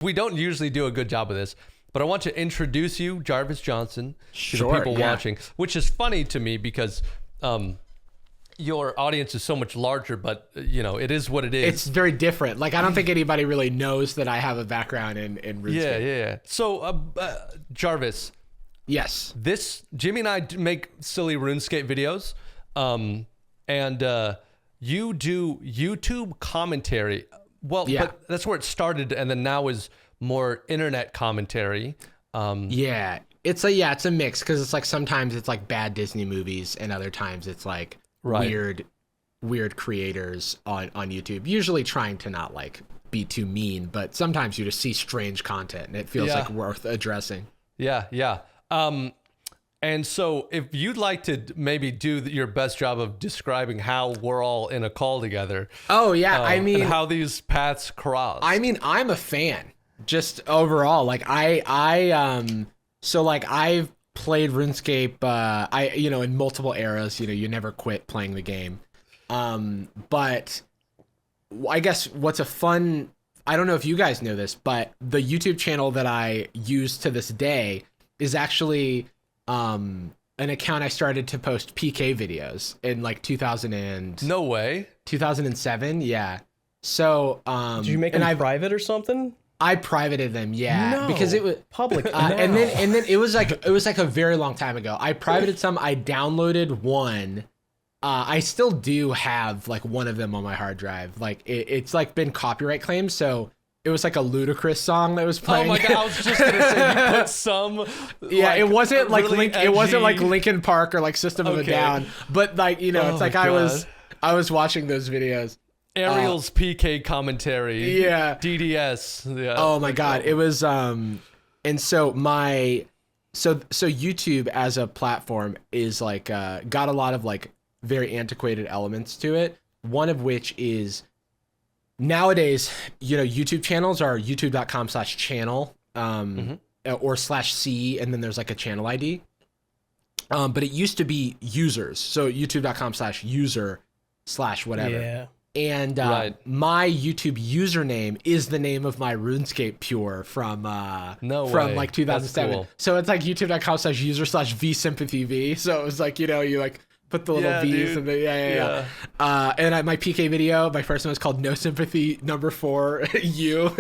we don't usually do a good job of this, but I want to introduce you, Jarvis Johnson, to the people watching, which is funny to me because your audience is so much larger, but it is what it is. It's very different. Like, I don't think anybody really knows that I have a background in RuneScape. Yeah. So, Jarvis. Yes. Jimmy and I make silly RuneScape videos, and you do YouTube commentary. Well, but that's where it started, and then now is more internet commentary. It's a mix, because it's like sometimes it's like bad Disney movies, and other times it's like weird creators on YouTube, usually trying to not like be too mean, but sometimes you just see strange content and it feels like worth addressing. Yeah. And so if you'd like to maybe do your best job of describing how we're all in a call together. Oh yeah. I mean, and how these paths cross. I mean, I'm a fan just overall. Like I've played RuneScape, in multiple eras. You never quit playing the game. But I guess what's a fun, I don't know if you guys know this, but the YouTube channel that I use to this day is actually an account I started to post PK videos in like 2000 No way. 2007. Yeah. So, did you make them private or something? I privated them, because it was public. and then it was like a very long time ago. I privated some. I downloaded one. I still do have like one of them on my hard drive. Like it's like been copyright claimed, so it was like a ludicrous song that was playing. Oh my god! I was just gonna say you put some. It wasn't like really it wasn't like Linkin Park or like System of a Down, but like it's like I was watching those videos. Ariel's PK commentary. Yeah. DDS. Yeah. Oh my god, it was and so YouTube as a platform is like got a lot of like very antiquated elements to it. One of which is nowadays, YouTube channels are youtube.com/channel or /C, and then there's like a channel ID. But it used to be users, so youtube.com/user/ whatever. Yeah. And my YouTube username is the name of my RuneScape Pure from like 2007. Cool. So it's like youtube.com/user/vsympathyv. So it was like, you like put the little V's and the and my PK video, my first one was called No Sympathy Number 4 U.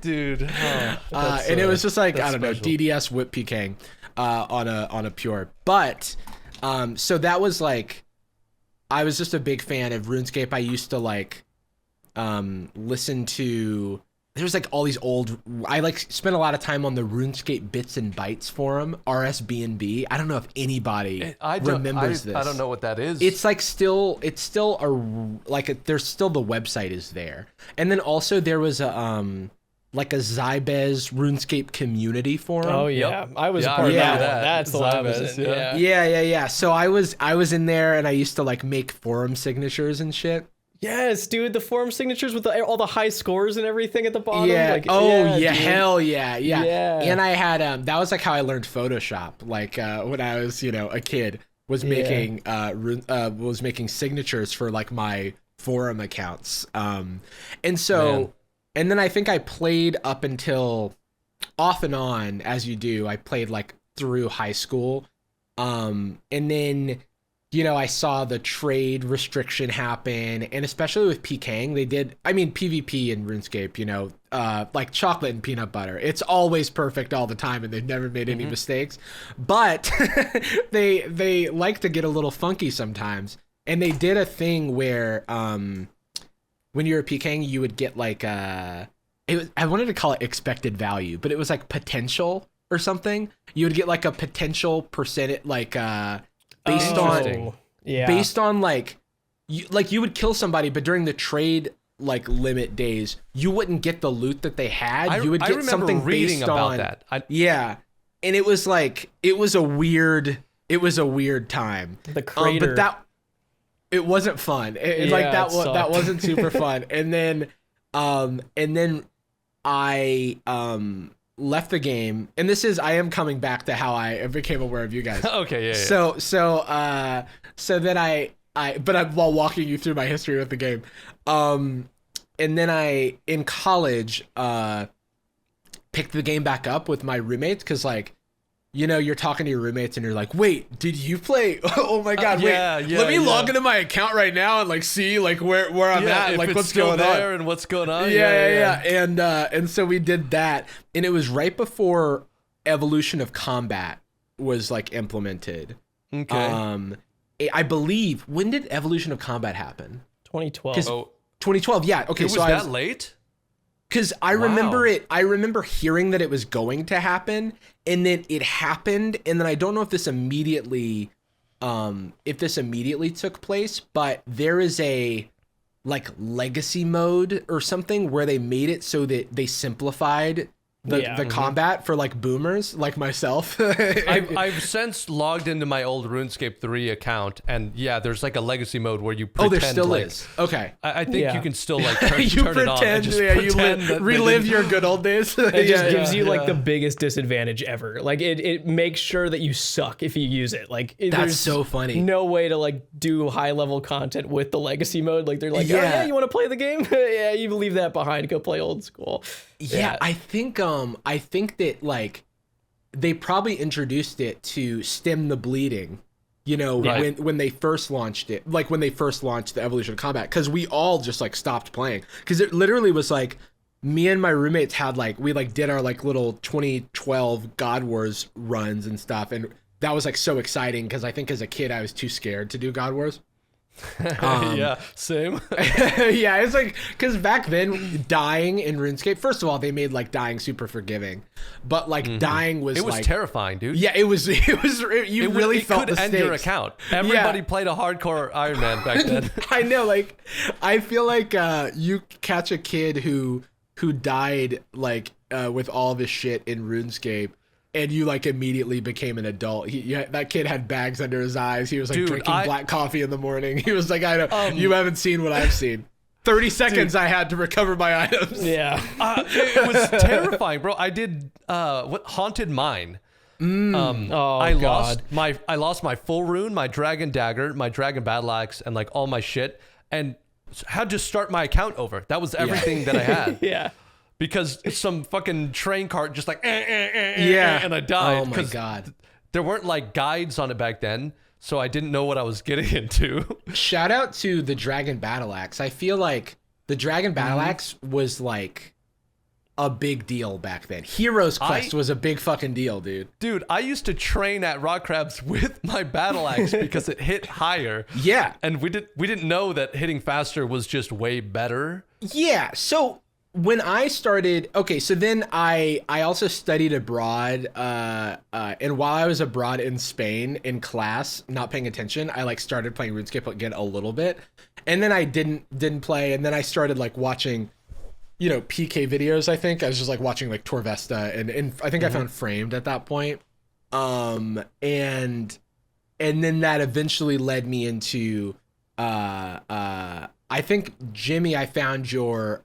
Dude. And it was just like, I don't know, DDS whip PKing on a Pure. But so that was like, I was just a big fan of RuneScape. I used to like listen to, there's like all these I like spent a lot of time on the RuneScape Bits and Bytes forum, RSBNB. I don't know if anybody remembers this. I don't know what that is. It's like there's still the website is there. And then also there was a Zybez RuneScape community forum. Oh yeah, I was a part of that. That's the one I was in. Yeah. So I was in there, and I used to like make forum signatures and shit. Yes, dude, the forum signatures with all the high scores and everything at the bottom. Yeah. Like, hell yeah. And I had that was like how I learned Photoshop. Like when I was a kid, was making signatures for like my forum accounts. And so. Man. And then I think I played up until off and on, as you do. I played like through high school. And then, I saw the trade restriction happen. And especially with PKing, they did, PvP in RuneScape, like chocolate and peanut butter. It's always perfect all the time, and they've never made any mistakes. But they like to get a little funky sometimes. And they did a thing where... when you were PKing, you would get like I wanted to call it expected value, but it was like potential or something. You would get like a potential percentage, like based on like you would kill somebody, but during the trade like limit days, you wouldn't get the loot that they had. You would get something reading based about on that. And it was like it was a weird time. The crater. But that. It wasn't fun. That wasn't super fun. And then I left the game. And I am coming back to how I became aware of you guys. Okay, yeah. So then while walking you through my history with the game, and then in college, picked the game back up with my roommates because like, you know, you're talking to your roommates and you're like, wait, did you play? Oh my God, wait, let me log into my account right now and like see like where I'm at, and, like what's going on and what's going on. And so we did that, and it was right before Evolution of Combat was like implemented. Okay. I believe, when did Evolution of Combat happen? 2012. 2012, yeah. Okay, it was that late? Because I remember it. I remember hearing that it was going to happen, and then it happened, and then I don't know if this immediately took place, but there is a like legacy mode or something where they made it so that they simplified the combat for like boomers like myself. I've since logged into my old RuneScape 3 account, and yeah, there's like a legacy mode where you pretend. Oh, there still is. Okay. I think you can still like turn you it on. And just you relive your good old days. It just gives you like the biggest disadvantage ever. Like it makes sure that you suck if you use it. Like that's so funny. No way to like do high level content with the legacy mode. Like they're like, oh yeah, you want to play the game? Yeah, you leave that behind. Go play old school. Yeah, I think that like they probably introduced it to stem the bleeding, you know, when they first launched it, like when they first launched the Evolution of Combat, because we all just like stopped playing, because it literally was like me and my roommates had like we like did our like little 2012 God Wars runs and stuff, and that was like so exciting because I think as a kid I was too scared to do God Wars. Yeah, same. Yeah, it's like because back then dying in RuneScape, first of all, they made like dying super forgiving, but like dying was like terrifying, dude. Yeah, it really felt could the end stakes. your account. Everybody played a hardcore Iron Man back then. I know, like I feel like you catch a kid who died like with all this shit in RuneScape, and you like immediately became an adult. That kid had bags under his eyes. He was like drinking black coffee in the morning. He was like, I don't, you haven't seen what I've seen. 30 seconds I had to recover my items. Yeah. It was terrifying, bro. I did Haunted Mine. I lost my full rune, my dragon dagger, my dragon battle axe, and like all my shit, and had to start my account over. That was everything that I had. Yeah. Because some fucking train cart just like and I died. Oh my God. There weren't like guides on it back then, so I didn't know what I was getting into. Shout out to the Dragon Battle Axe. I feel like the Dragon Battle Axe was like a big deal back then. Hero's Quest was a big fucking deal, dude. Dude, I used to train at Rock Crabs with my battle axe because it hit higher. Yeah. And we didn't know that hitting faster was just way better. Yeah. So when I started, so then I also studied abroad, and while I was abroad in Spain in class, not paying attention, I like started playing RuneScape again a little bit, and then I didn't play, and then I started like watching, you know, PK videos. I think I was just like watching like Torvesta, and I think I found Framed at that point, and then that eventually led me into I think, Jimmy, I found your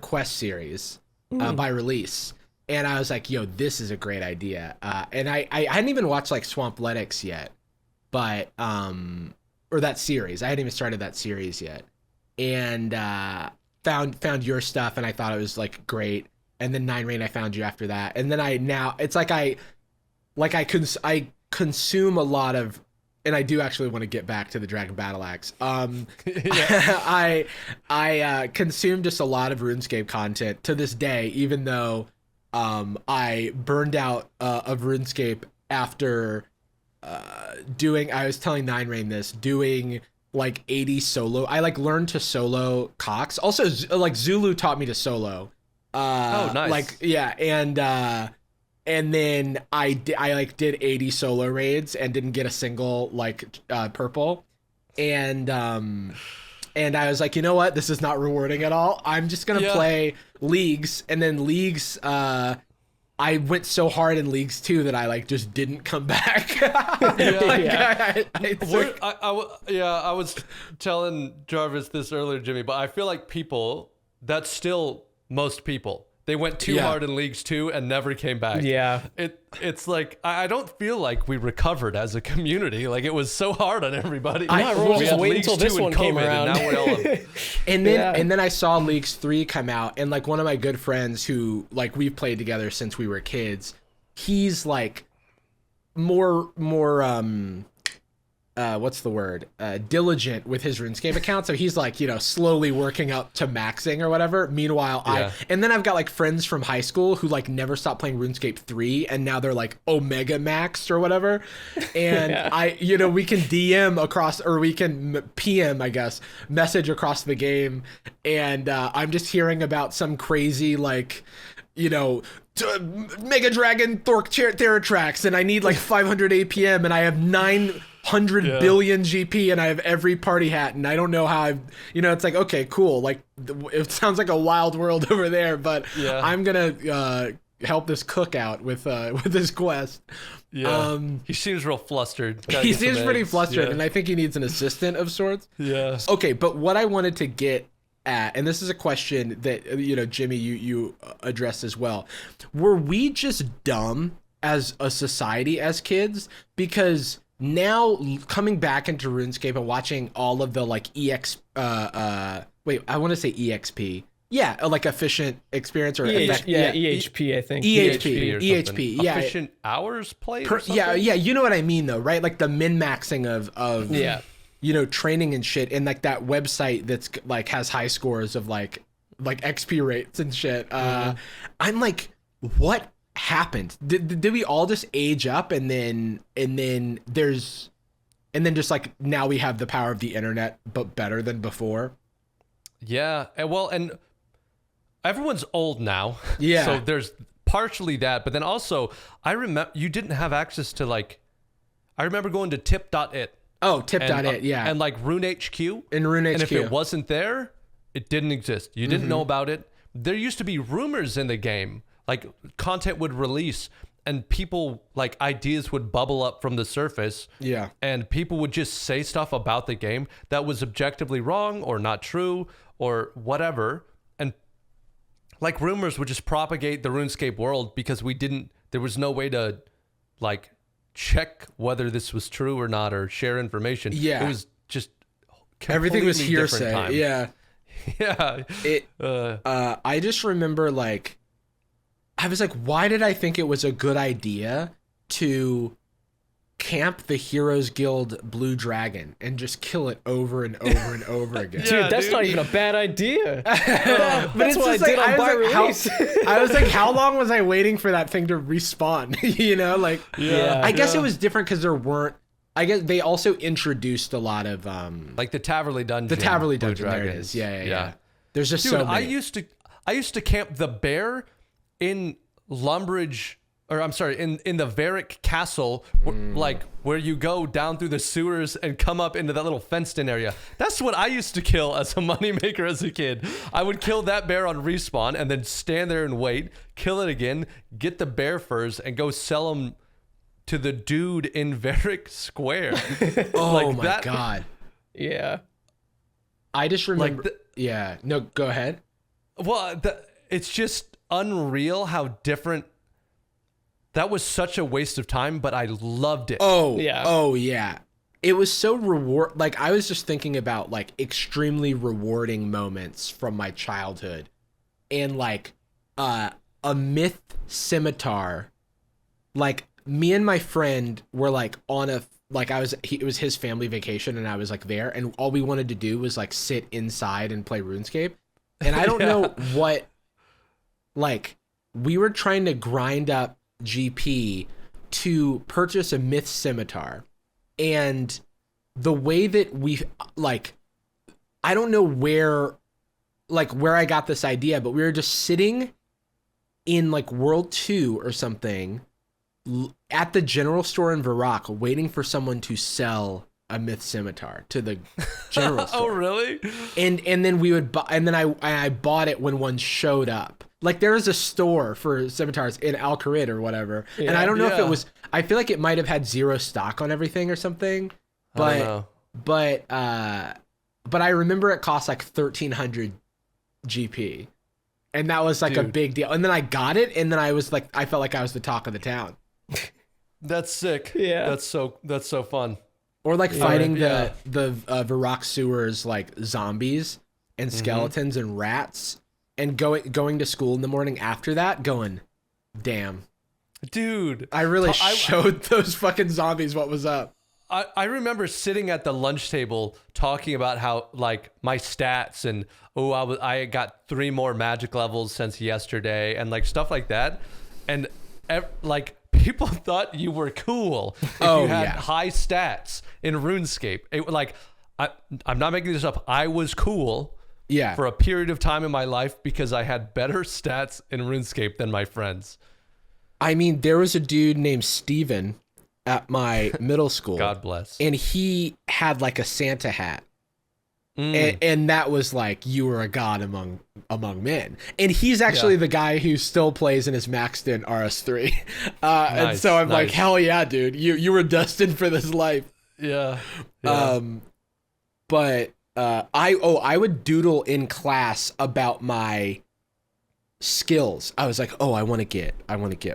quest series by release, and I was like, yo, this is a great idea. And I hadn't even watched like Swampletics yet, but or that series. I hadn't even started that series yet, and found your stuff, and I thought it was like great. And then Nine Rain, I found you after that, and then it's like I consume a lot of. And I do actually want to get back to the Dragon Battle Axe. I consume just a lot of RuneScape content to this day, even though I burned out of RuneScape after I was telling Nine Rain this, doing like 80 solo. I like learned to solo Cox. Also, like Zulu taught me to solo. Oh, nice. Like, yeah, and then I like did 80 solo raids and didn't get a single like purple, and I was like, you know what, this is not rewarding at all. I'm just gonna play leagues, and then leagues. I went so hard in leagues too that I like just didn't come back. I was telling Jarvis this earlier, Jimmy, but I feel like that's still most people. They went too hard in Leagues 2 and never came back. Yeah. It's like, I don't feel like we recovered as a community. Like, it was so hard on everybody. Everyone was just waiting until this one came around. And now we're all and then I saw Leagues 3 come out, and like one of my good friends who like we've played together since we were kids, he's like more what's the word? Diligent with his RuneScape account. So he's like, slowly working up to maxing or whatever. Meanwhile, and then I've got like friends from high school who like never stopped playing RuneScape 3 and now they're like Omega maxed or whatever. And we can DM across, or we can PM, I guess, message across the game. And I'm just hearing about some crazy like, Mega Dragon Thork Theratrax, and I need like 500 APM, and I have 900 billion GP, and I have every party hat, and I don't know how it's like, okay, cool. Like, it sounds like a wild world over there, but I'm gonna help this cook out with this quest. Yeah. He seems real flustered. He seems pretty flustered, and I think he needs an assistant of sorts. Yeah. Okay, but what I wanted to get at, and this is a question that Jimmy, you addressed as well, were we just dumb as a society as kids? Because now coming back into RuneScape and watching all of the like I want to say EXP, like efficient experience, or EHP, I think. EHP, yeah, efficient hours played, you know what I mean though, right? Like the min-maxing of training and shit, and like that website that's like has high scores of like XP rates and shit. I'm like, what happened? Did we all just age up and then just like now we have the power of the internet but better than before? Yeah, and everyone's old now. Yeah. So there's partially that, but then also I remember you didn't have access to like, I remember going to tip.it. Oh, tip.it, yeah. And like RuneHQ. In RuneHQ. And if it wasn't there, it didn't exist. You didn't know about it. There used to be rumors in the game. Like, content would release and people, like, ideas would bubble up from the surface. Yeah. And people would just say stuff about the game that was objectively wrong or not true or whatever. And, like, rumors would just propagate the RuneScape world because there was no way to, like, check whether this was true or not or share information. Yeah. It was just everything was hearsay. Time. Yeah. Yeah. I just remember like I was like, why did I think it was a good idea to camp the Heroes Guild Blue Dragon and just kill it over and over and over again? Dude, that's not even a bad idea. That's what I did on buy release. I was like, how long was I waiting for that thing to respawn? I guess it was different because there weren't. I guess they also introduced a lot of like the Taverley Dungeon. The Taverley Dungeon. There it is. Yeah. There's just so many. I used to camp the bear in Lumbridge, or I'm sorry, in the Varric Castle, like where you go down through the sewers and come up into that little fenced-in area. That's what I used to kill as a moneymaker as a kid. I would kill that bear on respawn and then stand there and wait, kill it again, get the bear furs, and go sell them to the dude in Varric Square. Oh my god. Yeah. I just remember. No, go ahead. Well, it's just unreal how different. That was such a waste of time, but I loved it. Oh yeah. It was so like I was just thinking about like extremely rewarding moments from my childhood, and like a myth scimitar. Like me and my friend were like on a it was his family vacation and I was like there, and all we wanted to do was like sit inside and play RuneScape. And I don't know what, like, we were trying to grind up GP to purchase a myth scimitar, and the way that we like, I don't know where I got this idea, but we were just sitting in like World 2 or something at the general store in Varrock waiting for someone to sell a myth scimitar to the general store. Oh, really? And then we would buy, and then I bought it when one showed up. Like there was a store for scimitars in Al Kharid or whatever. Yeah, and I don't know if it was, I feel like it might have had zero stock on everything or something. But I remember it cost like 1,300 GP. And that was like a Dude. big deal. And then I got it, and then I felt like I was the talk of the town. That's sick. Yeah. That's so fun. Or like fighting Yeah. the Varrock sewers, like zombies and skeletons and rats, and going to school in the morning after that, going, damn. Dude. I really showed those fucking zombies what was up. I remember sitting at the lunch table talking about how like my stats and I got 3 more magic levels since yesterday and like stuff like that, and like people thought you were cool if you had high stats in RuneScape. I'm not making this up. I was cool for a period of time in my life because I had better stats in RuneScape than my friends. I mean, there was a dude named Steven at my middle school. God bless. And he had like a Santa hat. And that was like, you were a god among men. And he's actually the guy who still plays in his maxed in RS3. And so I'm like, hell yeah, dude. You were destined for this life. Yeah. But I would doodle in class about my skills. I was like, I want to get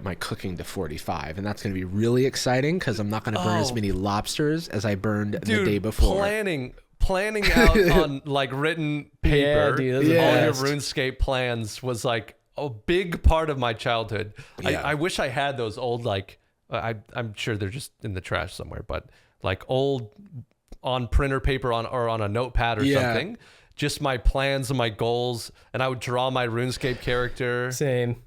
my cooking to 45, and that's going to be really exciting because I'm not going to burn as many lobsters as I burned the day before. Planning out on like written paper, all your RuneScape plans was like a big part of my childhood. I wish I had those old like I'm sure they're just in the trash somewhere, but like old on printer paper or on a notepad or something. Just my plans and my goals, and I would draw my RuneScape character. Same.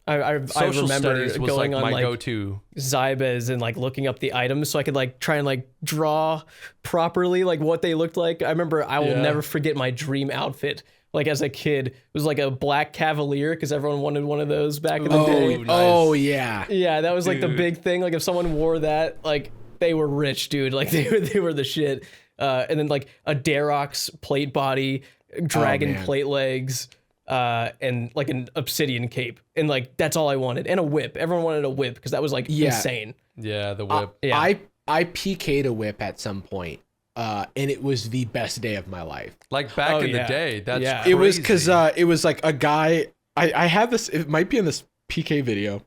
I remember going on like go-to Zybez and like looking up the items so I could like try and like draw properly like what they looked like. I remember I will never forget my dream outfit. Like as a kid, it was like a black Cavalier because everyone wanted one of those back in the day. Nice. Oh yeah. Yeah, that was like the big thing. Like if someone wore that, like they were rich, dude. Like they were the shit. And then like a Darox plate body, dragon plate legs, and like an obsidian cape, and like that's all I wanted, and a whip. Everyone wanted a whip because that was like insane. Yeah, the whip. I PK'd a whip at some point, and it was the best day of my life. Like back in the day, that's crazy. It was because it was like a guy. I have this. It might be in this PK video.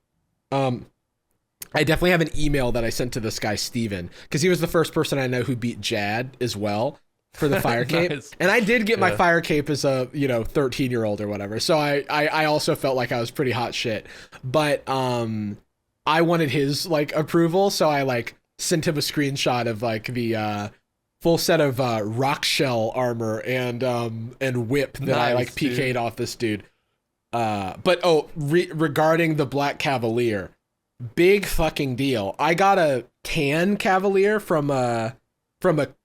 I definitely have an email that I sent to this guy, Steven, because he was the first person I know who beat Jad as well for the fire cape. Nice. And I did get my fire cape as a, 13-year-old or whatever. So I also felt like I was pretty hot shit. But I wanted his like approval. So I like sent him a screenshot of like the full set of rock shell armor and whip that I like PK'd off this dude. Regarding the Black Cavalier, big fucking deal. I got a tan Cavalier from a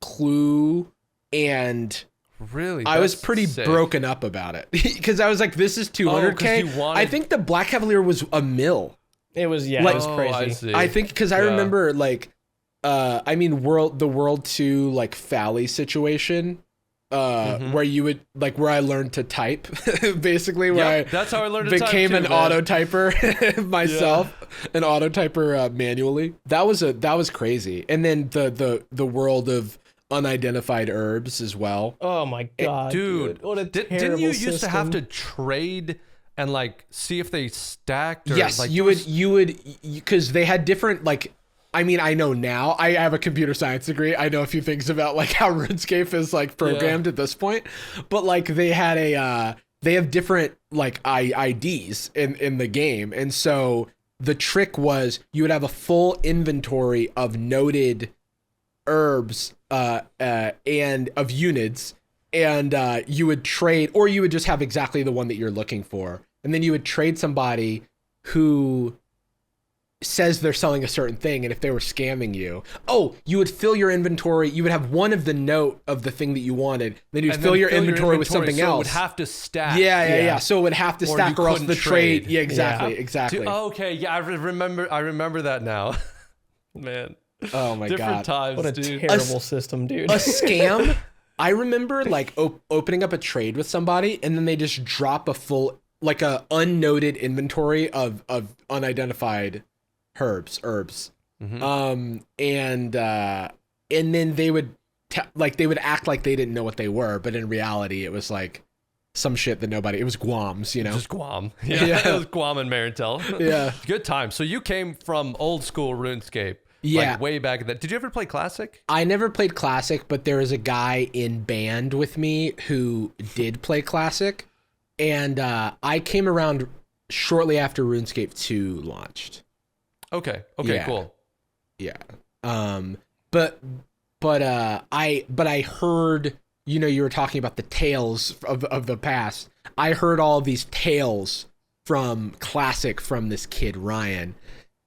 Clue, and really I was pretty broken up about it because I was like, this is 200K. I think the Black Cavalier was a mil. It was it was crazy. I think because I remember like the World 2 like Fally situation. Where you would like where I learned to type basically where that's how I learned to type became too, an auto typer myself, an auto typer manually. That was crazy. And then the world of unidentified herbs as well. Oh my god, dude. What a terrible didn't you system. used to have to trade and like see if they stacked? Or, yes, like, you would because they had different like. I mean, I know now. I have a computer science degree. I know a few things about like how RuneScape is like programmed at this point. But like they have different like IDs in the game, and so the trick was you would have a full inventory of noted herbs and of units, and you would trade, or you would just have exactly the one that you're looking for, and then you would trade somebody who says they're selling a certain thing, and if they were scamming you, you would fill your inventory. You would have one of the note of the thing that you wanted, then you'd fill your inventory with something else. It would have to stack. Yeah. So it would have to stack, or else the trade. Yeah, exactly. I remember that now. Man. Oh my Different god. times, what a dude. terrible system, dude. A scam. I remember like opening up a trade with somebody, and then they just drop a full like a unnoted inventory of unidentified herbs. And then they would they would act like they didn't know what they were, but in reality it was like some shit that nobody. It was Guam's, you know. Just Guam. Yeah, it was Guam and Marantel. Yeah, good time. So you came from old school RuneScape. Yeah, like way back then. Did you ever play Classic? I never played Classic, but there was a guy in band with me who did play Classic, and I came around shortly after RuneScape 2 launched. Okay, cool. Yeah. But I heard, you know, you were talking about the tales of the past. I heard all of these tales from Classic from this kid Ryan.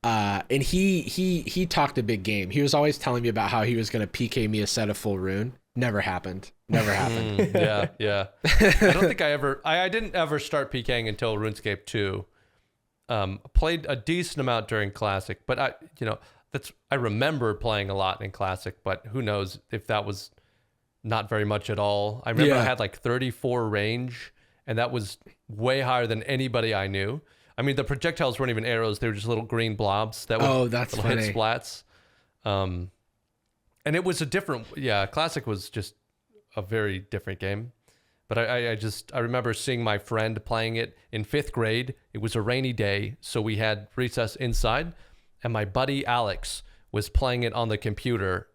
And he talked a big game. He was always telling me about how he was going to PK me a set of full rune. Never happened. Yeah. I don't think I didn't ever start PKing until RuneScape 2. Played a decent amount during Classic, but I remember playing a lot in Classic, but who knows if that was not very much at all. I remember I had like 34 range, and that was way higher than anybody I knew. I mean, the projectiles weren't even arrows; they were just little green blobs that would hit splats. And it was a different. Yeah, Classic was just a very different game. But I remember seeing my friend playing it in 5th grade. It was a rainy day, so we had recess inside, and my buddy Alex was playing it on the computer,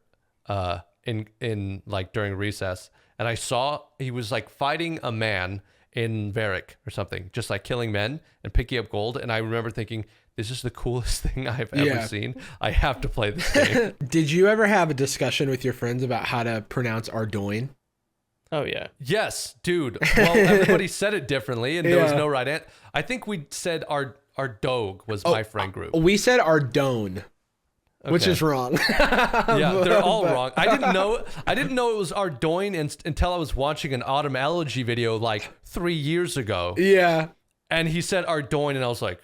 in like during recess, and I saw he was like fighting a man in Varric or something, just like killing men and picking up gold. And I remember thinking, this is the coolest thing I've ever seen. I have to play this game. Did you ever have a discussion with your friends about how to pronounce Ardoin? Oh, yeah. Yes, dude. Well, everybody said it differently, and there was no right answer. I think we said our dog was my friend group. We said Ardone. Which is wrong. Yeah, they're all wrong. I didn't know it was Ardoin until I was watching an autumnology video like 3 years ago. Yeah. And he said Ardoin, and I was like,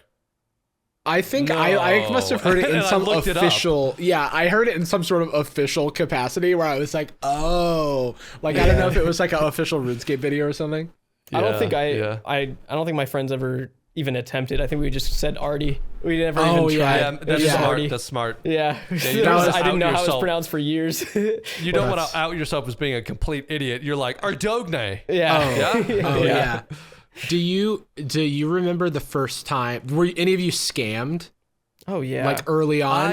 I think I must have heard it in some official. Yeah, I heard it in some sort of official capacity where I was like, oh, like I don't know if it was like an official RuneScape video or something. I don't think I don't think my friends ever even attempted. I think we just said Artie. We never even tried. Yeah, that's smart. That's smart. Yeah. I didn't know how it was pronounced for years. You don't want to out yourself as being a complete idiot. You're like, Ardogne. Yeah. Yeah. Do you remember the first time? Were any of you scammed? Oh, yeah. Like early on?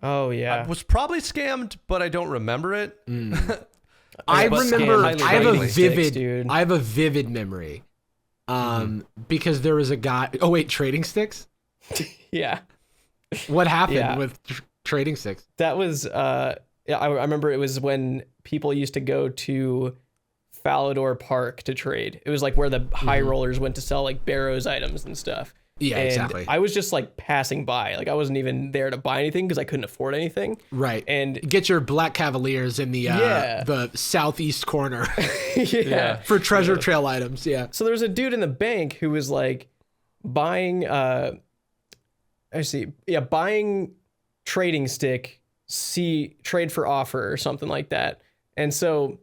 I was probably scammed, but I don't remember it. I remember. I have a sticks, vivid memory. Because there was a guy. Oh wait, trading sticks. Yeah. What happened with trading sticks? That was I remember it was when people used to go to Falador Park to trade. It was like where the high rollers went to sell like Barrows items and stuff. Yeah, and exactly. I was just like passing by. Like I wasn't even there to buy anything because I couldn't afford anything. Right. And get your Black Cavaliers in the southeast corner. For treasure trail items. Yeah. So there was a dude in the bank who was like buying buying trading stick, trade for offer or something like that. And so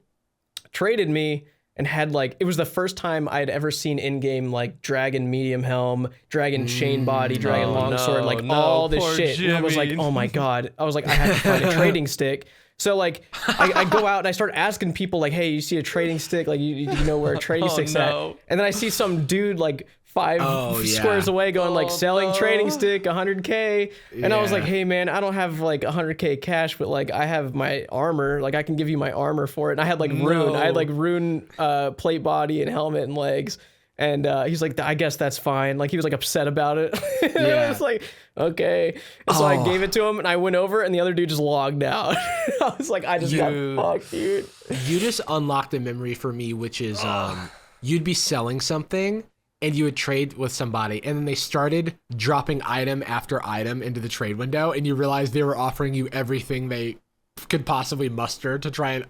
traded me and had like, it was the first time I'd ever seen in-game like dragon medium helm, dragon chain body, dragon longsword, all this shit. Jimmy. And I was like, oh my God. I was like, I have to find a trading stick. So like I go out and I start asking people like, hey, you see a trading stick? Like you know where a trading stick's at? And then I see some dude like 5 squares away going like selling trading stick 100K. And I was like, hey man, I don't have like 100K cash, but like I have my armor. Like I can give you my armor for it. And I had like rune. I had like rune plate body and helmet and legs. And he's like, I guess that's fine. Like he was like upset about it. I was like, okay. And so I gave it to him and I went over and the other dude just logged out. I was like, I just got fucked, dude. You just unlocked a memory for me, which is you'd be selling something and you would trade with somebody and then they started dropping item after item into the trade window and you realized they were offering you everything they could possibly muster to try and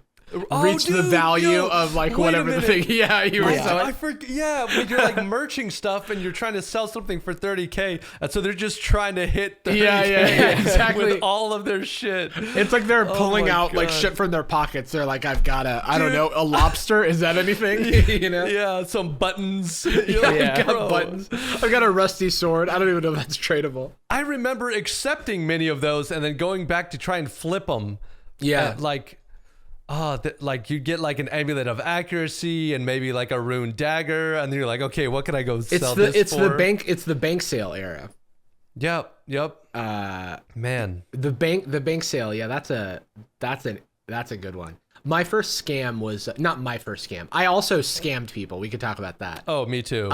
reach the value of like whatever the thing. Yeah, you were. I forget. Yeah, when you're like merching stuff and you're trying to sell something for 30K, and so they're just trying to hit 30K exactly with all of their shit. It's like they're pulling out like shit from their pockets. They're like, I've got I don't know, a lobster. Is that anything? You know? Yeah, some buttons. I've got buttons. I've got a rusty sword. I don't even know if that's tradable. I remember accepting many of those and then going back to try and flip them. Yeah, like you get like an amulet of accuracy and maybe like a rune dagger, and then you're like, okay, what can I go sell this for? It's the bank sale era. Yep. Man, the bank sale. Yeah, that's a good one. My first scam was not my first scam. I also scammed people. We could talk about that. Oh, me too.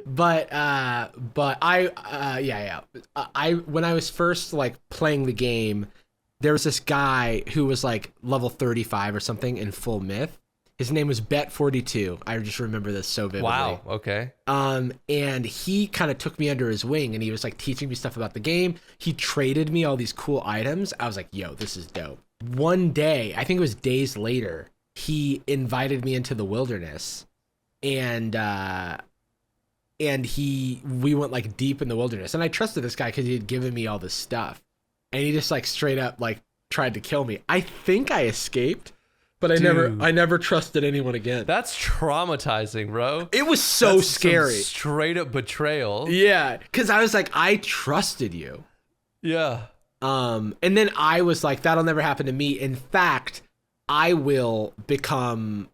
But I when I was first like playing the game, there was this guy who was like level 35 or something in full myth. His name was Bet42. I just remember this so vividly. Wow. Okay. And he kind of took me under his wing, and he was like teaching me stuff about the game. He traded me all these cool items. I was like, yo, this is dope. One day, I think it was days later, he invited me into the wilderness, and we went like deep in the wilderness, and I trusted this guy because he had given me all this stuff, and he just like straight up like tried to kill me. I think I escaped, but I never trusted anyone again. That's traumatizing, bro. It was so scary. Some straight up betrayal. Yeah, because I was like, I trusted you. Yeah. And then I was like, that'll never happen to me. In fact, I will become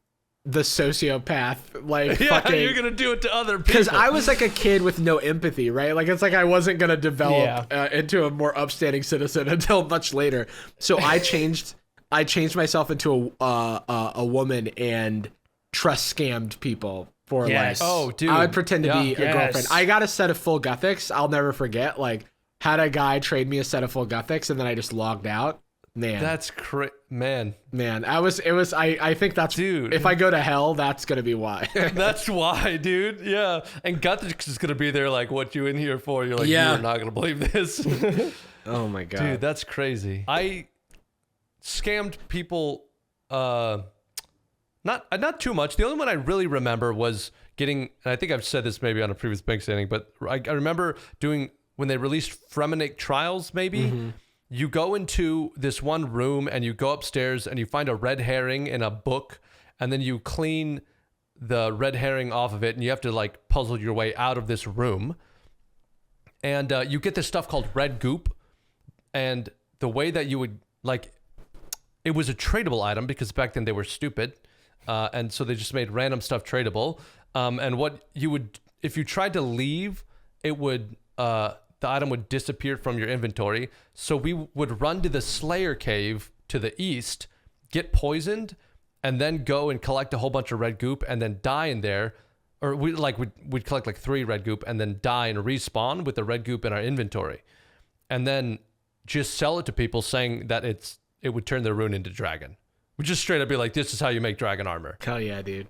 the sociopath. Like, yeah, fucking, you're gonna do it to other people. Because I was like a kid with no empathy, right? Like, it's like I wasn't gonna develop into a more upstanding citizen until much later. So I changed myself into a woman and trust scammed people for like. Oh, dude. I would pretend to be a girlfriend. I got a set of full Gothics. I'll never forget. Like, had a guy trade me a set of full Gothics, and then I just logged out. Man, that's man. I think that's, dude, if I go to hell, that's gonna be why. That's why, dude. Yeah, and Gothics is gonna be there like, what you in here for? You're like, you're not gonna believe this. Oh my god, dude, that's crazy. I scammed people, not too much. The only one I really remember was getting, and I think I've said this maybe on a previous Bankstandin, but I remember doing, when they released Fremennik Trials, maybe, you go into this one room and you go upstairs and you find a red herring in a book, and then you clean the red herring off of it, and you have to like puzzle your way out of this room. And you get this stuff called red goop, and the way that you would like, it was a tradable item because back then they were stupid, and so they just made random stuff tradable. And what you would, if you tried to leave, it would the item would disappear from your inventory. So we would run to the Slayer Cave to the east, get poisoned, and then go and collect a whole bunch of red goop and then die in there. Or we'd collect like 3 red goop and then die and respawn with the red goop in our inventory. And then just sell it to people saying that it would turn their rune into dragon. We just straight up be like, this is how you make dragon armor. Hell yeah, dude.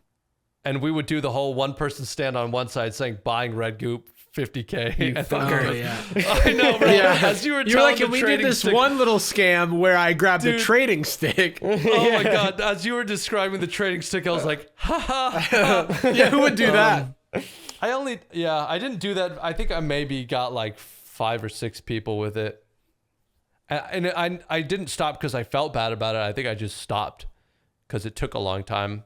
And we would do the whole one person stand on one side saying buying red goop, 50K. You fucker. Yeah. I know, bro. Yeah. As you were You're like, and we did this one little scam where I grabbed the trading stick. Oh my god. As you were describing the trading stick, I was like, ha ha. Yeah, who would do that? I didn't do that. I think I maybe got like 5 or 6 people with it. And I didn't stop because I felt bad about it. I think I just stopped because it took a long time.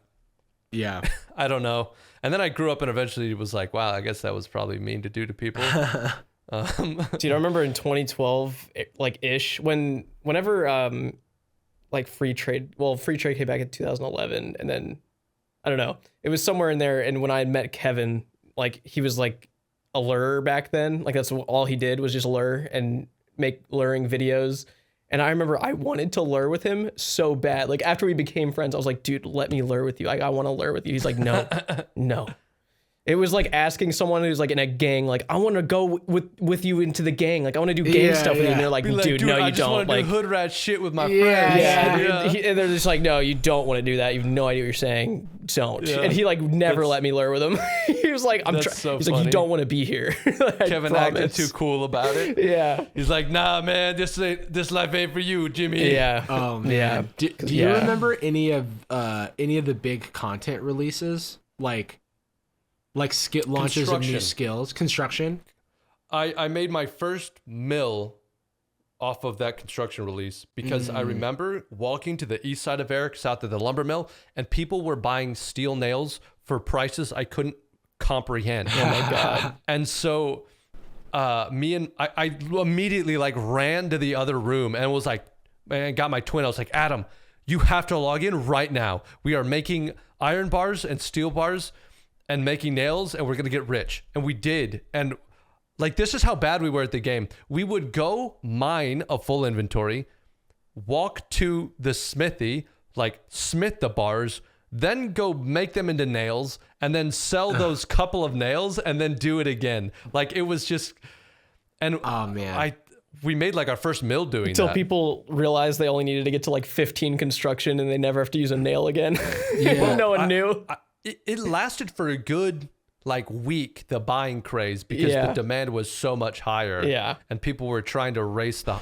Yeah. I don't know. And then I grew up and eventually was like, wow, I guess that was probably mean to do to people. Dude, I remember in 2012, like ish, whenever like free trade came back in 2011, and then I don't know, it was somewhere in there. And when I met Kevin, like he was like a lure back then. Like that's all he did was just lure and make luring videos. And I remember I wanted to lure with him so bad. Like after we became friends, I was like, dude, let me lure with you. I want to lure with you. He's like, no, no. It was like asking someone who's like in a gang, like, I want to go with you into the gang. Like I want to do gang stuff with you. And they're like, dude, no, you don't. Like hood rat shit with my friends. Yeah. And they're just like, no, you don't want to do that. You have no idea what you're saying. Don't. Yeah. And he like never let me lure with him. He was like, he's like, you don't want to be here. Kevin acted too cool about it. Yeah. He's like, nah, man, this life ain't for you, Jimmy. Yeah. Oh man. Yeah. Do you remember any of the big content releases? Like launches of new skills? Construction? I made my first mill off of that construction release because I remember walking to the east side of Eric, south of the lumber mill, and people were buying steel nails for prices I couldn't comprehend. Oh my god. And so I immediately like ran to the other room and was like, man, got my twin. I was like, Adam, you have to log in right now. We are making iron bars and steel bars and making nails, and we're going to get rich. And we did. And like, this is how bad we were at the game. We would go mine a full inventory, walk to the smithy, like smith the bars, then go make them into nails, and then sell those couple of nails, and then do it again. Like, it was just, and oh man, we made like our first mill doing until that. people realized they only needed to get to like 15 construction, and they never have to use a nail again. Yeah. No one knew. It lasted for a good like week, the buying craze, because the demand was so much higher. Yeah. And people were trying to race to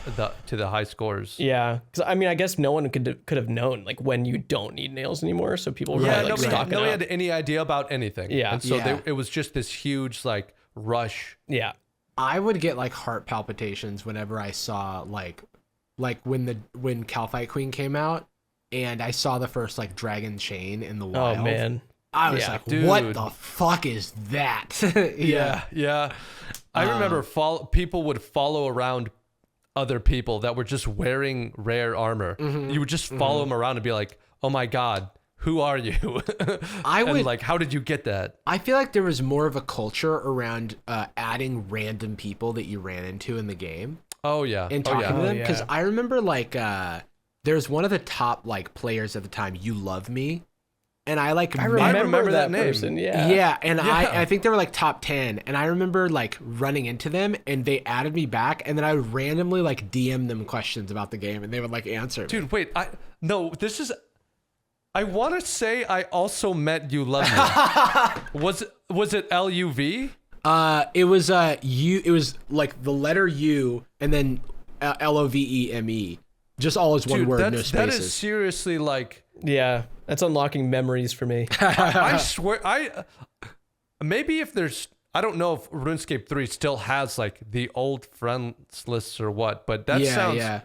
the high scores. Yeah. Because I mean, I guess no one could have known like when you don't need nails anymore. So people were like stocking nobody up. had any idea about anything. Yeah. And so it was just this huge like rush. Yeah. I would get like heart palpitations whenever I saw like when Calphite Queen came out and I saw the first like dragon chain in the wild. Oh man. I was like, dude. what the fuck is that? Yeah. I remember people would follow around other people that were just wearing rare armor. You would just follow them around and be like, oh my God, who are you? Like, how did you get that? I feel like there was more of a culture around adding random people that you ran into in the game. Oh yeah. And talking to them. Because I remember like there's one of the top like players at the time, You Love Me. And I remember that name. Person, yeah. And I think they were like top 10. And I remember like running into them and they added me back. And then I would randomly like DM them questions about the game and they would like answer me. Dude, wait, I want to say I also met You Love Me. Was it LUV? It was it was like the letter U and then LOVEME. Just all as one word, no spaces. That is seriously like... Yeah, that's unlocking memories for me. I swear, maybe if there's... I don't know if RuneScape 3 still has like the old friends lists or what, but that sounds... Yeah.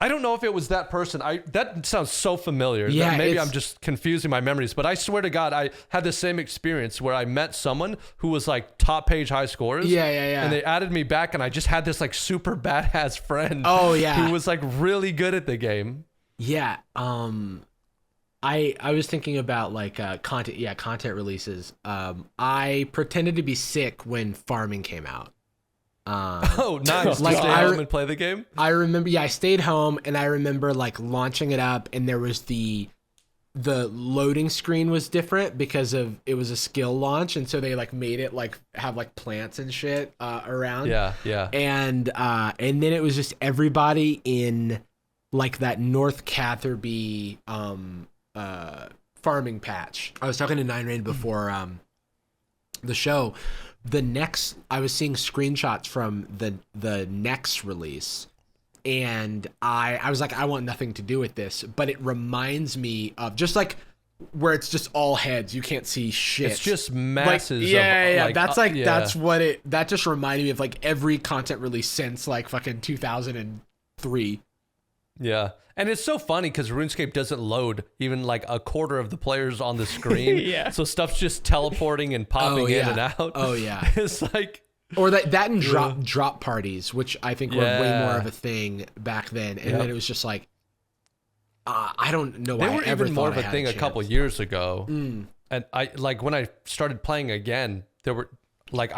I don't know if it was that person. That sounds so familiar. Yeah, maybe I'm just confusing my memories, but I swear to God, I had the same experience where I met someone who was like top page high scores. Yeah. And they added me back, and I just had this like super badass friend. Oh yeah, who was like really good at the game. Yeah. I was thinking about like content releases. I pretended to be sick when farming came out. Oh, nice. Like, stay home and play the game? I remember, I stayed home and I remember like launching it up and there was the loading screen was different because it was a skill launch. And so they like made it like have like plants and shit around. Yeah. And then it was just everybody in like that North Catherby farming patch. I was talking to Nine Rain before the show. I was seeing screenshots from the next release, and I was like, I want nothing to do with this, but it reminds me of just like where it's just all heads, you can't see shit. It's just masses. Like, yeah. That just reminded me of like every content release since like fucking 2003. Yeah. And it's so funny because RuneScape doesn't load even like a quarter of the players on the screen. Yeah. So stuff's just teleporting and popping in and out. Oh yeah. It's like, or that and drop parties, which I think were way more of a thing back then. And then it was just like, I don't know why they were I ever even thought more of I a had thing a couple years ago. And I like when I started playing again, there were like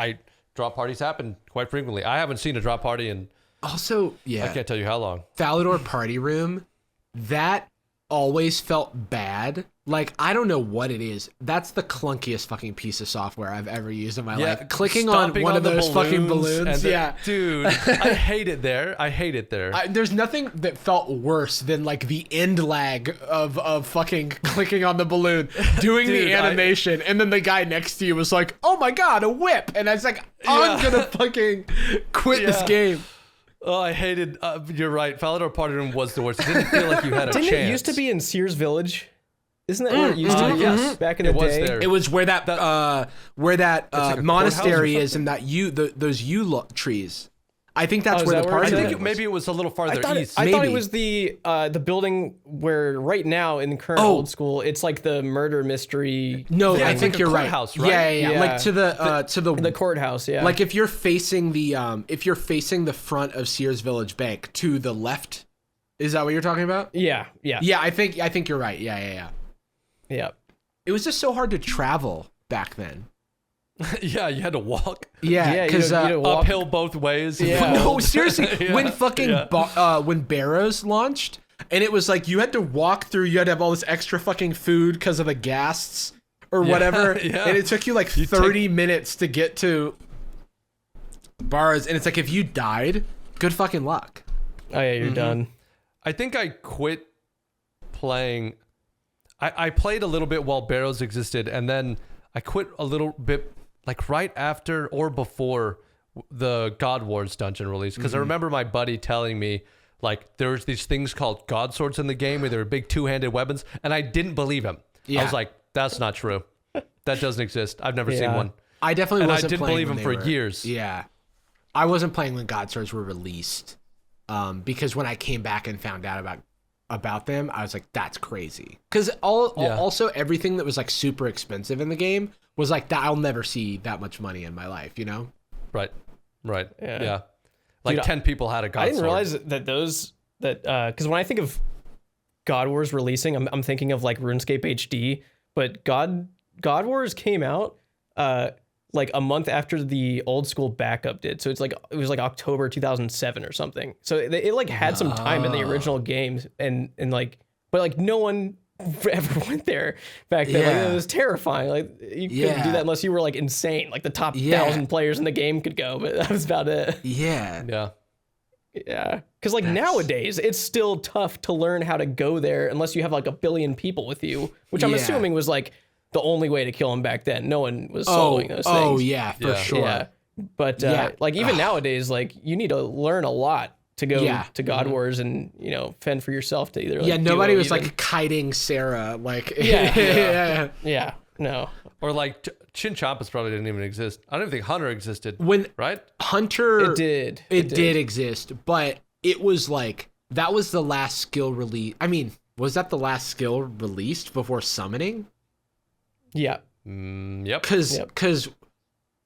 drop parties happen quite frequently. I haven't seen a drop party in also I can't tell you how long. Falador Party Room, that always felt bad. Like, I don't know what it is. That's the clunkiest fucking piece of software I've ever used in my life. Clicking on one of those fucking balloons. Dude, I hate it there. There's nothing that felt worse than like the end lag of fucking clicking on the balloon, doing the animation, and then the guy next to you was like, oh my God, a whip. And I was like, I'm gonna fucking quit this game. Oh, I hated. You're right. Falador Party Room was the worst. It didn't feel like you had a chance. Didn't it used to be in Sears Village? Isn't that where it used to be? Yes, back in the day. There. It was where that like a monastery is, and that those yew trees. I think that's where the party. I think maybe it was a little farther east. I thought it was the building where right now in the current old school, it's like the murder mystery. No, I think like you're right. Right. Yeah. Like to the courthouse. Yeah. Like if you're facing the front of Sears Village Bank to the left, Is that what you're talking about? Yeah. Yeah, I think you're right. Yeah. It was just so hard to travel back then. Yeah, you had to walk. Yeah, because uphill both ways. Yeah. No, seriously, when fucking when Barrows launched, and it was like you had to walk through, you had to have all this extra fucking food because of the ghasts or whatever, and it took you like 30 minutes to get to Barrows, and it's like if you died, good fucking luck. Oh yeah, you're done. I think I quit playing. I played a little bit while Barrows existed, and then I quit a little bit like right after or before the God Wars dungeon release, because I remember my buddy telling me like there's these things called God Swords in the game where they're big two-handed weapons, and I didn't believe him. I was like, that's not true. That doesn't exist. I've never seen one. I definitely wasn't. I didn't playing believe him for years. Yeah, I wasn't playing when God Swords were released, because when I came back and found out about them, I was like, that's crazy. Because also everything that was like super expensive in the game was like that. I'll never see that much money in my life, you know? Right. Yeah. Like dude, 10 people had a God Sword. I didn't realize because when I think of God Wars releasing, I'm thinking of like RuneScape HD, but God Wars came out like a month after the old school backup did. So it was like October 2007 or something. So it like had some time in the original games and like, but like no one ever went there back then. Like, it was terrifying. Like you couldn't do that unless you were like insane. Like the top 1,000 players in the game could go, but that was about it. Yeah. Because like nowadays it's still tough to learn how to go there unless you have like a billion people with you, which I'm assuming was like the only way to kill them back then. No one was soloing those things. Oh yeah, for sure. Yeah. But like even nowadays, like you need to learn a lot to go to God Wars and, you know, fend for yourself to either like nobody was like kiting Sarah like no. Or like Chinchompas probably didn't even exist. I don't even think Hunter existed. Right? Hunter it did exist, but it was like that was the last skill release. I mean, was that the last skill released before summoning? Yeah. Yep. Because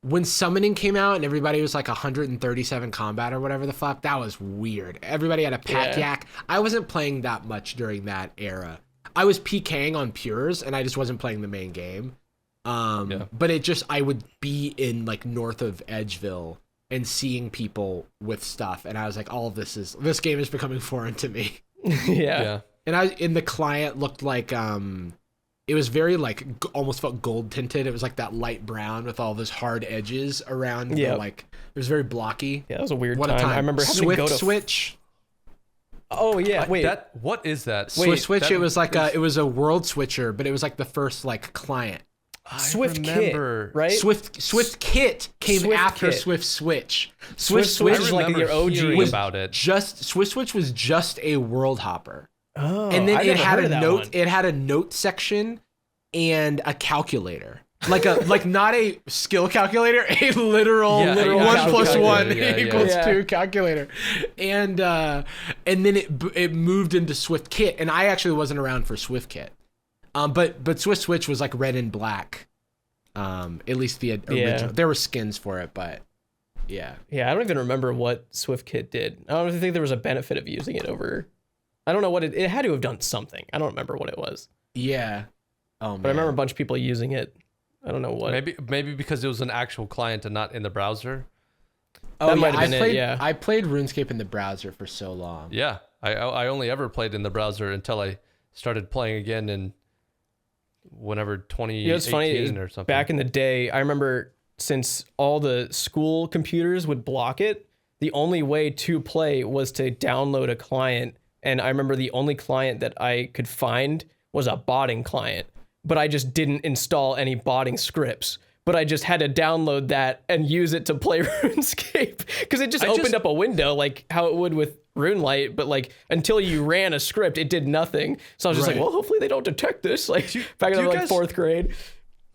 when summoning came out and everybody was like 137 combat or whatever the fuck, that was weird. Everybody had a pack yak. I wasn't playing that much during that era. I was PKing on pures and I just wasn't playing the main game. But I would be in like north of Edgeville and seeing people with stuff, and I was like, this game is becoming foreign to me. Yeah. And the client looked like it was very like almost felt gold tinted. It was like that light brown with all those hard edges around. Like it was very blocky. Yeah, that was a weird time. I remember having to go to Switch. Oh yeah, wait. What is that? Swift Switch. It was like it was a world switcher, but it was like the first like client. Swift Kit, right? Swift Kit came after Swift Switch. Swift Switch was like your OG about it. Swift Switch was just a world hopper. Oh, and then it had a note. One. It had a note section and a calculator, like not a skill calculator, a literal 1 + 1 equals 2 calculator, and then it moved into Swift Kit, and I actually wasn't around for Swift Kit, but Swift Switch was like red and black, at least the original. There were skins for it, but yeah. I don't even remember what Swift Kit did. I don't think there was a benefit of using it over. I don't know what it had to have done something. I don't remember what it was. Yeah. Oh man. But I remember a bunch of people using it. I don't know what. Maybe because it was an actual client and not in the browser. Oh, that might have been it. I played RuneScape in the browser for so long. Yeah. I only ever played in the browser until I started playing again in whenever 2018 it's funny, or something. Back in the day, I remember since all the school computers would block it, the only way to play was to download a client. And I remember the only client that I could find was a botting client, but I just didn't install any botting scripts. But I just had to download that and use it to play RuneScape because it just opened up a window like how it would with RuneLite. But like until you ran a script, it did nothing. So I was just like, well, hopefully they don't detect this. Like back in like 4th grade.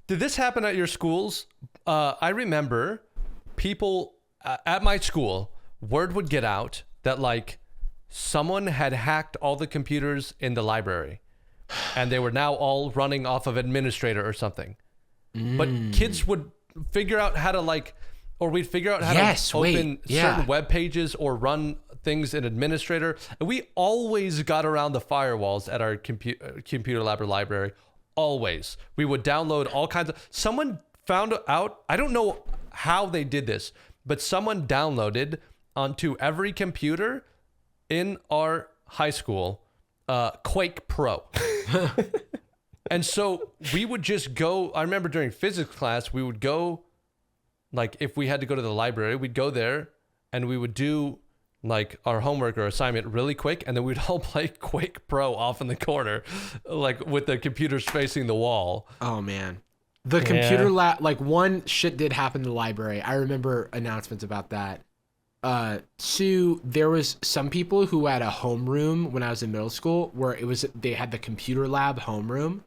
Did this happen at your schools? I remember people at my school, word would get out that like someone had hacked all the computers in the library and they were now all running off of administrator or something. But kids would figure out how to we'd figure out how to open certain web pages or run things in administrator, and we always got around the firewalls at our computer lab or library. Always. We would download all kinds of, someone found out, I don't know how they did this, but someone downloaded onto every computer in our high school Quake Pro. And so we would just go, I remember during physics class, we would go, like if we had to go to the library, we'd go there and we would do like our homework or assignment really quick, and then we'd all play Quake Pro off in the corner, like with the computers facing the wall. Oh man. The computer lab, like one shit did happen in the library. I remember announcements about that. Two, there was some people who had a homeroom when I was in middle school where they had the computer lab homeroom.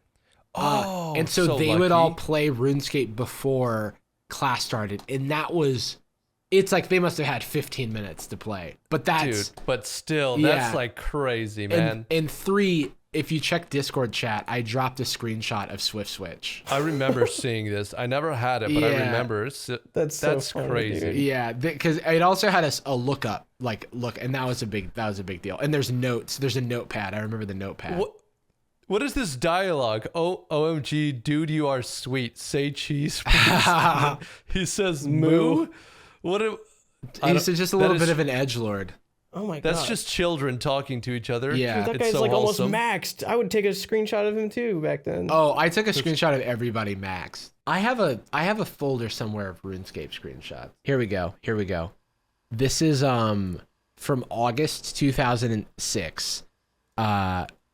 And so they would all play RuneScape before class started, and it's like they must have had 15 minutes to play. But that's but still, that's like crazy, man. And three, if you check Discord chat, I dropped a screenshot of Swift Switch. I remember seeing this. I never had it, but I remember. That's so funny, crazy. Dude. Yeah, because it also had a lookup, and that was a big deal. And there's notes. There's a notepad. I remember the notepad. What is this dialogue? Oh, OMG, dude, you are sweet. Say cheese, please. He says moo. He's just a little bit of an edgelord. Oh my god. That's just children talking to each other. Yeah. Dude, that guy's so like wholesome. almost maxed. I would take a screenshot of him too back then. Oh, I took a screenshot of everybody maxed. I have a folder somewhere of RuneScape screenshots. Here we go. This is from August 2006.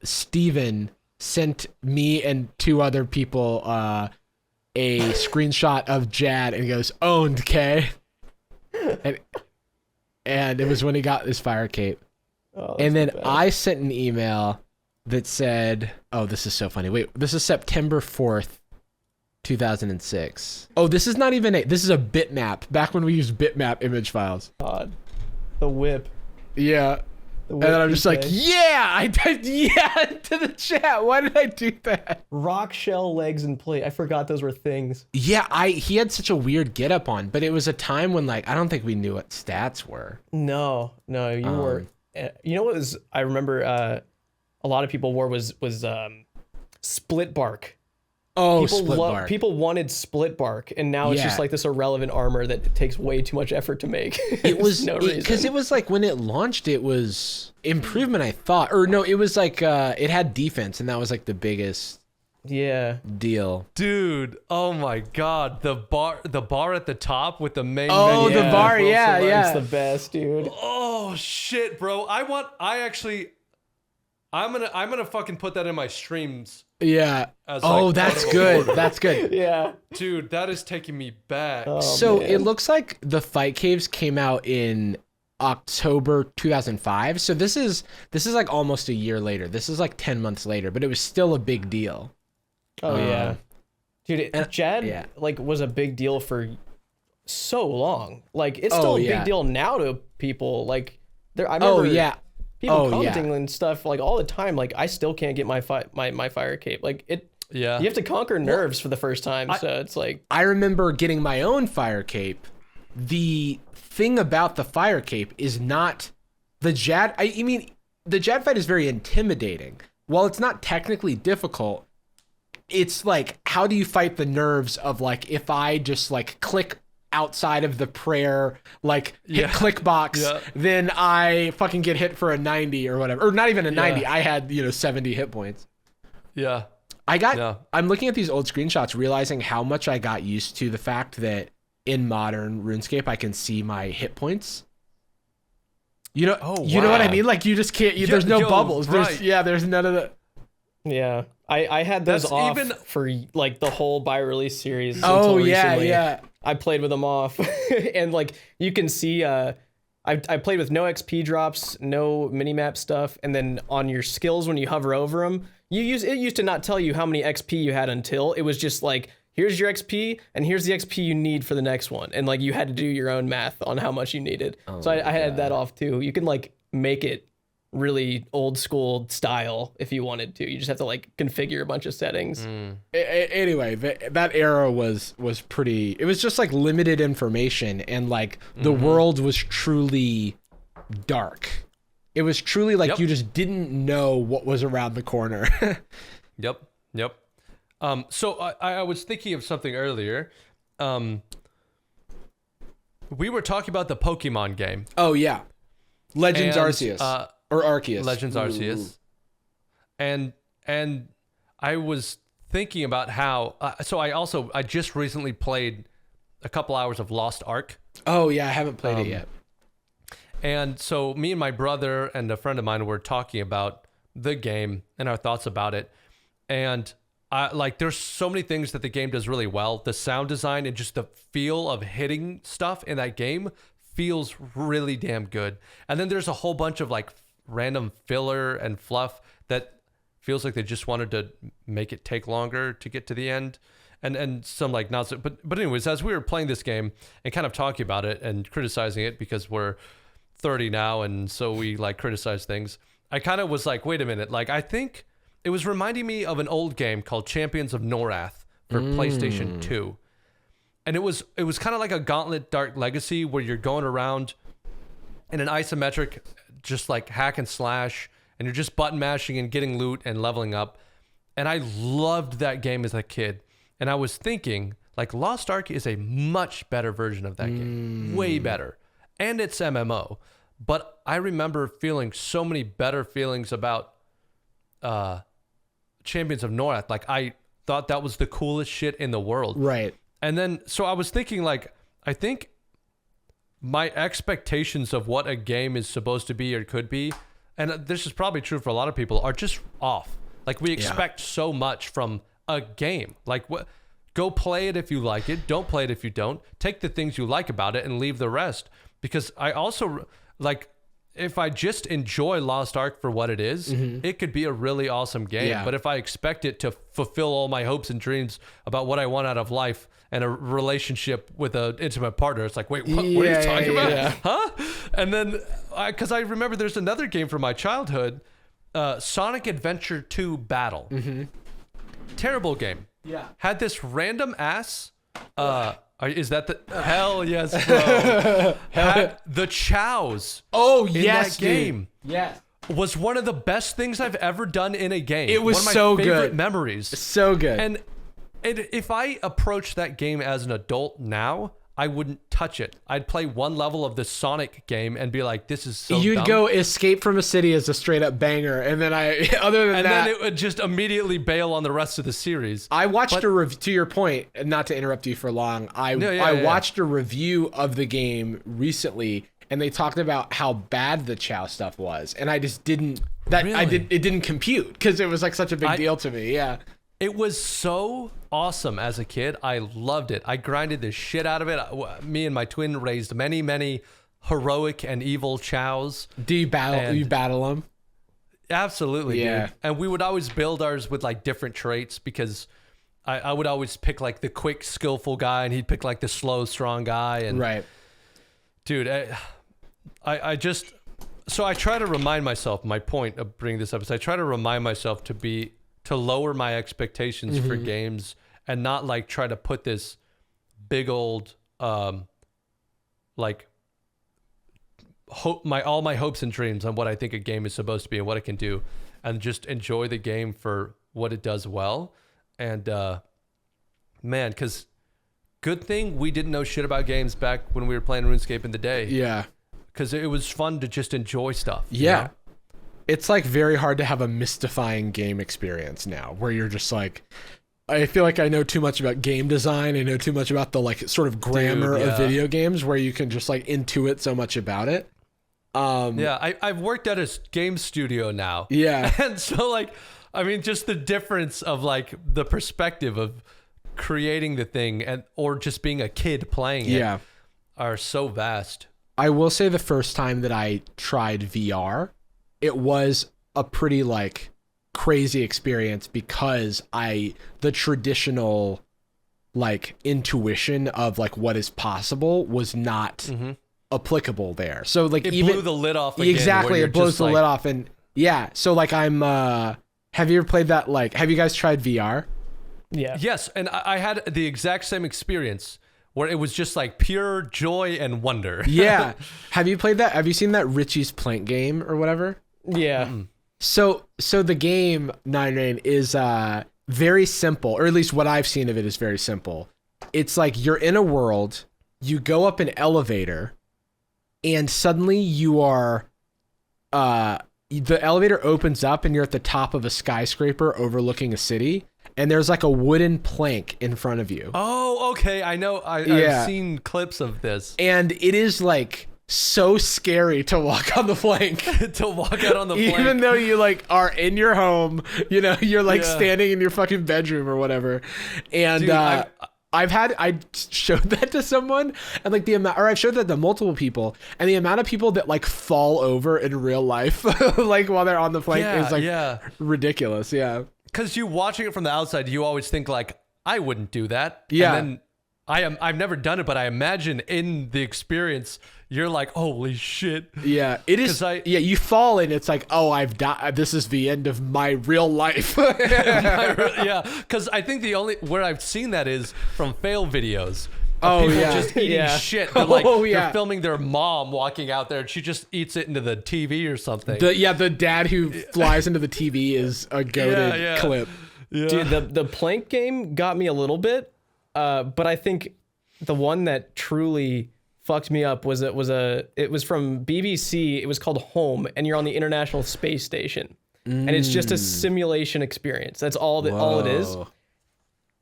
Steven sent me and two other people a screenshot of Jad and he goes, "Owned, K." And it was when he got this fire cape. Oh, and then I sent an email that said, oh, this is so funny. Wait, this is September 4th, 2006. Oh, this is not even this is a bitmap, back when we used bitmap image files. God, the whip. Yeah. And then I'm just like, yeah, I typed yeah into the chat. Why did I do that? Rock shell legs and plate. I forgot those were things. Yeah, he had such a weird getup on, but it was a time when like I don't think we knew what stats were. No, you were. You know what was? I remember a lot of people wore was split bark. Oh, split bark. People wanted split bark, and now it's just like this irrelevant armor that takes way too much effort to make. It was no reason, because it was like when it launched, it was improvement, I thought, or no, it was like it had defense, and that was like the biggest deal. Dude, oh my god, the bar at the top with the main menu. The bar, yeah, it's the best, dude. Oh shit, bro, I'm gonna fucking put that in my streams. Yeah. That's good. That's good. Yeah. Dude, that is taking me back. Oh, so man. It looks like the Fight Caves came out in October 2005. So this is like almost a year later. This is like 10 months later, but it was still a big deal. Oh yeah. Dude, Jad like was a big deal for so long. Like it's still a big deal now to people. Like I remember people commenting and stuff like all the time. Like I still can't get my fire cape. Like it. Yeah. You have to conquer nerves for the first time. So it's like I remember getting my own fire cape. The thing about the fire cape is not the Jad. I mean, the Jad fight is very intimidating. While it's not technically difficult, it's like how do you fight the nerves of like if I just like click outside of the prayer, like hit click box, then I fucking get hit for a 90 or whatever, or not even a 90. I had 70 hit points. Yeah, I'm looking at these old screenshots, realizing how much I got used to the fact that in modern RuneScape I can see my hit points. You know what I mean? Like you just can't. There's no bubbles. Right. There's none of the. Yeah, I had those off for like the whole buy release series. Oh recently. yeah. I played with them off, and like you can see, I played with no XP drops, no minimap stuff, and then on your skills when you hover over them, it used to not tell you how many XP you had until it was just like here's your XP and here's the XP you need for the next one, and like you had to do your own math on how much you needed. So I had that off too. You can like make it really old school style if you wanted to. You just have to like configure a bunch of settings. Anyway, that era was pretty. It was just like limited information, and like the world was truly dark. It was truly like you just didn't know what was around the corner. Yep. So I was thinking of something earlier. We were talking about the Pokemon game. Oh yeah, Legends Arceus or Arceus. Legends Arceus. And I was thinking about how. So I just recently played a couple hours of Lost Ark. Oh yeah, I haven't played it yet. And so me and my brother and a friend of mine were talking about the game and our thoughts about it. And there's so many things that the game does really well. The sound design and just the feel of hitting stuff in that game feels really damn good. And then there's a whole bunch of like random filler and fluff that feels like they just wanted to make it take longer to get to the end. And some like not so, but anyways, as we were playing this game and kind of talking about it and criticizing it because we're 30 now, and so we like criticize things. I kind of was like, wait a minute, like I think it was reminding me of an old game called Champions of Norath for PlayStation 2. And it was kind of like a Gauntlet Dark Legacy where you're going around in an isometric, just like hack and slash, and you're just button mashing and getting loot and leveling up. And I loved that game as a kid. And I was thinking, like, Lost Ark is a much better version of that game. Way better. And it's MMO. But I remember feeling so many better feelings about Champions of Norath. Like, I thought that was the coolest shit in the world. Right. And then, so I was thinking, like, I think my expectations of what a game is supposed to be or could be, and this is probably true for a lot of people, are just off. Like, we expect so much from a game. Like, go play it if you like it. Don't play it if you don't. Take the things you like about it and leave the rest. Because I also, like, if I just enjoy Lost Ark for what it is, it could be a really awesome game. Yeah. But if I expect it to fulfill all my hopes and dreams about what I want out of life and a relationship with an intimate partner, it's like, wait, what are you talking about? Yeah. Huh? And then, because I remember there's another game from my childhood, Sonic Adventure 2 Battle. Terrible game. Yeah. Had this random ass... is that the hell yes, bro? Had the chows. Oh in yes, that game. Dude. Yes, was one of the best things I've ever done in a game. It was one of my so favorite good. Memories. So good. And if I approach that game as an adult now, I wouldn't touch it. I'd play one level of the Sonic game and be like, "This is so." You'd dumb. go Escape from a City as a straight up banger, and then then it would just immediately bail on the rest of the series. I watched a review. To your point, not to interrupt you for long, I watched a review of the game recently, and they talked about how bad the Chow stuff was, and I just didn't. It didn't compute because it was like such a big deal to me. Yeah. It was so awesome as a kid. I loved it. I grinded the shit out of it. Me and my twin raised many, many heroic and evil chows. Do you battle them? Absolutely, yeah. Dude. And we would always build ours with like different traits because I would always pick like the quick, skillful guy, and he'd pick like the slow, strong guy. And right. Dude, I just... So I try to remind myself, my point of bringing this up is I try to remind myself to lower my expectations for games and not like try to put this big old like all my hopes and dreams on what I think a game is supposed to be and what it can do, and just enjoy the game for what it does well. And man, because good thing we didn't know shit about games back when we were playing RuneScape in the day. Yeah, because it was fun to just enjoy stuff. Yeah. You know? It's like very hard to have a mystifying game experience now where you're just like, I feel like I know too much about game design. I know too much about the like sort of grammar of video games where you can just like intuit so much about it. I've worked at a game studio now. Yeah. And so like, I mean, just the difference of like the perspective of creating the thing or just being a kid playing it are so vast. I will say the first time that I tried VR, it was a pretty like crazy experience because the traditional like intuition of like what is possible was not applicable there. So like it blew the lid off again. Exactly, it blows the lid off. And yeah, so like I'm have you ever played that, like have you guys tried VR? Yeah. Yes, and I had the exact same experience where it was just like pure joy and wonder. Yeah. Have you played that? Have you seen that Richie's Plank game or whatever? Yeah. So the game Nine Rain is very simple, or at least what I've seen of it is very simple. It's like you're in a world, you go up an elevator, and suddenly you are the elevator opens up and you're at the top of a skyscraper overlooking a city, and there's like a wooden plank in front of you. Oh, okay. I know. I've seen clips of this. And it is like so scary to walk on the plank. To walk out on the plank. Even though you like are in your home, you know, you're like standing in your fucking bedroom or whatever. And dude, I showed that to someone, and like I've showed that to multiple people, and the amount of people that like fall over in real life, like while they're on the plank is like ridiculous. Yeah. Because you watching it from the outside, you always think like, I wouldn't do that. Yeah. And then I've never done it, but I imagine in the experience, you're like, holy shit. Yeah, it is. You fall and it's like, oh, I've died. This is the end of my real life. Yeah, because I think the only where I've seen that is from fail videos. People just eating shit. They're like, they're filming their mom walking out there and she just eats it into the TV or something. The dad who flies into the TV is a goated clip. Yeah. Dude, the plank game got me a little bit, but I think the one that truly fucked me up was it was from BBC. It was called Home, and you're on the International Space Station, and it's just a simulation experience. That's all it is.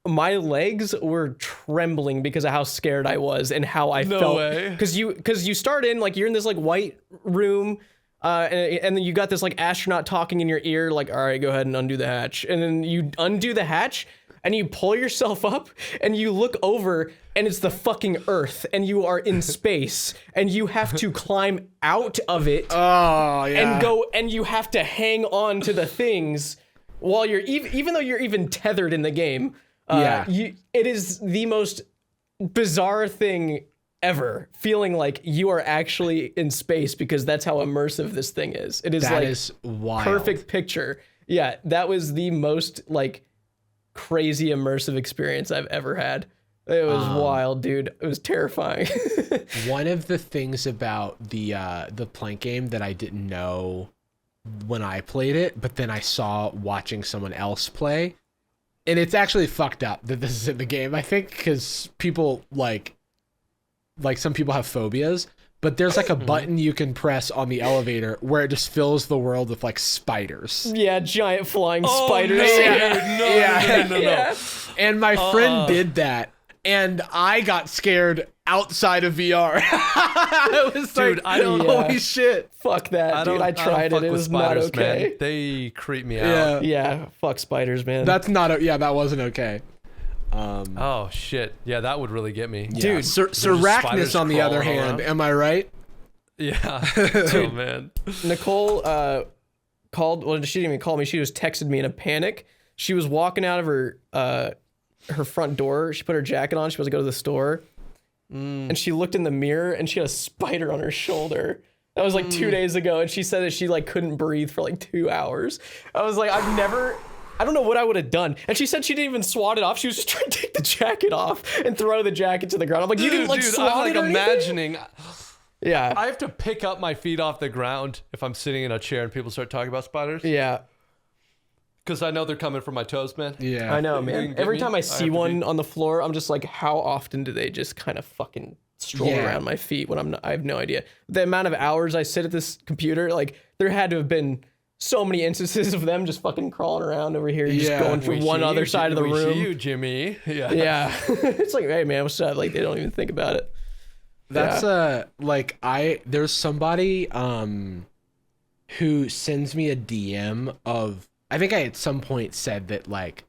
My legs were trembling because of how scared I was and how I felt. No way. Because you start in like you're in this like white room, and then you got this like astronaut talking in your ear, like, all right, go ahead and undo the hatch, and then you undo the hatch. And you pull yourself up and you look over and it's the fucking Earth and you are in space and you have to climb out of it and go, and you have to hang on to the things while you're even though you're even tethered in the game. It is the most bizarre thing ever, feeling like you are actually in space because that's how immersive this thing is. It is that like is wild. Perfect picture. Yeah, that was the most like crazy immersive experience I've ever had. It was wild, dude. It was terrifying. One of the things about the plank game that I didn't know when I played it, but then I saw watching someone else play, and it's actually fucked up that this is in the game, I think, because people like some people have phobias, but there's like a button you can press on the elevator where it just fills the world with like spiders. Yeah, giant flying spiders. No. And my friend did that, and I got scared outside of VR. I was dude, like, holy shit. Fuck that, dude. I tried it. It was not okay. Man. They creep me out. Yeah, fuck spiders, man. That's not, that wasn't okay. Oh shit, yeah, that would really get me, dude. Arachnus, on the other hand, am I right? Yeah. Oh man. Nicole called. Well, she didn't even call me. She just texted me in a panic. She was walking out of her front door. She put her jacket on. She was to go to the store, and she looked in the mirror and she had a spider on her shoulder. That was like 2 days ago, and she said that she like couldn't breathe for like 2 hours. I was like, I don't know what I would have done. And she said she didn't even swat it off. She was just trying to take the jacket off and throw the jacket to the ground. I'm like, you didn't like swat it or imagining. Yeah. I have to pick up my feet off the ground if I'm sitting in a chair and people start talking about spiders. Yeah. Because I know they're coming for my toes, man. Yeah. I know, man. Every time I see one on the floor, I'm just like, how often do they just kind of fucking stroll around my feet when I have no idea. The amount of hours I sit at this computer, like there had to have been so many instances of them just fucking crawling around over here, just going from one other side of the room. See you, Jimmy. Yeah. Yeah. It's like, hey man, what's up? Like they don't even think about it. That's there's somebody who sends me a DM of, I think I at some point said that like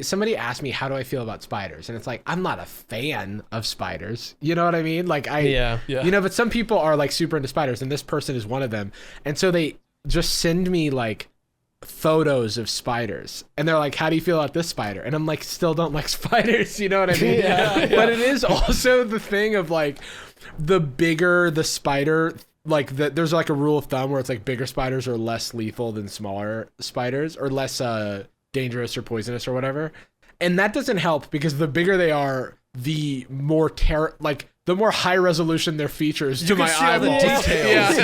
somebody asked me how do I feel about spiders, and it's like, I'm not a fan of spiders, you know what I mean? Like you know, but some people are like super into spiders, and this person is one of them, and so they just send me like photos of spiders, and they're like, how do you feel about this spider? And I'm like, still don't like spiders, you know what I mean? But it is also the thing of like, the bigger the spider, like there's like a rule of thumb where it's like bigger spiders are less lethal than smaller spiders, or less dangerous or poisonous or whatever. And that doesn't help, because the bigger they are, the more the more high resolution their features to my eyeball. Details.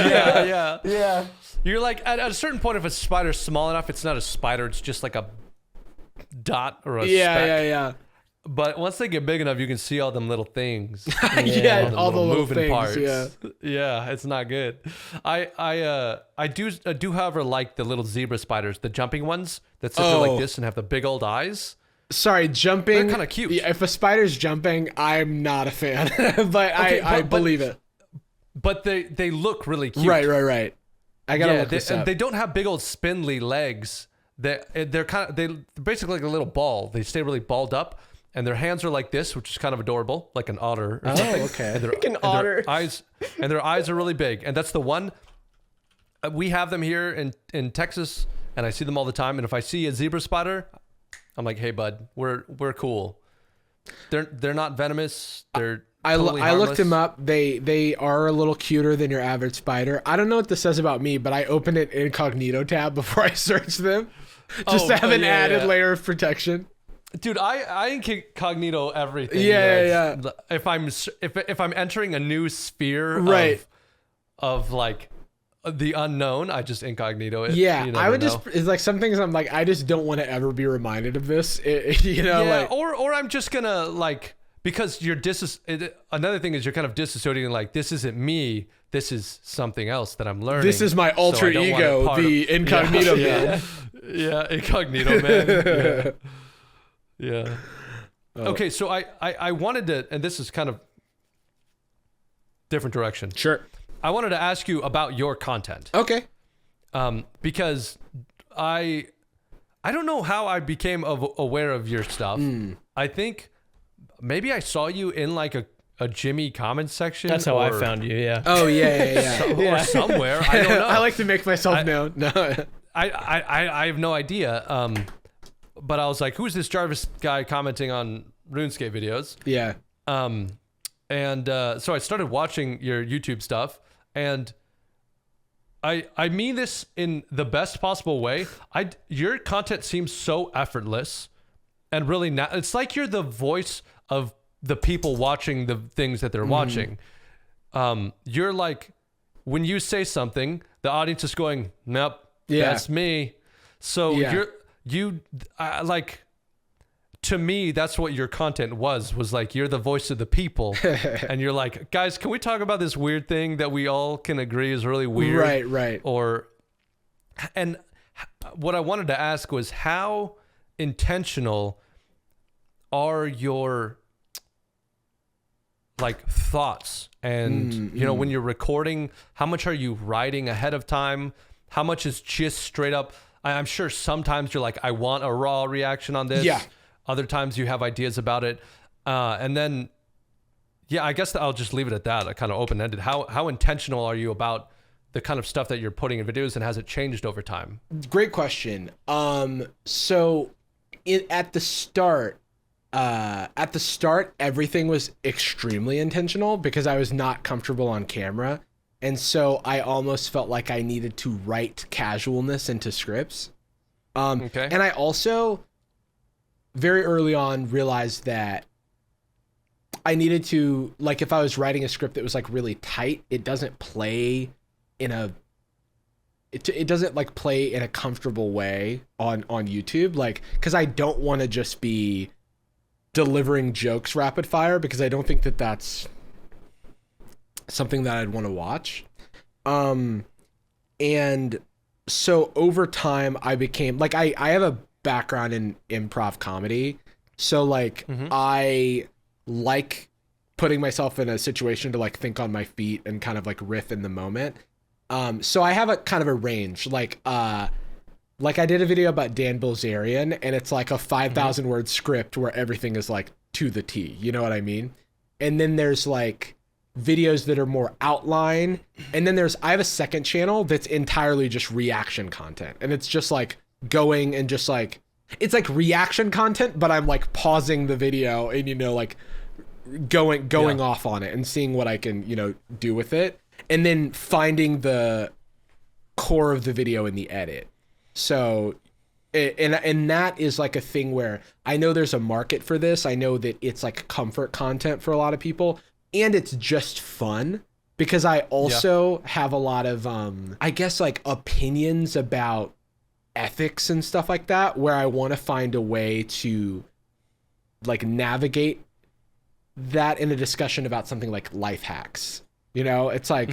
Yeah. You're like at a certain point, if a spider's small enough, it's not a spider. It's just like a dot or a speck. Yeah. But once they get big enough, you can see all them little things. All the little moving things, parts. yeah. It's not good. I do, however, like the little zebra spiders, the jumping ones that sit there like this and have the big old eyes. Sorry, jumping. They're kind of cute. Yeah, if a spider's jumping, I'm not a fan, but I believe it. But they look really cute. Right. I gotta look this up. And they don't have big old spindly legs. They're basically like a little ball. They stay really balled up. And their hands are like this, which is kind of adorable, like an otter or something. Okay. And Like an otter. Their eyes are really big. And that's the one. We have them here in Texas, and I see them all the time. And if I see a zebra spider, I'm like, hey, bud, we're cool. They're not venomous. They're totally I looked harmless. them up. They are a little cuter than your average spider. I don't know what this says about me, but I opened an incognito tab before I searched them, just to have an added layer of protection. Dude, I incognito everything. Yeah. If I'm entering a new sphere of like the unknown, I just incognito it. Yeah, I would just, it's like some things I'm like, I just don't want to ever be reminded of this. Like, or I'm just gonna like, because you're another thing is you're kind of disassociating, like, this isn't me, this is something else that I'm learning. This is my alter ego, the incognito man. Yeah, incognito man. Yeah. Okay, so I wanted to, and this is kind of different direction. Sure. I wanted to ask you about your content. Okay. Because I don't know how I became aware of your stuff. I think maybe I saw you in like a Jimmy comment section. That's how I found you. Yeah. Oh yeah. Or somewhere. I don't know. I like to make myself known. No. I have no idea. But I was like, who's this Jarvis guy commenting on RuneScape videos? Yeah. So I started watching your YouTube stuff, and I mean this in the best possible way. Your content seems so effortless and really it's like you're the voice of the people watching the things that they're watching. You're like, when you say something, the audience is going, nope, that's me. So like, to me, that's what your content was like, you're the voice of the people. And you're like, guys, can we talk about this weird thing that we all can agree is really weird? Right. And what I wanted to ask was, how intentional are your like thoughts? And when you're recording, how much are you writing ahead of time? How much is just straight up? I'm sure sometimes you're like, I want a raw reaction on this. Yeah. Other times you have ideas about it. And then, I guess I'll just leave it at that, kind of open-ended. How intentional are you about the kind of stuff that you're putting in videos, and has it changed over time? Great question. So at the start, everything was extremely intentional because I was not comfortable on camera. And so I almost felt like I needed to write casualness into scripts. Okay. And I also very early on realized that I needed to, like, if I was writing a script that was like really tight, it doesn't play in a comfortable way on YouTube. Like, because I don't want to just be delivering jokes rapid fire, because I don't think that that's something that I'd want to watch. And so over time I became like, I have a background in improv comedy. So like, I like putting myself in a situation to like think on my feet and kind of like riff in the moment. So I have a kind of a range, like I did a video about Dan Bilzerian, and it's like a 5,000 word script where everything is like to the T, you know what I mean? And then there's like videos that are more outline, and then I have a second channel that's entirely just reaction content, and it's just like going and just like, it's like reaction content, but I'm like pausing the video and like going off on it and seeing what I can do with it, and then finding the core of the video in the edit. So And that is like a thing where I know there's a market for this. I know that it's like comfort content for a lot of people, and it's just fun because I also have a lot of I guess like opinions about ethics and stuff like that, where I want to find a way to like navigate that in a discussion about something like life hacks. You know, it's like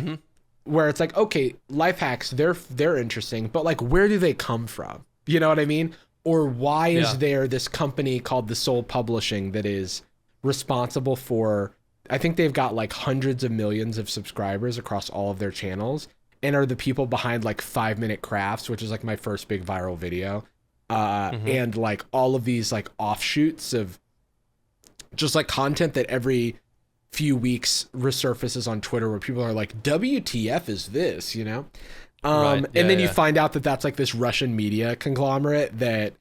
where it's like, okay, life hacks, they're interesting, but like where do they come from? You know what I mean? Or why is there this company called The Soul Publishing that is responsible for, I think they've got like hundreds of millions of subscribers across all of their channels, and are the people behind like 5 Minute Crafts, which is like my first big viral video. And like all of these like offshoots of just like content that every few weeks resurfaces on Twitter where people are like, WTF is this, you know? And then you find out that that's like this Russian media conglomerate that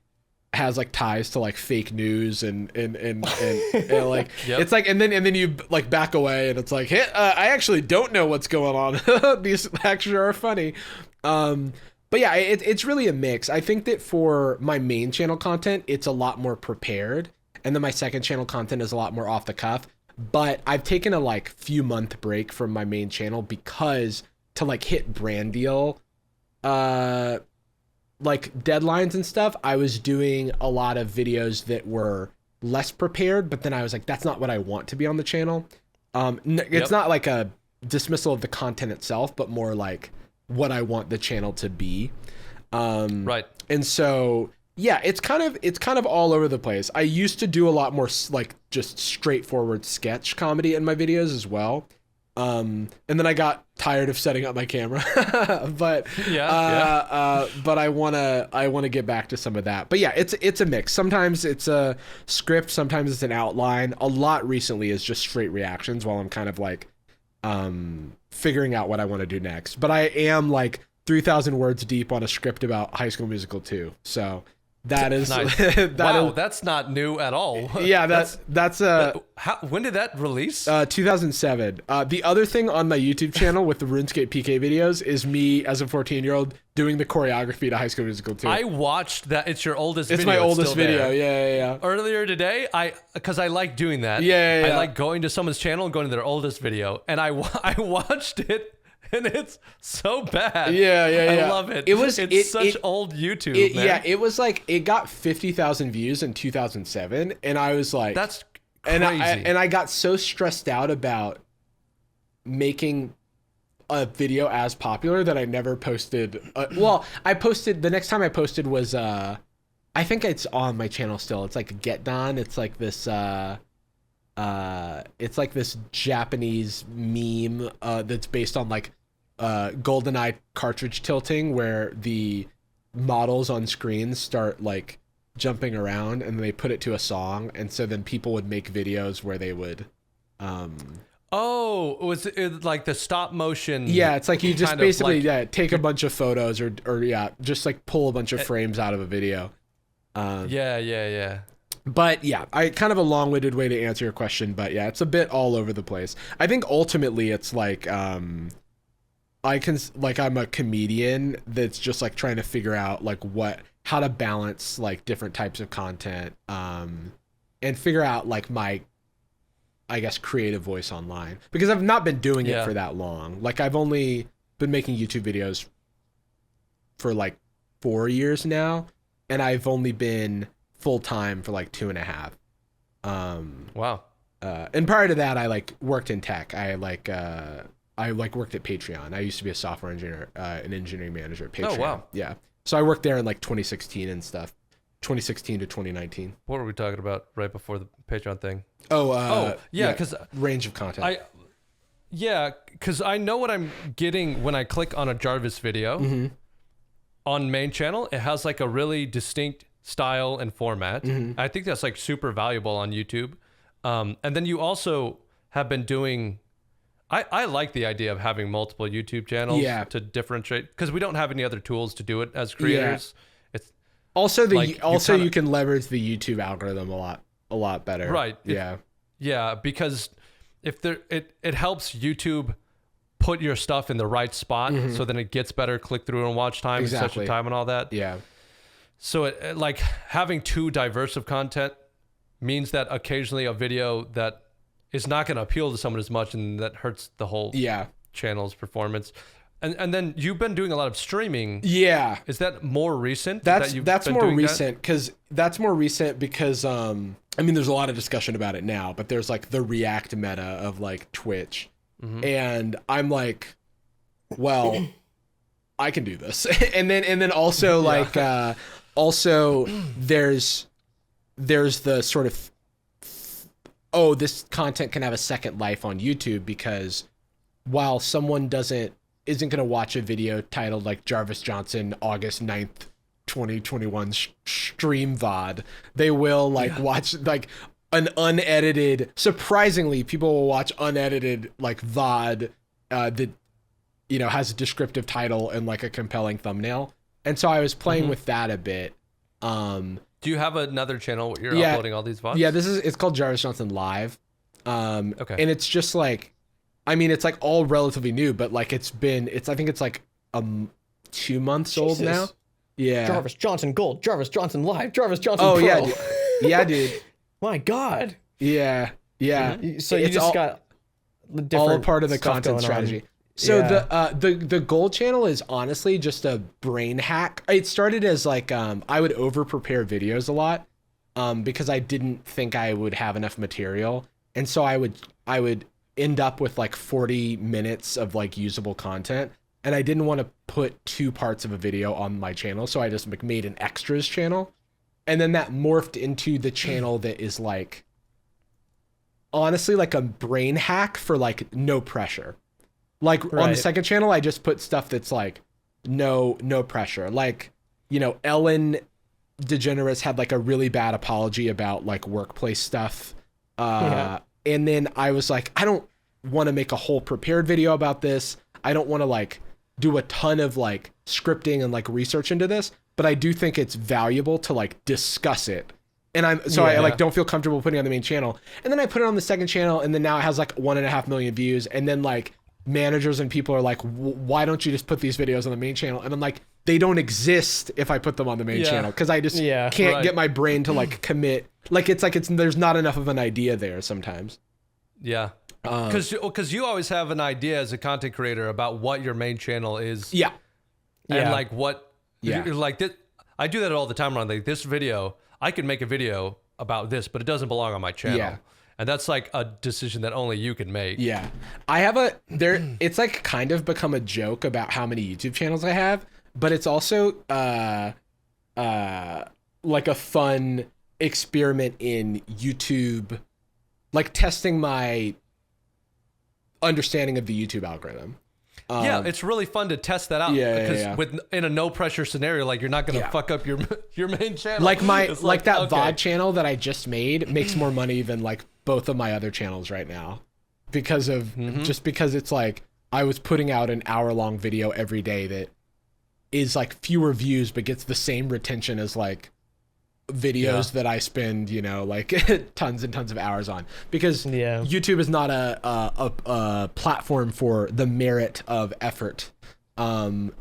has like ties to like fake news and like it's like and then you like back away and it's like, hey, I actually don't know what's going on. These actually are funny. But yeah, it's really a mix. I think that for my main channel content, it's a lot more prepared, and then my second channel content is a lot more off the cuff. But I've taken a like few month break from my main channel because to like hit brand deal like deadlines and stuff, I was doing a lot of videos that were less prepared, but then I was like, that's not what I want to be on the channel. It's not like a dismissal of the content itself, but more like what I want the channel to be. Right. And so yeah, it's kind of all over the place. I used to do a lot more like just straightforward sketch comedy in my videos as well. And then I got tired of setting up my camera, but but I wanna get back to some of that. But yeah, it's a mix. Sometimes it's a script, sometimes it's an outline. A lot recently is just straight reactions while I'm kind of like figuring out what I want to do next. But I am like 3,000 words deep on a script about High School Musical 2. So that is nice. That's not new at all. Yeah, that's when did that release? 2007. The other thing on my YouTube channel with the Runescape PK videos is me as a 14-year-old doing the choreography to High School Musical 2. I watched that. It's your oldest video. It's my oldest video. Yeah. Earlier today, because I like doing that. Yeah. I like going to someone's channel and going to their oldest video, and I watched it. And it's so bad. Yeah. I love it. It's such old YouTube, man. Yeah, it was like, it got 50,000 views in 2007. And I was like, that's crazy. And I got so stressed out about making a video as popular that I never posted. I posted, the next time I posted was, I think it's on my channel still. It's like Get Done. It's like this, it's like this Japanese meme that's based on like GoldenEye cartridge tilting, where the models on screens start like jumping around and they put it to a song, and so then people would make videos where they would was it like the stop motion? Yeah, it's like you just basically take a bunch of photos or just like pull a bunch of frames out of a video. Yeah. But yeah, I kind of a long-winded way to answer your question, but yeah, it's a bit all over the place. I think ultimately it's like I'm a comedian that's just like trying to figure out like how to balance like different types of content and figure out like my, I guess, creative voice online, because I've not been doing it for that long. Like I've only been making YouTube videos for like 4 years now, and I've only been full-time for like 2.5. Wow. And prior to that, I like worked in tech. I worked at Patreon. I used to be a software engineer, an engineering manager at Patreon. Oh, wow. Yeah. So I worked there in like 2016 and stuff. 2016 to 2019. What were we talking about right before the Patreon thing? Because range of content. Because I know what I'm getting when I click on a Jarvis video on main channel. It has like a really distinct style and format. I think that's like super valuable on YouTube. And then you also have been doing, I like the idea of having multiple YouTube channels to differentiate, because we don't have any other tools to do it as creators. It's also you can leverage the YouTube algorithm a lot better. Right. Because if it helps YouTube put your stuff in the right spot, so then it gets better click through and watch time and session time and all that. Yeah. So like having too diverse of content means that occasionally a video that is not going to appeal to someone as much, and that hurts the whole channel's performance. And then you've been doing a lot of streaming. Yeah. Is that more recent? That's more recent because I mean, there's a lot of discussion about it now, but there's like the React meta of like Twitch. And I'm like, well, I can do this. and then also like also there's the sort of this content can have a second life on YouTube, because while someone isn't going to watch a video titled like Jarvis Johnson August 9th 2021 stream VOD, they will like watch like an unedited, surprisingly people will watch unedited like VOD that has a descriptive title and like a compelling thumbnail. And so I was playing with that a bit. Do you have another channel where you're uploading all these VODs? Yeah, it's called Jarvis Johnson Live. Okay. And it's just like, I mean, it's like all relatively new, but like I think it's like 2 months old now. Yeah. Jarvis Johnson Gold, Jarvis Johnson Live, Jarvis Johnson Pro. Yeah, dude. Yeah, dude. My God. Yeah. So you just got the different all part of the content strategy. So the Gold channel is honestly just a brain hack. It started as like I would over prepare videos a lot because I didn't think I would have enough material, and so I would end up with like 40 minutes of like usable content, and I didn't want to put 2 parts of a video on my channel, so I just made an extras channel, and then that morphed into the channel that is like honestly like a brain hack for like no pressure. Like on the second channel, I just put stuff that's like no pressure. Like, Ellen DeGeneres had like a really bad apology about like workplace stuff. And then I was like, I don't want to make a whole prepared video about this. I don't want to like do a ton of like scripting and like research into this, but I do think it's valuable to like discuss it. And I like don't feel comfortable putting it on the main channel. And then I put it on the second channel, and then now it has like 1.5 million views. And then like managers and people are like, why don't you just put these videos on the main channel? And I'm like, they don't exist if I put them on the main channel, because I just can't get my brain to like commit. Like it's there's not enough of an idea there sometimes. Yeah. Because you always have an idea as a content creator about what your main channel is. Yeah. And like what, like this, I do that all the time around like this video. I could make a video about this, but it doesn't belong on my channel. Yeah. And that's like a decision that only you can make. Yeah. I have it's like kind of become a joke about how many YouTube channels I have, but it's also like a fun experiment in YouTube, like testing my understanding of the YouTube algorithm. Yeah, it's really fun to test that out. Because in a no pressure scenario, like you're not gonna fuck up your main channel. Like that VOD channel that I just made makes more money than like both of my other channels right now, because of just because it's like I was putting out an hour-long video every day that is like fewer views but gets the same retention as like videos that I spend, like tons and tons of hours on, because YouTube is not a platform for the merit of effort on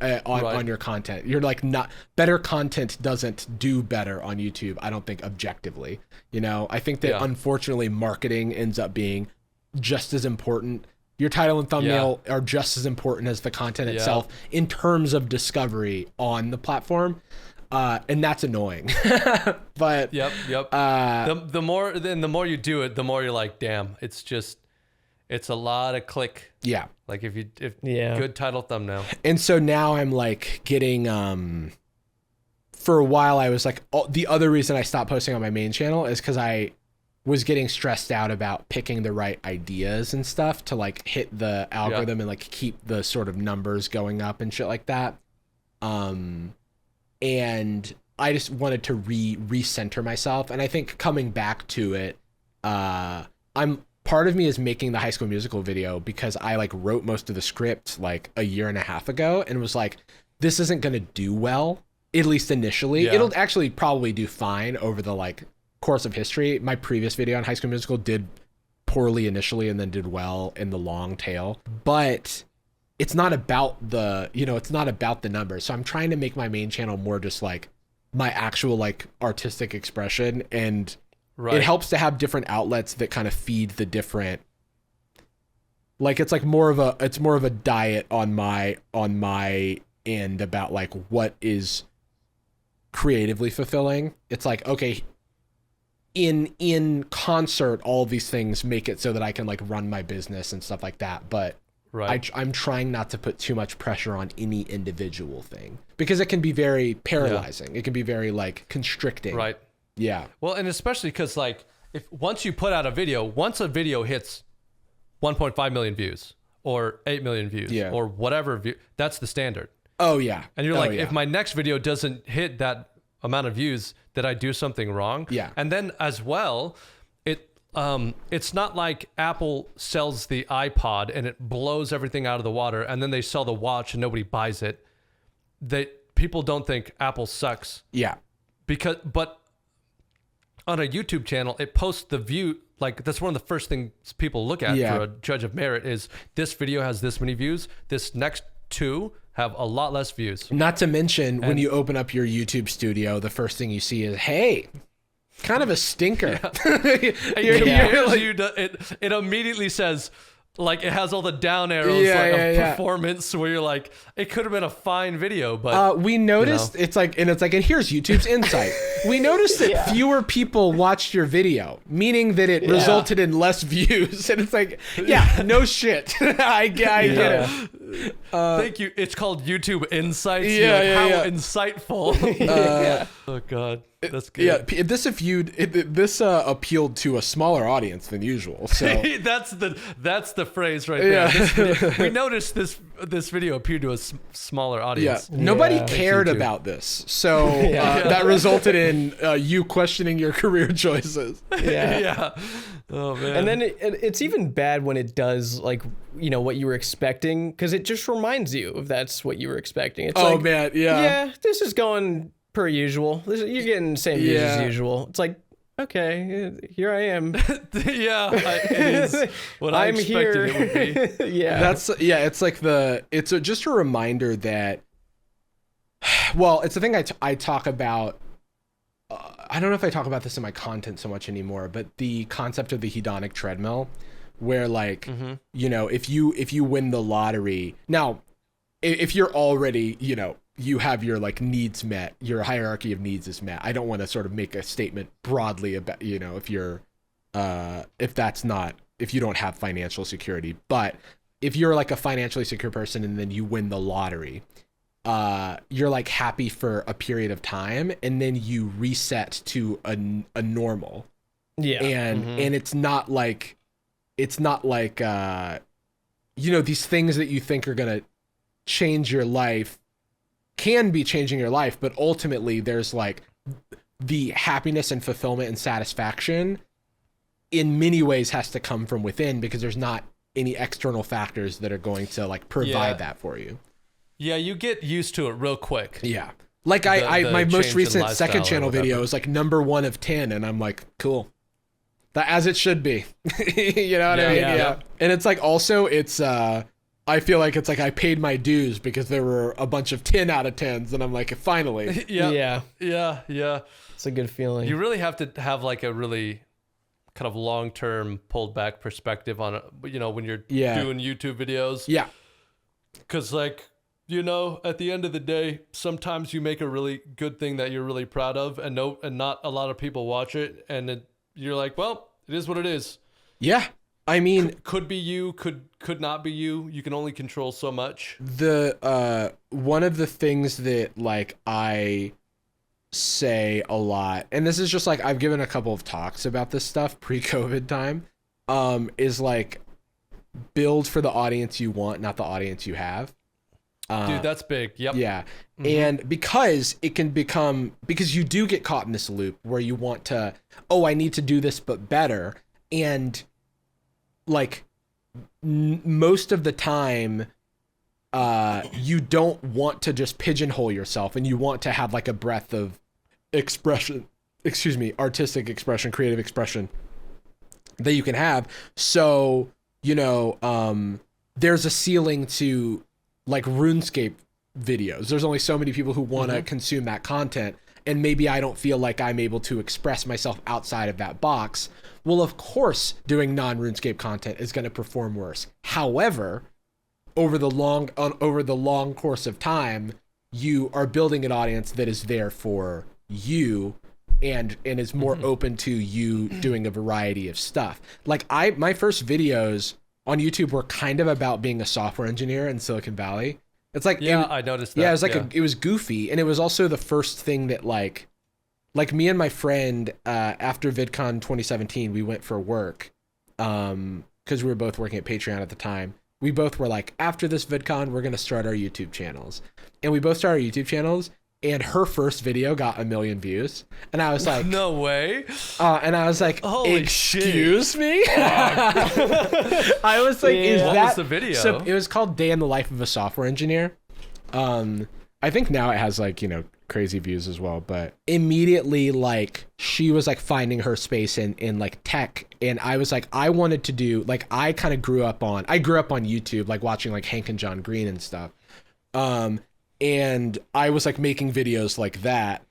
your content. You're like, not better content doesn't do better on YouTube, I don't think, objectively. I think that unfortunately marketing ends up being just as important. Your title and thumbnail are just as important as the content itself in terms of discovery on the platform. And that's annoying. But the more you do it, the more you're like, damn, it's a lot of click. Yeah. Like if good title thumbnail. And so now I'm like getting for a while I was like, the other reason I stopped posting on my main channel is because I was getting stressed out about picking the right ideas and stuff to like hit the algorithm and like keep the sort of numbers going up and shit like that. And I just wanted to recenter myself. And I think coming back to it, part of me is making the High School Musical video because I like wrote most of the script like a year and a half ago and was like, this isn't going to do well, at least initially. It'll actually probably do fine over the like course of history. My previous video on High School Musical did poorly initially and then did well in the long tail, but it's not about the numbers. So I'm trying to make my main channel more just like my actual like artistic expression, and Right. it helps to have different outlets that kind of feed the different, like it's more of a diet on my end about like what is creatively fulfilling. It's like, okay, in concert, all these things make it so that I can like run my business and stuff like that, but Right. I'm trying not to put too much pressure on any individual thing, because it can be very paralyzing. It can be very like constricting. Right. Yeah. Well, and especially because like once you put out a video, once a video hits 1.5 million views or 8 million views or whatever view, that's the standard. Oh yeah. And you're like, if my next video doesn't hit that amount of views, did I do something wrong? Yeah. And then as well, it's not like Apple sells the iPod and it blows everything out of the water, and then they sell the watch and nobody buys it. People don't think Apple sucks. Yeah. But on a YouTube channel, it posts the view. Like that's one of the first things people look at for a judge of merit is this video has this many views. This next two have a lot less views. Not to mention, when you open up your YouTube studio, the first thing you see is, hey, kind of a stinker. It immediately says, like, it has all the down arrows of performance where you're like, it could have been a fine video, but we noticed it's like, and here's YouTube's insight. We noticed that fewer people watched your video, meaning that it resulted in less views. And it's like, no shit. I get it. Thank you. It's called YouTube Insights. How insightful. Oh God. That's good. Yeah, this appealed to a smaller audience than usual. So that's the phrase right there. We noticed this video appeared to a smaller audience. Yeah, nobody cared about this, so that resulted in you questioning your career choices. Yeah. Oh man. And then it's even bad when it does like what you were expecting, because it just reminds you if that's what you were expecting. It's yeah, this is going per usual. You're getting the same views as usual. It's like, okay, here I am. It is what I expected it would be. It's like it's just a reminder that, well, it's the thing I talk about. I don't know if I talk about this in my content so much anymore, but the concept of the hedonic treadmill, where like, if you win the lottery, now, if you're already, you have your like needs met, your hierarchy of needs is met. I don't want to sort of make a statement broadly about, if you're, if you don't have financial security, but if you're like a financially secure person and then you win the lottery, you're like happy for a period of time and then you reset to a normal. Yeah. And it's not like, these things that you think are going to change your life can be changing your life, but ultimately there's like the happiness and fulfillment and satisfaction in many ways has to come from within, because there's not any external factors that are going to like provide that for you. Yeah, you get used to it real quick. Yeah. Like my most recent second channel video is like number 1 of 10, and I'm like, cool. That as it should be. You know what I mean? Yeah. And it's like also it's I feel like it's like I paid my dues because there were a bunch of 10 out of 10s, and I'm like, finally. Yeah. It's a good feeling. You really have to have like a really kind of long-term pulled back perspective on it, when you're doing YouTube videos. Yeah. Because like, at the end of the day, sometimes you make a really good thing that you're really proud of, and not a lot of people watch it, and you're like, well, it is what it is. Yeah. I mean, could be you, could not be you. You can only control so much. The one of the things that like I say a lot, and this is just like I've given a couple of talks about this stuff pre-COVID time, is like build for the audience you want, not the audience you have. Dude, that's big. Yep. Yeah. And because it can become, because you do get caught in this loop where you want to, I need to do this but better, and like most of the time you don't want to just pigeonhole yourself, and you want to have like a breadth of expression, artistic expression, creative expression that you can have. So there's a ceiling to like RuneScape videos. There's only so many people who want to consume that content, and maybe I don't feel like I'm able to express myself outside of that box. Well, of course, doing non-RuneScape content is going to perform worse. However, over the long course of time, you are building an audience that is there for you and is more open to you doing a variety of stuff. Like my first videos on YouTube were kind of about being a software engineer in Silicon Valley. It's like, I noticed that. Yeah, it was like it was goofy, and it was also the first thing that like me and my friend after VidCon 2017, we went for work because we were both working at Patreon at the time. We both were like, after this VidCon, we're gonna start our YouTube channels, and we both started our YouTube channels. And her first video got 1 million views, and I was like, "No way!" And I was like, "Holy excuse shit. me?" I was like, "Is what that was the video?" So it was called "Day in the Life of a Software Engineer." I think now it has like, you know, crazy views as well. But immediately, like, she was like finding her space in like tech, and I was like, I wanted to do like I grew up on YouTube, like watching like Hank and John Green and stuff. And I was like making videos like that.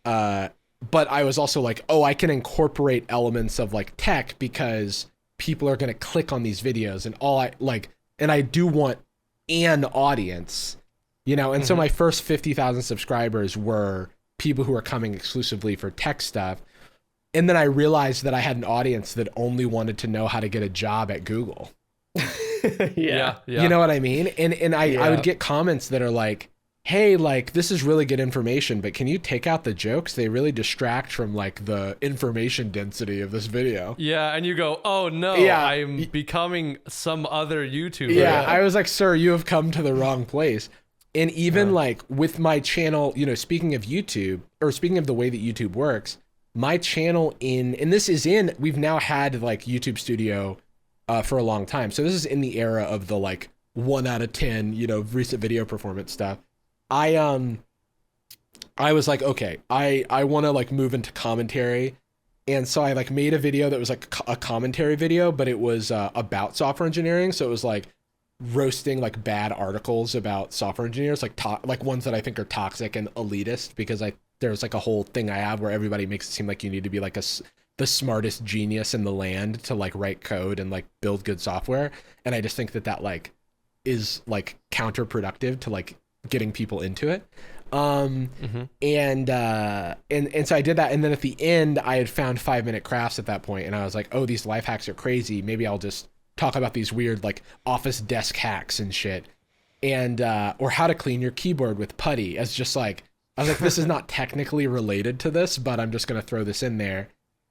But I was also like, oh, I can incorporate elements of like tech because people are going to click on these videos, and I do want an audience, you know? And so my first 50,000 subscribers were people who are coming exclusively for tech stuff. And then I realized that I had an audience that only wanted to know how to get a job at Google. Yeah. You know what I mean? And I would get comments that are like, hey, like, this is really good information, but can you take out the jokes? They really distract from like the information density of this video. Yeah, and you go, oh no, Yeah. I'm becoming some other YouTuber. Yeah, I was like, sir, you have come to the wrong place. And even like with my channel, you know, speaking of YouTube, or speaking of the way that YouTube works, my channel we've now had like YouTube Studio for a long time. So this is in the era of the like 1 out of 10, you know, recent video performance stuff. I was like, okay, I want to like move into commentary. And so I like made a video that was like a commentary video, but it was about software engineering. So it was like roasting like bad articles about software engineers, like ones that I think are toxic and elitist, because there's like a whole thing I have where everybody makes it seem like you need to be like the smartest genius in the land to like write code and like build good software. And I just think that like is like counterproductive to like getting people into it. And so I did that. And then at the end, I had found 5-minute crafts at that point, and I was like, oh, these life hacks are crazy. Maybe I'll just talk about these weird like office desk hacks and shit. And or how to clean your keyboard with putty, as just like, I was like, this is not technically related to this, but I'm just gonna throw this in there.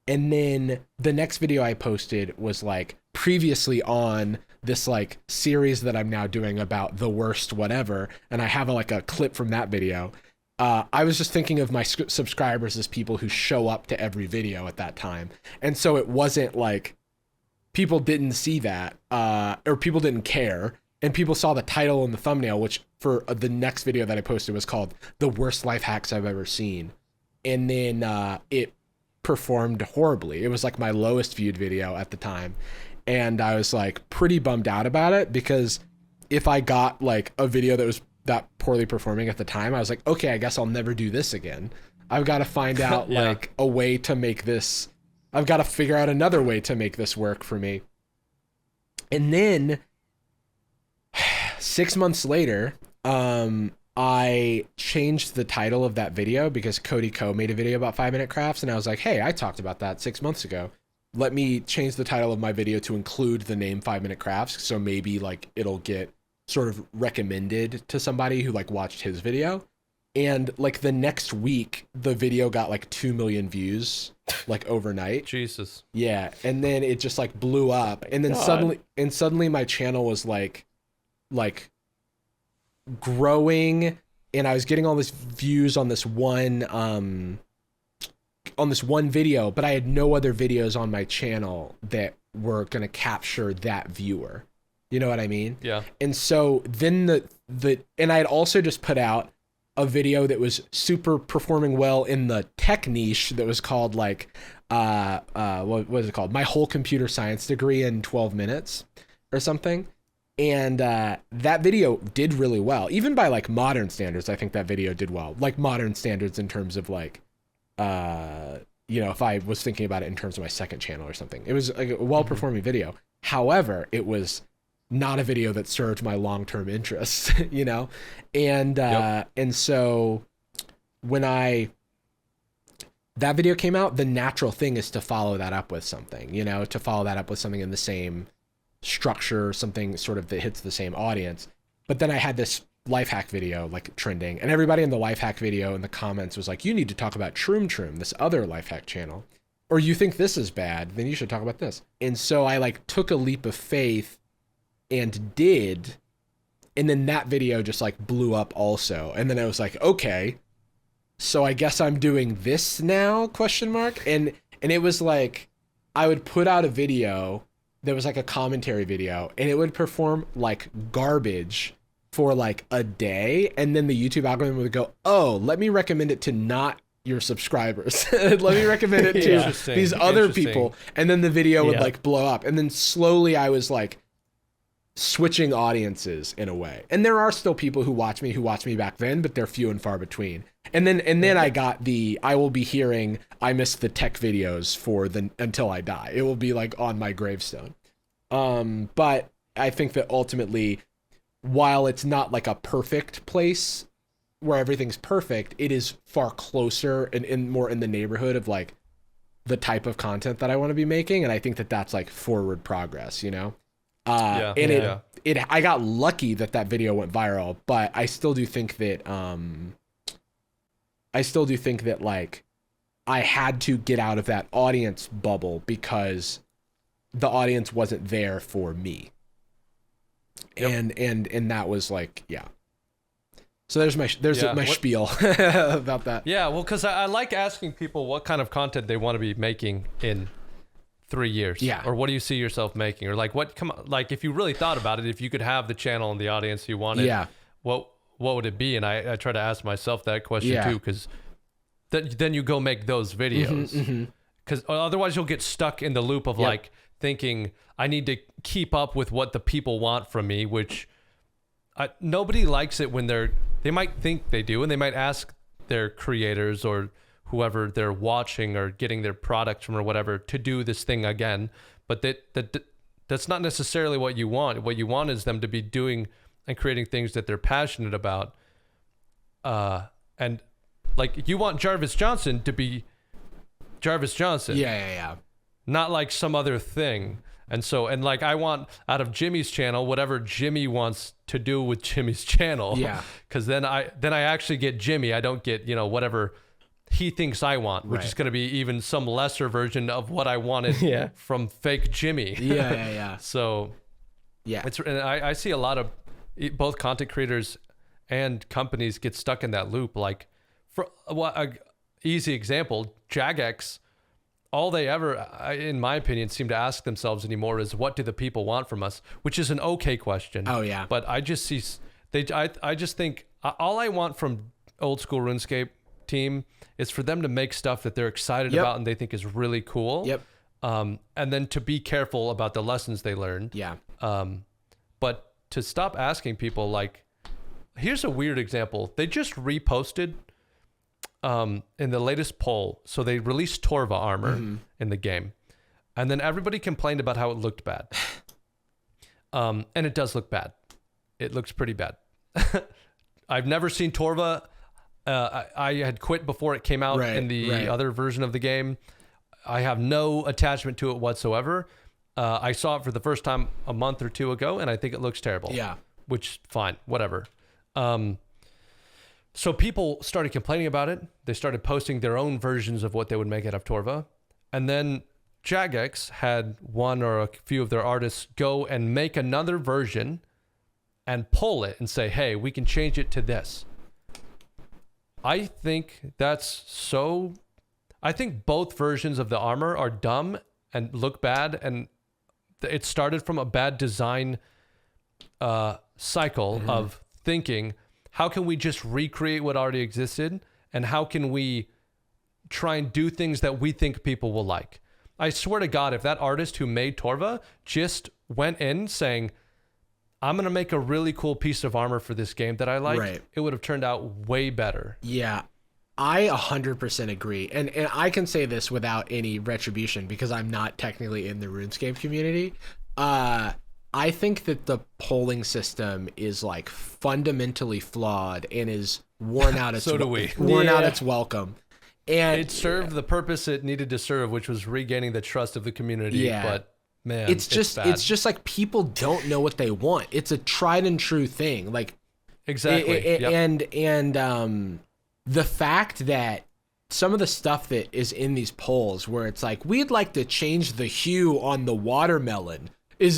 And then the next video I posted was like previously on this like series that I'm now doing about the worst whatever, and I have a clip from that video. I was just thinking of my subscribers as people who show up to every video at that time, and so it wasn't like people didn't see that or people didn't care, and people saw the title and the thumbnail, which for the next video that I posted was called "The Worst Life Hacks I've Ever Seen," and then it performed horribly. It was like my lowest viewed video at the time. And I was like pretty bummed out about it, because if I got like a video that was that poorly performing at the time, I was like, okay, I guess I'll never do this again. I've got to find out like a way to make this, I've got to figure out another way to make this work for me. And then 6 months later, I changed the title of that video because Cody Ko made a video about 5-minute crafts, and I was like, hey, I talked about that 6 months ago. Let me change the title of my video to include the name 5-minute crafts, so maybe like it'll get sort of recommended to somebody who like watched his video. And like the next week, the video got like 2 million views like overnight. Jesus. Yeah, and then it just like blew up, and then suddenly my channel was like growing, and I was getting all these views on this one video, but I had no other videos on my channel that were going to capture that viewer. You know what I mean? Yeah. And so then and I had also just put out a video that was super performing well in the tech niche that was called like, what was it called? My Whole Computer Science Degree in 12 Minutes or something. And that video did really well. Even by like modern standards, I think that video did well. Like modern standards in terms of like if I was thinking about it in terms of my second channel or something. It was like a well-performing video. However, it was not a video that served my long-term interests, and so when that video came out, the natural thing is to follow that up with something, to follow that up with something in the same structure, something sort of that hits the same audience. But then I had this life hack video like trending, and everybody in the life hack video in the comments was like, you need to talk about Troom, this other life hack channel, or you think this is bad, then you should talk about this. And so I like took a leap of faith and did, and then that video just like blew up also. And then I was like, okay, so I guess I'm doing this now, ? And it was like, I would put out a video that was like a commentary video, and it would perform like garbage for like a day, and then the YouTube algorithm would go, oh, let me recommend it to not your subscribers. Let me recommend it to these other people, and then the video would like blow up. And then slowly I was like switching audiences in a way. And there are still people who watch me back then, but they're few and far between. And then I got I will be hearing I missed the tech videos until I die. It will be like on my gravestone. But I think that ultimately, while it's not like a perfect place where everything's perfect, it is far closer and more in the neighborhood of like the type of content that I want to be making. And I think that that's like forward progress, I got lucky that video went viral, but I still do think that, like I had to get out of that audience bubble because the audience wasn't there for me. And that was like, so there's my spiel about that. Yeah, well, because I like asking people what kind of content they want to be making in 3 years. Yeah. Or what do you see yourself making? Or like like if you really thought about it, if you could have the channel and the audience you wanted, what would it be? And I try to ask myself that question too, because then you go make those videos. Because otherwise you'll get stuck in the loop of like thinking I need to keep up with what the people want from me, which nobody likes it when they might think they do, and they might ask their creators or whoever they're watching or getting their product from or whatever to do this thing again. But that's not necessarily what you want. What you want is them to be doing and creating things that they're passionate about. And like you want Jarvis Johnson to be Jarvis Johnson. Yeah. Not like some other thing. And like I want out of Jimmy's channel whatever Jimmy wants to do with Jimmy's channel. Yeah. Because then I actually get Jimmy. I don't get whatever he thinks I want, which is going to be even some lesser version of what I wanted from fake Jimmy. Yeah. So and I see a lot of both content creators and companies get stuck in that loop. Like for a easy example, Jagex. All they ever, in my opinion, seem to ask themselves anymore is, what do the people want from us? Which is an okay question. Oh, yeah. But I just see, I just think all I want from old school RuneScape team is for them to make stuff that they're excited about and they think is really cool. Yep. And then to be careful about the lessons they learned. Yeah. But to stop asking people, like, here's a weird example. They just reposted in the latest poll, so they released Torva armor in the game, and then everybody complained about how it looked bad. And it does look bad. It looks pretty bad. I've never seen Torva. I had quit before it came out in the other version of the game. I have no attachment to it whatsoever. I saw it for the first time a month or two ago, and I think it looks terrible. Yeah. Which, fine, whatever. So people started complaining about it. They started posting their own versions of what they would make out of Torva. And then Jagex had one or a few of their artists go and make another version and pull it and say, hey, we can change it to this. I think I think both versions of the armor are dumb and look bad. And it started from a bad design cycle of thinking, how can we just recreate what already existed? And how can we try and do things that we think people will like? I swear to God, if that artist who made Torva just went in saying, I'm going to make a really cool piece of armor for this game that I like, it would have turned out way better. Yeah. I 100% agree. And I can say this without any retribution because I'm not technically in the RuneScape community. I think that the polling system is like fundamentally flawed and is worn out its out its welcome. And it served the purpose it needed to serve, which was regaining the trust of the community. But man, it's just like people don't know what they want. It's a tried and true thing. Like exactly. And the fact that some of the stuff that is in these polls where it's like, we'd like to change the hue on the watermelon. Is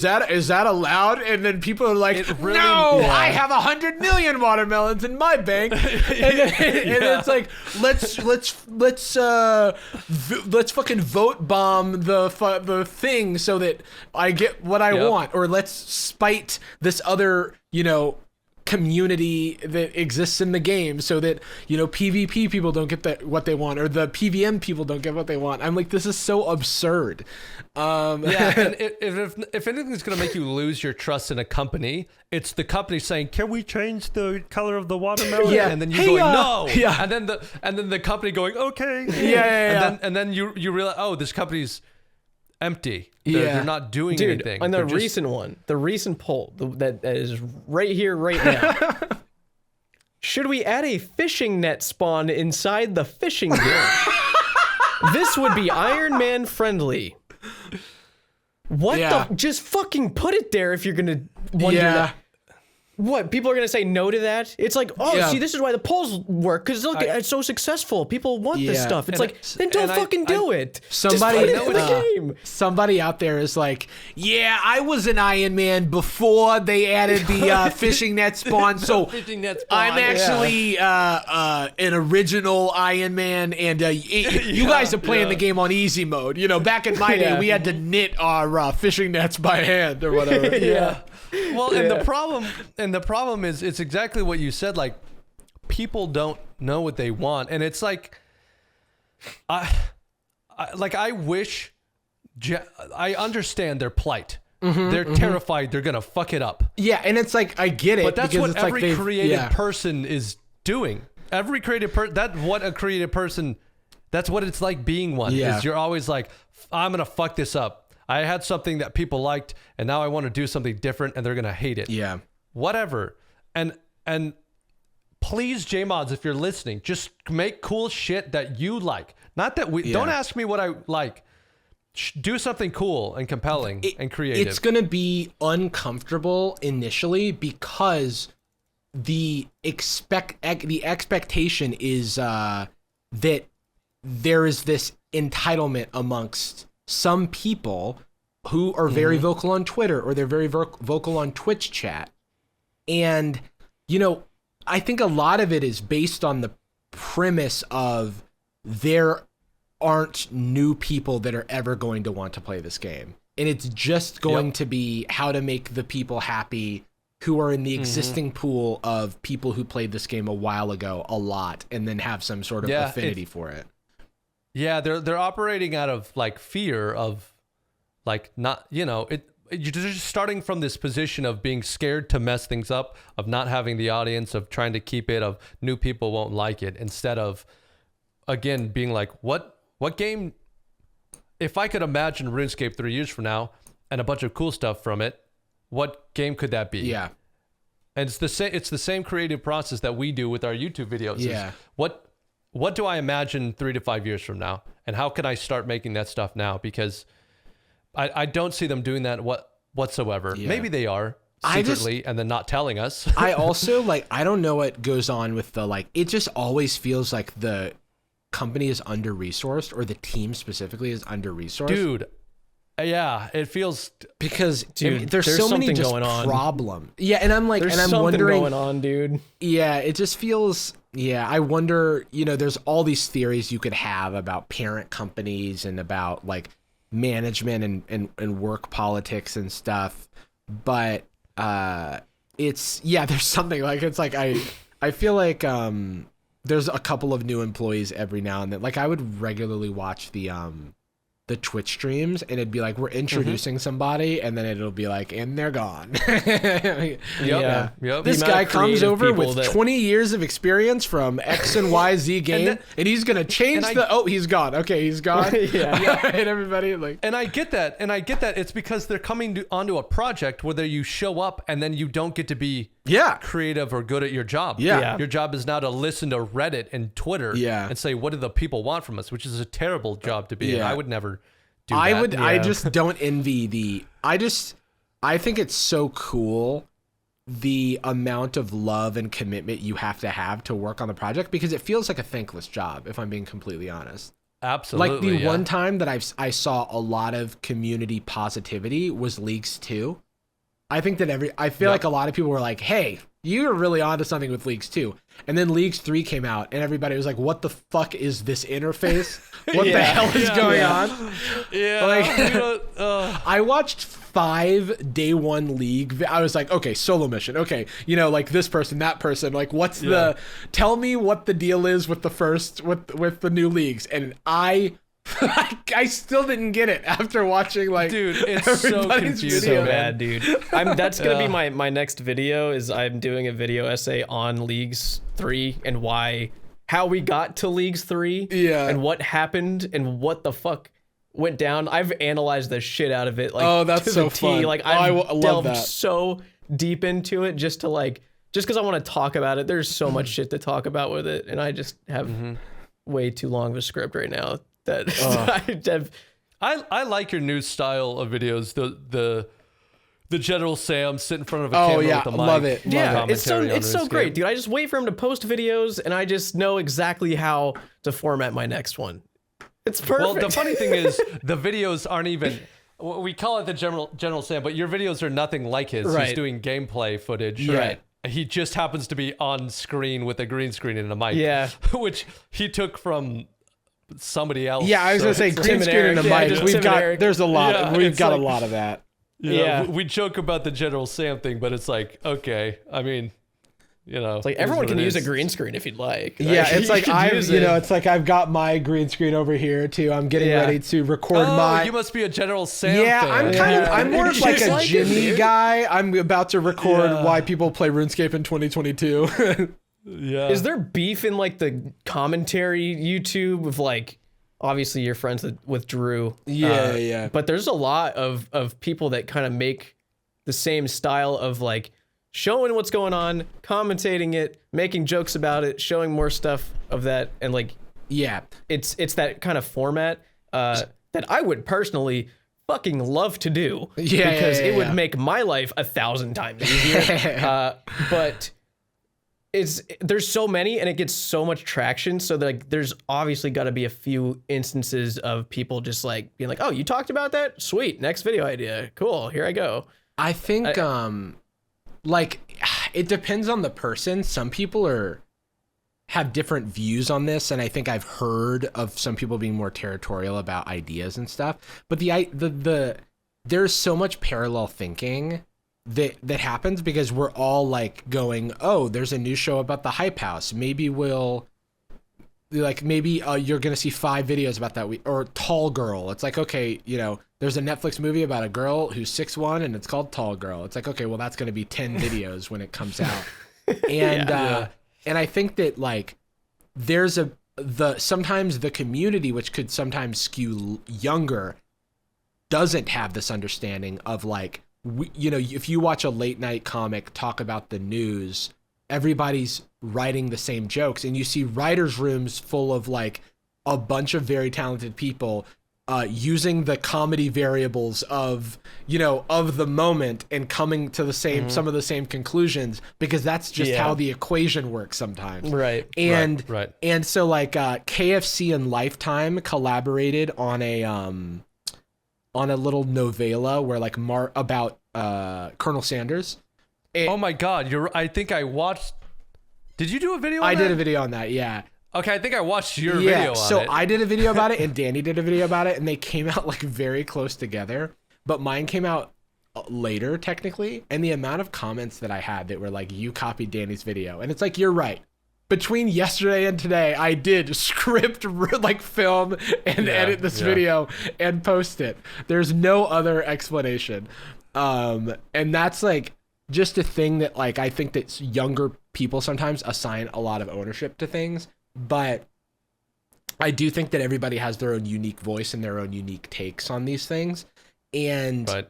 that allowed? And then people are like, really, no, I have 100 million watermelons in my bank. And it's like, let's fucking vote bomb the thing so that I get what I want, or let's spite this other, community that exists in the game so that PvP people don't get what they want, or the PVM people don't get what they want. I'm like, this is so absurd. And if anything's going to make you lose your trust in a company, it's the company saying, can we change the color of the watermelon? And then you going, no. And then the company going, okay. And then you realize, oh, this company's empty. They're not doing anything. And the recent poll that is right here, right now. Should we add a fishing net spawn inside the fishing guild? This would be Iron Man friendly. What the? Just fucking put it there if you're gonna wonder that. What, people are going to say no to that? It's like, see, this is why the polls work, because look, it's so successful. People want this stuff. It's like, then don't fucking do it. Somebody, just put it in the game. Somebody out there is like, yeah, I was an Iron Man before they added the fishing net spawn, so I'm actually an original Iron Man, and you guys are playing the game on easy mode. Back in my day, we had to knit our fishing nets by hand or whatever. Well, and the problem is, it's exactly what you said. Like, people don't know what they want, and it's like, I wish, I understand their plight. They're terrified they're gonna fuck it up. Yeah, and it's like, I get it, but that's what every creative person is doing. Every creative person, that's what it's like being one. Is you're always like, I'm gonna fuck this up. I had something that people liked, and now I want to do something different, and they're gonna hate it. Yeah. Whatever. And please, JMods, if you're listening, just make cool shit that you like. Not that don't ask me what I like. Do something cool and compelling and creative. It's gonna be uncomfortable initially because the expectation is that there is this entitlement amongst some people who are very vocal on Twitter, or they're very vocal on Twitch chat. And, I think a lot of it is based on the premise of there aren't new people that are ever going to want to play this game. And it's just going to be how to make the people happy who are in the existing pool of people who played this game a while ago a lot and then have some sort of affinity for it. Yeah, they're operating out of like fear of like not, you're just starting from this position of being scared to mess things up, of not having the audience, of trying to keep it, of new people won't like it, instead of, again, being like, what game, if I could imagine RuneScape 3 years from now and a bunch of cool stuff from it, what game could that be? Yeah. And it's the same creative process that we do with our YouTube videos. Yeah. What do I imagine 3 to 5 years from now? And how can I start making that stuff now? Because I don't see them doing that whatsoever. Yeah. Maybe they are secretly and then not telling us. I also I don't know what goes on with it just always feels like the company is under-resourced, or the team specifically is under-resourced. Dude. Yeah, it feels because there's so many just going on. Problem. Yeah, and I'm like, and I'm wondering going on, dude. Yeah, it just feels. Yeah, I wonder. There's all these theories you could have about parent companies and about management and work politics and stuff, but it's there's something I feel like there's a couple of new employees every now and then. I would regularly watch the the Twitch streams, and it'd be like we're introducing somebody, and then it'll be like, and they're gone. Yep. This guy comes over with 20 years of experience from X and Y Z game, and he's gonna change he's gone. Okay, he's gone. And everybody like, and I get that, It's because they're coming onto a project where you show up and then you don't get to be creative or good at your job. Your job is now to listen to Reddit and Twitter and say, what do the people want from us, which is a terrible job to be in. I would never do that. I just don't envy I think it's so cool the amount of love and commitment you have to work on the project, because it feels like a thankless job, if I'm being completely honest. Absolutely. Like the one time that I saw a lot of community positivity was Leagues 2. I think that I feel like a lot of people were like, hey, you're really onto something with Leagues 2. And then Leagues 3 came out, and everybody was like, what the fuck is this interface? What the hell is going on? I watched 5 day 1 League. I was like, okay, solo mission. Okay, like this person, that person. Like, what's tell me what the deal is with with the new leagues. And I still didn't get it after watching dude, it's so confusing. So bad, dude. That's gonna be my next video. Is I'm doing a video essay on Leagues 3 and how we got to Leagues 3 and what happened and what the fuck went down. I've analyzed the shit out of it. Like, that's so fun. Like, I delved so deep into it just because I want to talk about it. There's so much shit to talk about with it, and I just have way too long of a script right now. I like your new style of videos. The General Sam sit in front of a camera with a mic. Love it. It's so great, dude. I just wait for him to post videos, and I just know exactly how to format my next one. It's perfect. Well, the funny thing is, the videos aren't even. We call it the General Sam, but your videos are nothing like his. Right. He's doing gameplay footage. Right. He just happens to be on screen with a green screen and a mic. Yeah. Which he took from somebody else. Yeah, I was gonna say green screen and a mic. There's a lot. We've got a lot of that. We joke about the General Sam thing, but it's like, okay, I mean, it's like everyone can use a green screen if you'd like. Right? Yeah, it's like it's like I've got my green screen over here too. I'm getting ready to record my. You must be a General Sam. Yeah, fan. I'm more of like a Jimmy guy. I'm about to record why people play RuneScape in 2022. Yeah. Is there beef in like the commentary YouTube of like, obviously you're friends with Drew. Yeah. But there's a lot of people that kind of make the same style of like showing what's going on, commentating it, making jokes about it, showing more stuff of that. And like, it's that kind of format that I would personally fucking love to do because it would make my life 1,000 times easier. But there's so many and it gets so much traction, so that like there's obviously got to be a few instances of people just like being like, oh, you talked about that, sweet, next video idea, cool, here I go. I think like it depends on the person. Some people have different views on this, and I think I've heard of some people being more territorial about ideas and stuff, but there's so much parallel thinking that happens because we're all like going, oh, there's a new show about the Hype House. Maybe you're gonna see 5 videos about that or Tall Girl. It's like, okay, there's a Netflix movie about a girl who's 6'1" and it's called Tall Girl. It's like, okay, well that's gonna be 10 videos when it comes out. And and I think that like there's sometimes the community, which could sometimes skew younger, doesn't have this understanding of like, if you watch a late night comic talk about the news, everybody's writing the same jokes, and you see writers' rooms full of like a bunch of very talented people using the comedy variables of the moment and coming to the same some of the same conclusions, because that's just how the equation works sometimes. Right. And so like KFC and Lifetime collaborated on a little novella where like about Colonel Sanders. Oh my God! I think I watched. Did you do a video on that? I did a video on that, yeah. Okay, I think I watched your video on it. So I did a video about it, and Danny did a video about it, and they came out like very close together. But mine came out later, technically, and the amount of comments that I had that were like, you copied Danny's video. And it's like, you're right. between yesterday and today, I did script, like film and edit this video and post it. There's no other explanation. And that's like just a thing that like I think that younger people sometimes assign a lot of ownership to things, but I do think that everybody has their own unique voice and their own unique takes on these things. And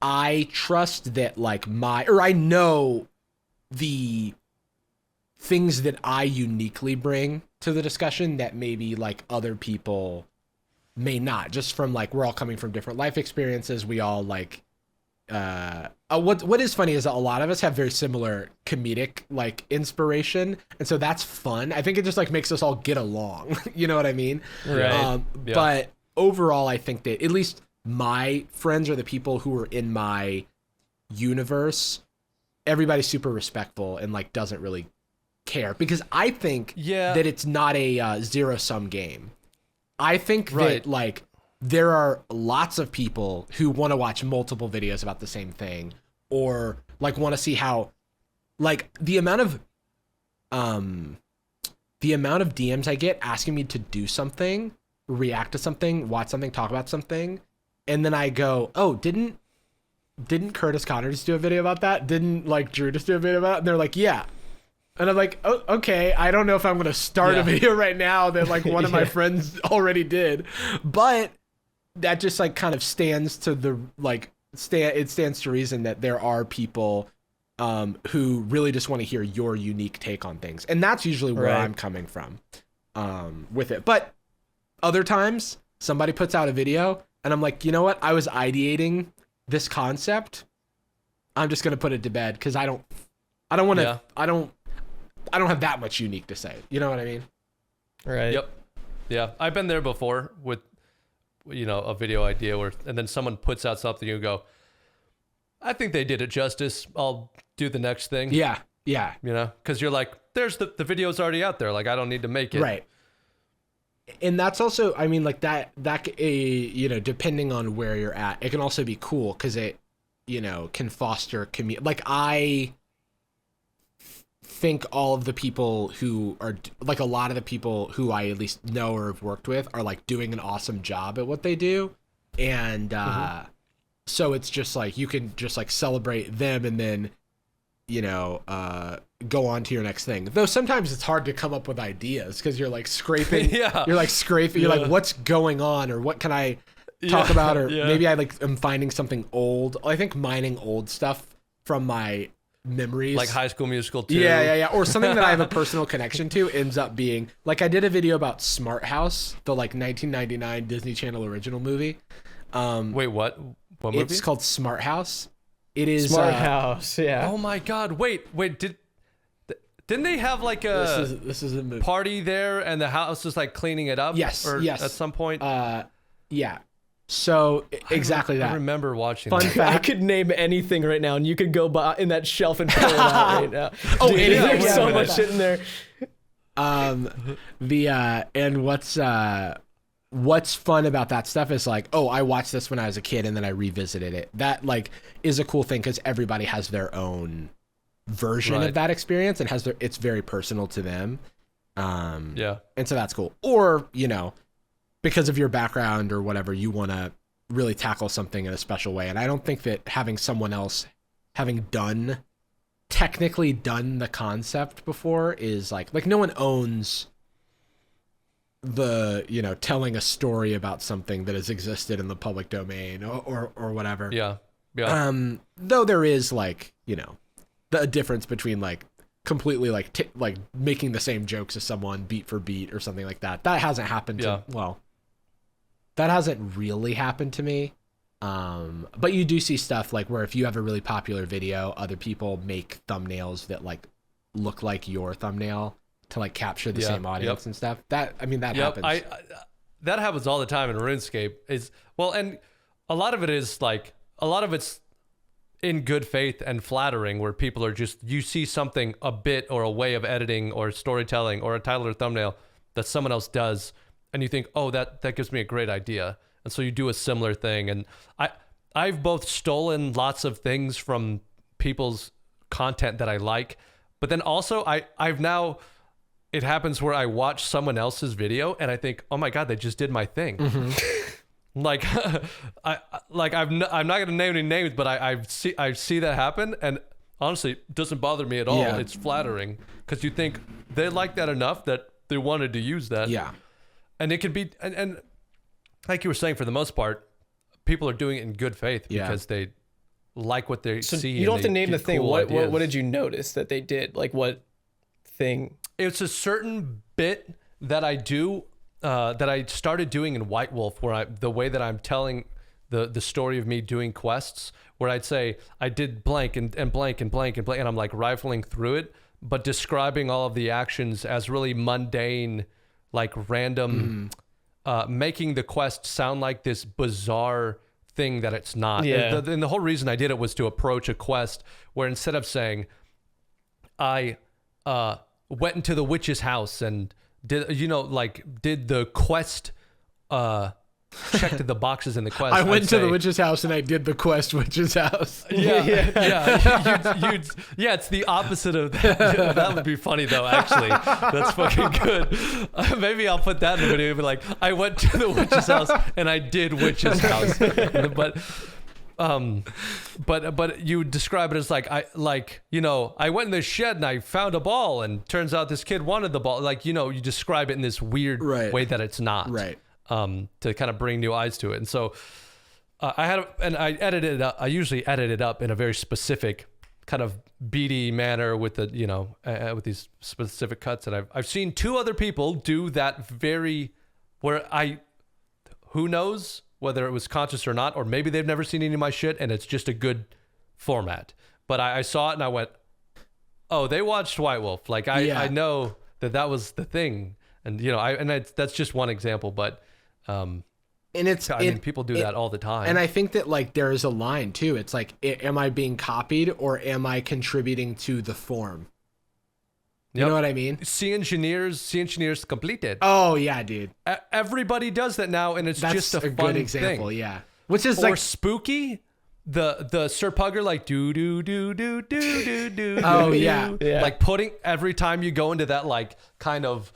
I trust that like I know the things that I uniquely bring to the discussion that maybe like other people may not, just from like, we're all coming from different life experiences. We all like, what is funny is that a lot of us have very similar comedic like inspiration. And so that's fun. I think it just like makes us all get along. You know what I mean? Right. But overall, I think that at least my friends or the people who are in my universe, everybody's super respectful and like doesn't really care, because I think that it's not a zero-sum game. I think that like there are lots of people who want to watch multiple videos about the same thing, or like want to see how like the amount of DMs I get asking me to do something, react to something, watch something, talk about something, and then I go, oh, didn't Curtis Connor just do a video about that? Didn't like Drew just do a video about it? And they're like, yeah. And I'm like, oh, okay, I don't know if I'm going to start a video right now that like one of my friends already did, but that just like kind of stands to the like it stands to reason that there are people who really just want to hear your unique take on things, and that's usually where I'm coming from with it. But other times somebody puts out a video and I'm like, you know what, I was ideating this concept, I'm just going to put it to bed because I don't want to I don't have that much unique to say. You know what I mean? Right. Yep. Yeah. I've been there before with, you know, a video idea and then someone puts out something, you go, I think they did it justice. I'll do the next thing. Yeah. Yeah. You know, because you're like, there's the video's already out there. Like, I don't need to make it. Right. And that's also, I mean, like that, you know, depending on where you're at, it can also be cool because it, you know, can foster community. Like I think all of the people who are like, a lot of the people who I at least know or have worked with are like doing an awesome job at what they do. And so it's just like, you can just like celebrate them and then, you know, go on to your next thing. Though sometimes it's hard to come up with ideas because you're like scraping, you're like, what's going on, or what can I talk about? Or maybe I like am finding something old. I think mining old stuff from my memories, like High School Musical 2. Yeah. Or something that I have a personal connection to ends up being like, I did a video about Smart House, the like 1999 Disney Channel original movie. Wait, what movie? It's called Smart House. It is Smart House. Yeah. Oh my God. Wait, didn't they have like a this is a movie party there and the house is like cleaning it up? Yes. At some point. Yeah. So exactly that. I remember watching Fun that. fact. I could name anything right now, and you could go in that shelf and pull it out right now. Oh, dude, anything. there's so much shit in there. And what's fun about that stuff is like, oh, I watched this when I was a kid and then I revisited it. That like is a cool thing because everybody has their own version of that experience and it's very personal to them. And so that's cool. Or, you know, because of your background or whatever, you want to really tackle something in a special way. And I don't think that having someone else having technically done the concept before is like no one owns the, you know, telling a story about something that has existed in the public domain or whatever. Yeah. Though there is like, you know, the difference between like completely like like making the same jokes as someone beat for beat or something like that. That hasn't happened that hasn't really happened to me. But you do see stuff like where if you have a really popular video, other people make thumbnails that like look like your thumbnail to like capture the same audience and stuff. That happens. That happens all the time in RuneScape. And a lot of it's in good faith and flattering, where people are just, you see something, a bit or a way of editing or storytelling or a title or thumbnail that someone else does, and you think, oh, that gives me a great idea. And so you do a similar thing. And I've both stolen lots of things from people's content that I like, but then also I've now it happens where I watch someone else's video and I think, oh my God, they just did my thing. Like, I'm not going to name any names, but I see that happen, and honestly, it doesn't bother me at all. It's flattering because you think they like that enough that they wanted to use that. Yeah. And it can be, and like you were saying, for the most part, people are doing it in good faith because they like what they see. You don't have to name the thing. Cool What did you notice that they did? Like, what thing? It's a certain bit that I do, that I started doing in White Wolf, where the way that I'm telling the story of me doing quests, where I'd say I did blank and blank and blank and blank, and I'm like rifling through it, but describing all of the actions as really mundane, like random, making the quest sound like this bizarre thing that it's not. Yeah. And the whole reason I did it was to approach a quest where instead of saying I went into the witch's house and did the quest, checked the boxes in the quest. I went to the witch's house and I did the quest witch's house. Yeah. It's the opposite of that. That would be funny though, actually. That's fucking good. Maybe I'll put that in the video and be like, I went to the witch's house and I did witch's house. But you describe it as I went in the shed and I found a ball and turns out this kid wanted the ball. Like, you describe it in this weird way that it's not. Right. To kind of bring new eyes to it. And so I edited it up. I usually edit it up in a very specific kind of beady manner with with these specific cuts. And I've seen two other people do that who knows whether it was conscious or not, or maybe they've never seen any of my shit and it's just a good format. But I saw it and I went, oh, they watched White Wolf. Like I know that was the thing. And that's just one example, but people do that all the time. And I think that there is a line too. It's like, am I being copied or am I contributing to the form? You know what I mean? C engineers completed. Oh yeah, dude. Everybody does that now, and it's just a fun good example. thing. Yeah, which is or spooky. The Sir Pugger do do do do do do. Oh yeah. Like putting every time you go into that kind of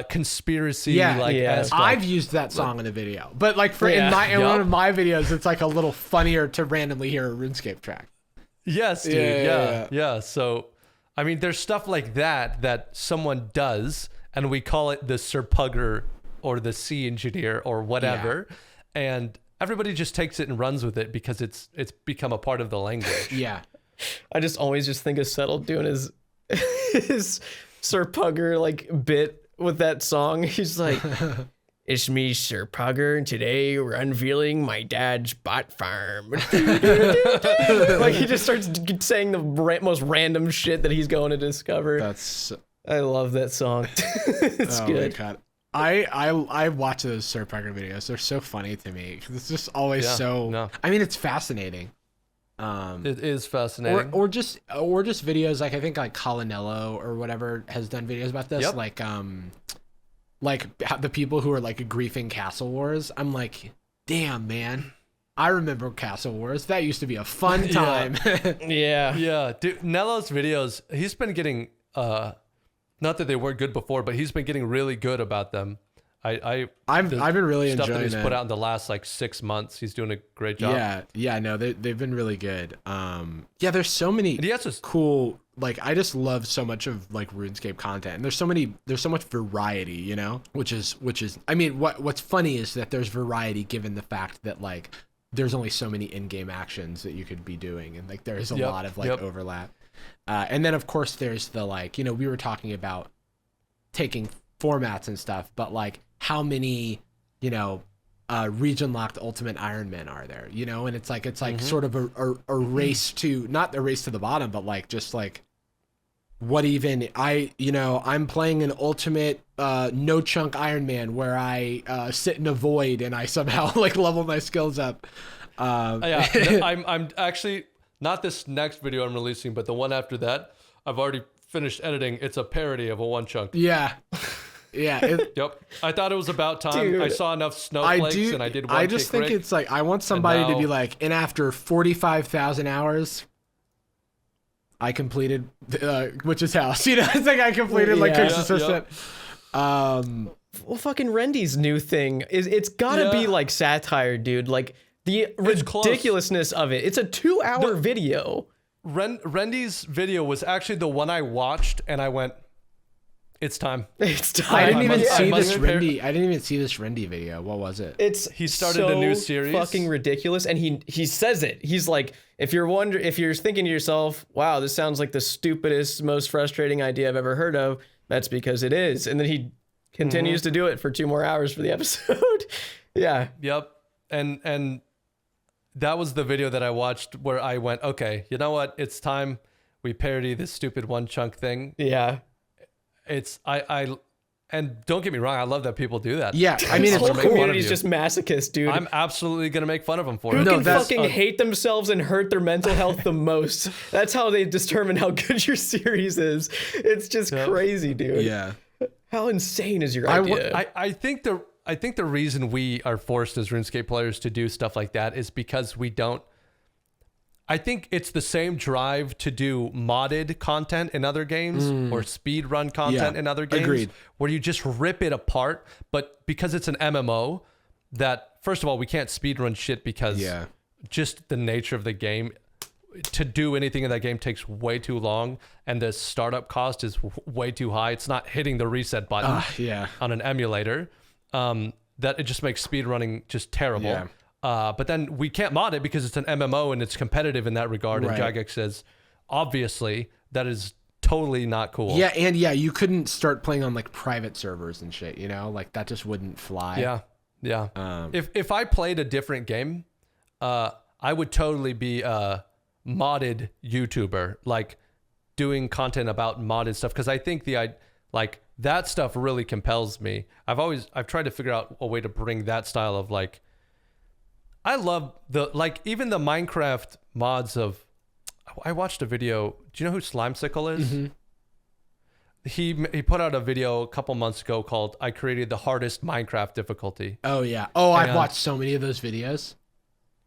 conspiracy I've used that song in a video, but in one of my videos it's like a little funnier to randomly hear a RuneScape track. Yes, dude. Yeah. So I mean, there's stuff like that someone does and we call it the Sir Pugger or the C engineer or whatever, and everybody just takes it and runs with it because it's become a part of the language. Yeah. I just always think of Settle doing his Sir Pugger bit with that song. He's like, it's me, Sir Pugger, and today we're unveiling my dad's bot farm. He just starts saying the most random shit that he's going to discover. I love that song. It's good. My God. I watch those Sir Pugger videos. They're so funny to me because it's just always I mean, it's fascinating. It is fascinating. Or just videos I think Colinello or whatever has done videos about this. Yep. The people who are griefing Castle Wars. I'm like, damn, man. I remember Castle Wars. That used to be a fun time. Yeah. Dude, Nello's videos, he's been getting not that they weren't good before, but he's been getting really good about them. I've been really enjoying that he's put out in the last 6 months. He's doing a great job. No, they've been really good. There's so many cool. I just love so much of RuneScape content, and there's so much variety, which is. I mean, what's funny is that there's variety given the fact that there's only so many in-game actions that you could be doing, and there's a lot of overlap. And then of course there's the we were talking about taking formats and stuff, but how many region locked ultimate Iron Men are there, and it's sort of a race to, not a race to the bottom, but just what even I'm playing an ultimate no chunk Iron Man where I sit in a void and I somehow level my skills up. I'm actually not this next video I'm releasing, but the one after that I've already finished editing. It's a parody of a one chunk. Yeah. Yep. I thought it was about time. Dude, I saw enough snowflakes and I did one. I just think it's I want somebody to be and after 45,000 hours, I completed Witch's House. You know, it's like I completed like Cook's Assistant. Well, fucking Rendy's new thing is it's gotta be like satire, dude. Like the ridiculousness of it. It's a 2-hour video. Rendy's video was actually the one I watched, and I went, "It's time." It's time. I didn't even see this Rendy video. What was it? He started a new series. Fucking ridiculous, and he says it. He's like, if you're thinking to yourself, "Wow, this sounds like the stupidest, most frustrating idea I've ever heard of," that's because it is. And then he continues to do it for 2 more hours for the episode. Yeah. Yep. And that was the video that I watched where I went, okay, you know what? It's time we parody this stupid one chunk thing. Yeah. It's and don't get me wrong, I love that people do that. Yeah, I mean, the whole community's just masochist, dude. I'm absolutely gonna make fun of them for Who it. can fucking hate themselves and hurt their mental health the most? That's how they determine how good your series is. It's just crazy, dude. Yeah. How insane is your idea? I think the reason we are forced as RuneScape players to do stuff like that is because we don't. I think it's the same drive to do modded content in other games or speed run content in other games, where you just rip it apart. But because it's an MMO, that first of all we can't speed run shit because just the nature of the game. To do anything in that game takes way too long, and the startup cost is way too high. It's not hitting the reset button on an emulator. That it just makes speedrunning just terrible. Yeah. But then we can't mod it because it's an MMO and it's competitive in that regard. Right. And Jagex says, obviously, that is totally not cool. Yeah, and you couldn't start playing on like private servers and shit. You know, like that just wouldn't fly. Yeah. If I played a different game, I would totally be modded YouTuber, like doing content about modded stuff, because I think like that stuff really compels me. I've tried to figure out a way to bring that style of like, I love even the Minecraft mods of. I watched a video. Do you know who Slimesicle is? He put out a video a couple months ago called "I created the hardest Minecraft difficulty." Oh yeah. Oh, I've watched so many of those videos.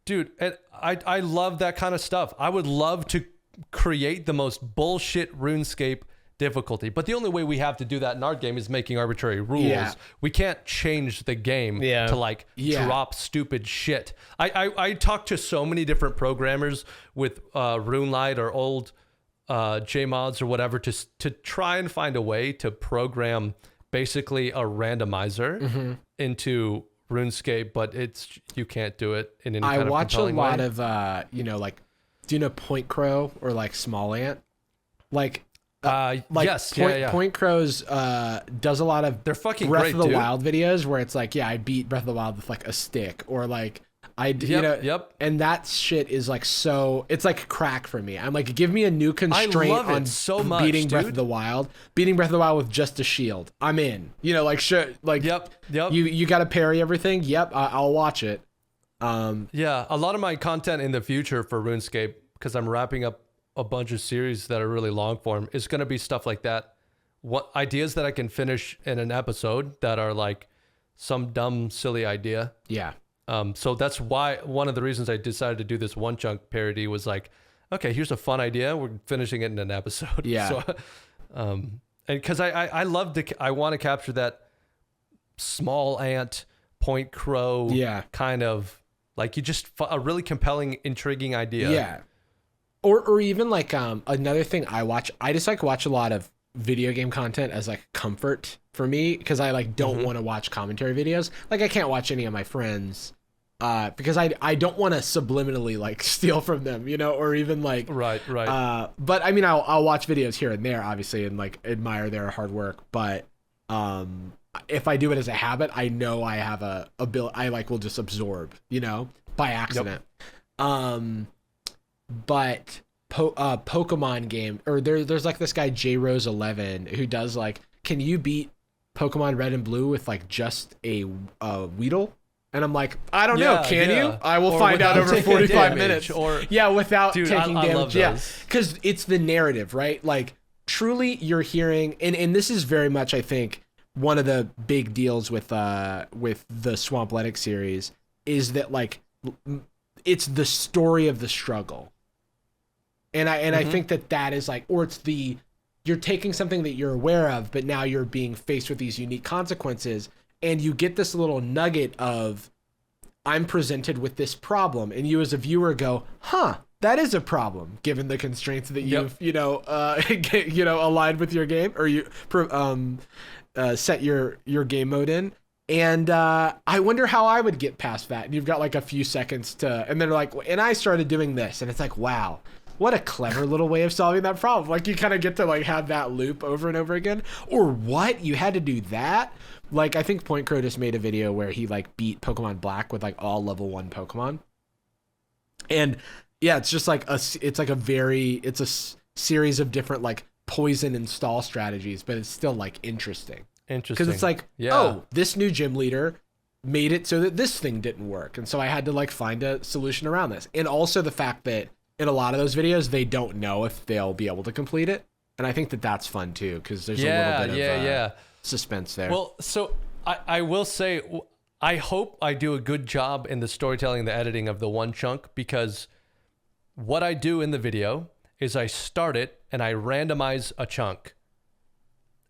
Dude, and I love that kind of stuff. I would love to create the most bullshit RuneScape difficulty, but the only way we have to do that in our game is making arbitrary rules. Yeah. We can't change the game to like drop stupid shit. I talked to so many different programmers with RuneLite or old JMods or whatever to try and find a way to program basically a randomizer into RuneScape, but you can't do it in any kind of compelling way. I watch a lot of like, do you know Point Crow or like Small Ant? Like yes, Point Crow's does a lot of they're fucking Breath great, of the dude. Wild videos where it's like, I beat Breath of the Wild with like a stick, or like and that shit is like it's like crack for me. I'm like, give me a new constraint on so much, beating Breath of the Wild. Beating Breath of the Wild with just a shield, I'm in. You know, like like you got to parry everything. Yep, I'll watch it. Yeah, a lot of my content in the future for RuneScape, because I'm wrapping up a bunch of series that are really long form, is going to be stuff like that. What ideas that I can finish in an episode that are like some dumb, silly idea. Yeah. So that's why one of the reasons I decided to do this one chunk parody was like, okay, here's a fun idea. We're finishing it in an episode. Yeah. So, and because I love I want to capture that Small Ant, Point Crow kind of like a really compelling, intriguing idea. Yeah. Or even like another thing I just like watch a lot of video game content as like comfort for me, because I like don't want to watch commentary videos. Like I can't watch any of my friends because I don't want to subliminally like steal from them, you know, or even like right. But I mean, I'll watch videos here and there, obviously, and like admire their hard work. But if I do it as a habit, I know I have a ability. I like will just absorb, you know, by accident. Yep. But Pokemon game, or there's like this guy JRose11 who does like, can you beat Pokemon Red and Blue with like just a Weedle? And I'm like, I don't know, can you? I will find out over 45 minutes. Or without taking damage. Yeah, because it's the narrative, right? Like truly, you're hearing, and this is very much, I think, one of the big deals with the Swampletic series is that like it's the story of the struggle. And I think that is like, or it's you're taking something that you're aware of, but now you're being faced with these unique consequences, and you get this little nugget of, I'm presented with this problem, and you as a viewer go, huh, that is a problem given the constraints that you've aligned with your game, or you set your game mode in. And I wonder how I would get past that. And you've got like a few seconds to, and then like, and I started doing this, and it's like, wow, what a clever little way of solving that problem. Like you kind of get to like have that loop over and over again. Or what? You had to do that? Like I think Point Crow just made a video where he like beat Pokemon Black with like all level 1 Pokemon. And yeah, it's just like it's a series of different like poison and stall strategies, but it's still like interesting. Because it's like, oh, this new gym leader made it so that this thing didn't work. And so I had to like find a solution around this. And also the fact that in a lot of those videos, they don't know if they'll be able to complete it. And I think that that's fun too, because there's a little bit of suspense there. Well, so I will say, I hope I do a good job in the storytelling and the editing of the one chunk, because what I do in the video is I start it and I randomize a chunk.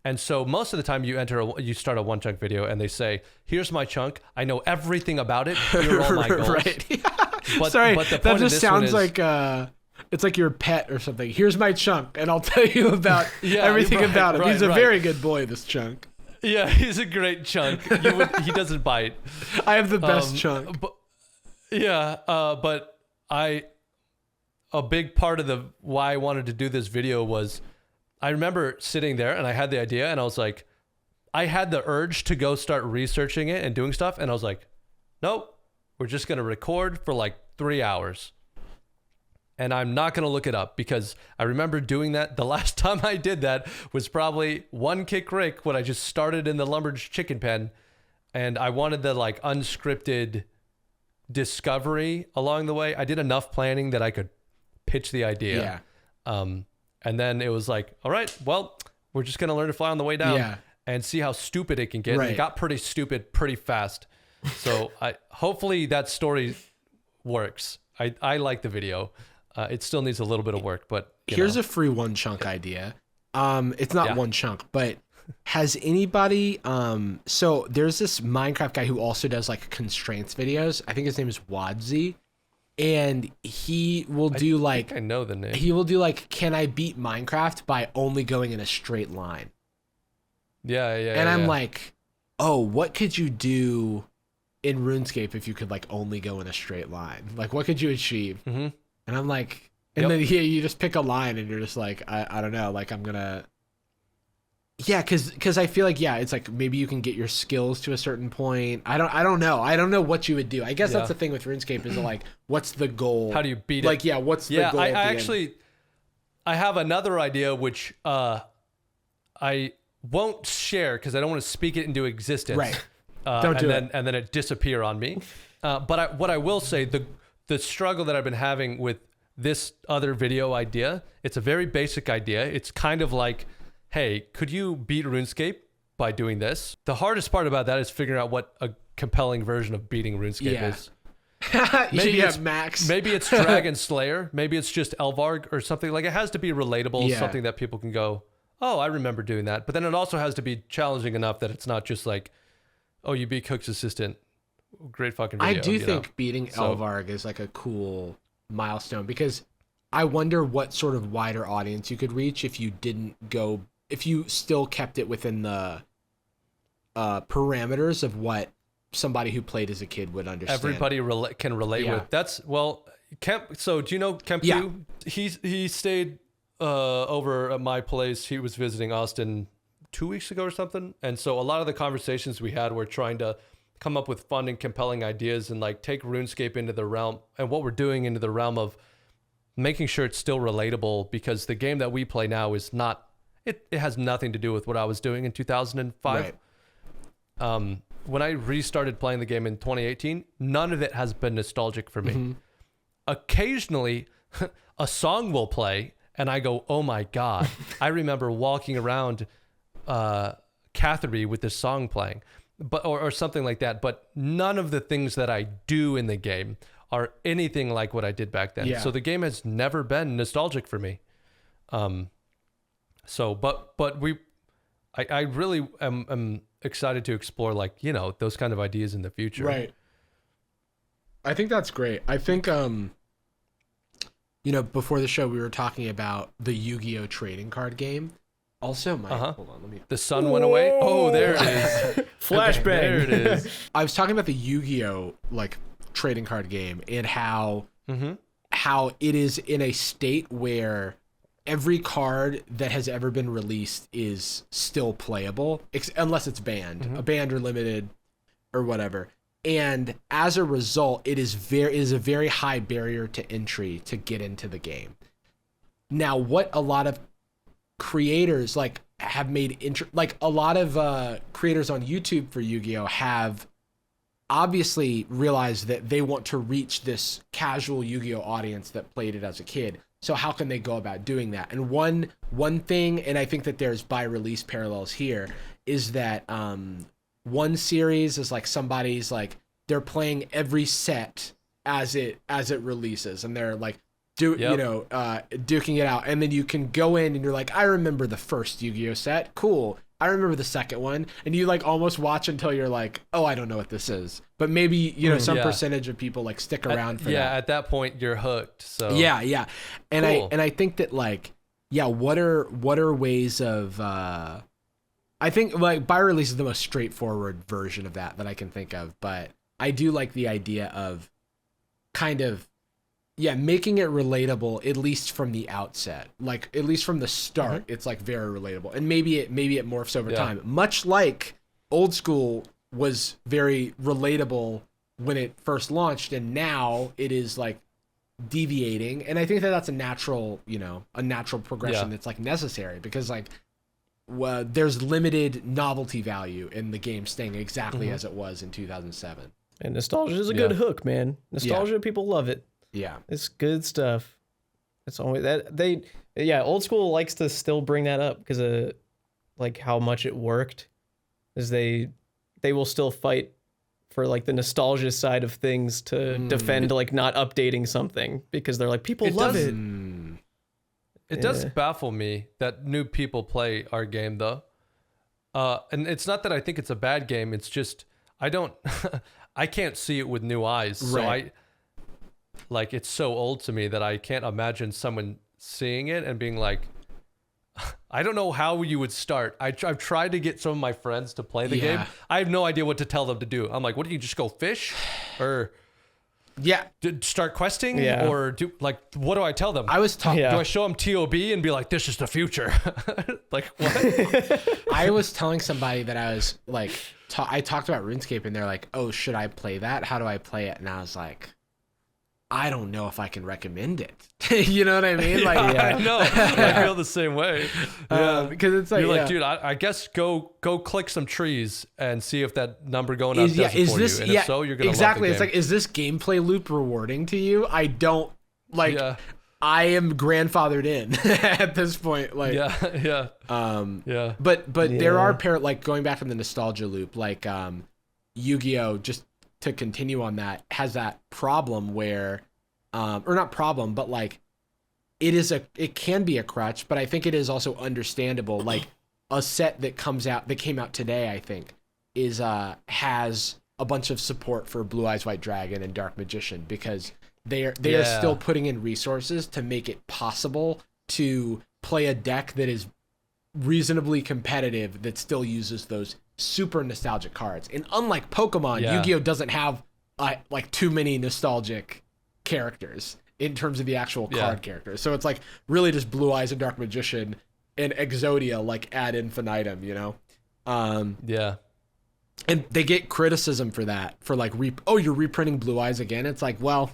And so most of the time you start a one chunk video and they say, here's my chunk. I know everything about it. Here are all my goals. Right. Sorry, but that just sounds like it's like your pet or something. Here's my chunk, and I'll tell you about everything about him. He's a very good boy, this chunk. Yeah, he's a great chunk. He doesn't bite. I have the best chunk. But a big part of why I wanted to do this video was, I remember sitting there and I had the idea and I was like, I had the urge to go start researching it and doing stuff. And I was like, nope, we're just going to record for like 3 hours. And I'm not going to look it up, because I remember doing that. The last time I did that was probably One Kick Rick, when I just started in the Lumber's chicken pen. And I wanted the like unscripted discovery along the way. I did enough planning that I could pitch the idea. Yeah. And then it was like, all right, well, we're just going to learn to fly on the way down and see how stupid it can get. Right. It got pretty stupid pretty fast. So hopefully that story works. I like the video. It still needs a little bit of work, but here's a free one chunk idea. It's not one chunk, but has anybody, so there's this Minecraft guy who also does like constraints videos. I think his name is Wadzi. And he will do I know the name. He will do like, can I beat Minecraft by only going in a straight line? Yeah. And I'm like, oh, what could you do in RuneScape if you could like only go in a straight line? Like, what could you achieve? Mm-hmm. And I'm like, and then you just pick a line and you're just like, I don't know, like I'm gonna. Yeah, because I feel like, it's like maybe you can get your skills to a certain point. I don't know what you would do. I guess that's the thing with RuneScape, is like, what's the goal? How do you beat it? Like, what's the goal? I have another idea, which I won't share because I don't want to speak it into existence. Right. Don't do it. And then it disappear on me. But what I will say, the struggle that I've been having with this other video idea, it's a very basic idea. It's kind of like, hey, could you beat RuneScape by doing this? The hardest part about that is figuring out what a compelling version of beating RuneScape is. Maybe it's Max. Maybe it's Dragon Slayer. Maybe it's just Elvarg or something. Like, it has to be relatable, something that people can go, oh, I remember doing that. But then it also has to be challenging enough that it's not just like, oh, you beat Cook's assistant. Great fucking video. I do think beating Elvarg is like a cool milestone, because I wonder what sort of wider audience you could reach if you still kept it within the parameters of what somebody who played as a kid would understand. Everybody can relate with. That's, well, Kemp. So do you know Kemp? Yeah. He stayed over at my place. He was visiting Austin 2 weeks ago or something. And so a lot of the conversations we had were trying to come up with fun and compelling ideas and like take RuneScape into the realm, and what we're doing into the realm of making sure it's still relatable, because the game that we play now is not, it has nothing to do with what I was doing in 2005. Right. When I restarted playing the game in 2018, none of it has been nostalgic for me. Mm-hmm. Occasionally, a song will play, and I go, oh my God. I remember walking around Catherby with this song playing, or something like that. But none of the things that I do in the game are anything like what I did back then. Yeah. So the game has never been nostalgic for me. So, but I really am excited to explore, like, you know, those kind of ideas in the future. Right. I think that's great. I think, you know, before the show, we were talking about the Yu-Gi-Oh! Trading card game. Also, hold on, let me. The sun went away. Oh, there it is. Flashbang. There it is. I was talking about the Yu-Gi-Oh! Like trading card game and how it is in a state where every card that has ever been released is still playable, unless it's banned, banned or limited or whatever. And as a result, it is a very high barrier to entry to get into the game. Now, what a lot of creators have made a lot of creators on YouTube for Yu-Gi-Oh! Have obviously realized that they want to reach this casual Yu-Gi-Oh! Audience that played it as a kid. So how can they go about doing that? And one thing, and I think that there's by release parallels here, is that one series is like somebody's like they're playing every set as it releases, and they're like duking it out, and then you can go in and you're like, I remember the first Yu-Gi-Oh! Set, cool. I remember the second one, and you like almost watch until you're like, oh, I don't know what this is, but maybe you know some percentage of people like stick around for that. Yeah, at that point you're hooked. So yeah, and cool. I think that like what are ways of I think like by release is the most straightforward version of that I can think of, but I do like the idea of kind of making it relatable, at least from the outset, like at least from the start. It's like very relatable, and maybe it morphs over time, much like old school was very relatable when it first launched, and now it is like deviating. And I think that that's a natural progression that's like necessary, because like there's limited novelty value in the game staying exactly as it was in 2007. And nostalgia is a good hook, man. Nostalgia, people love it. Yeah, it's good stuff. It's always that old school likes to still bring that up because of like how much it worked. Is they will still fight for like the nostalgia side of things to defend like not updating something, because they're like, people love it. It does baffle me that new people play our game though, and it's not that I think it's a bad game. It's just I can't see it with new eyes. So like, it's so old to me that I can't imagine someone seeing it and being like, I don't know how you would start. I've tried to get some of my friends to play the game. I have no idea what to tell them to do. I'm like, what do you just go fish? Or start questing? Or do like, what do I tell them? I was talking. Do I show them TOB and be like, this is the future? Like, what? I was telling somebody that I was like, I talked about RuneScape, and they're like, oh, should I play that? How do I play it? And I was like, I don't know if I can recommend it. You know what I mean? Like, I know. I feel the same way. Because it's like, you're like, dude, I guess go click some trees and see if that number going up does it for you. And if so, you're gonna exactly. love the game. It's like, is this gameplay loop rewarding to you? I don't like. I am grandfathered in at this point. Like, But there are like going back from the nostalgia loop, like Yu-Gi-Oh! Just to continue on that, has that problem where or not problem, but like it can be a crutch, but I think it is also understandable. Like a set that came out today, I think has a bunch of support for Blue Eyes White Dragon and Dark Magician, because they are still putting in resources to make it possible to play a deck that is reasonably competitive that still uses those super nostalgic cards. And unlike Pokemon, Yu-Gi-Oh! Doesn't have like too many nostalgic characters in terms of the actual card characters. So it's like really just Blue Eyes and Dark Magician and Exodia like ad infinitum, you know? And they get criticism for that, for like, you're reprinting Blue Eyes again. It's like, well,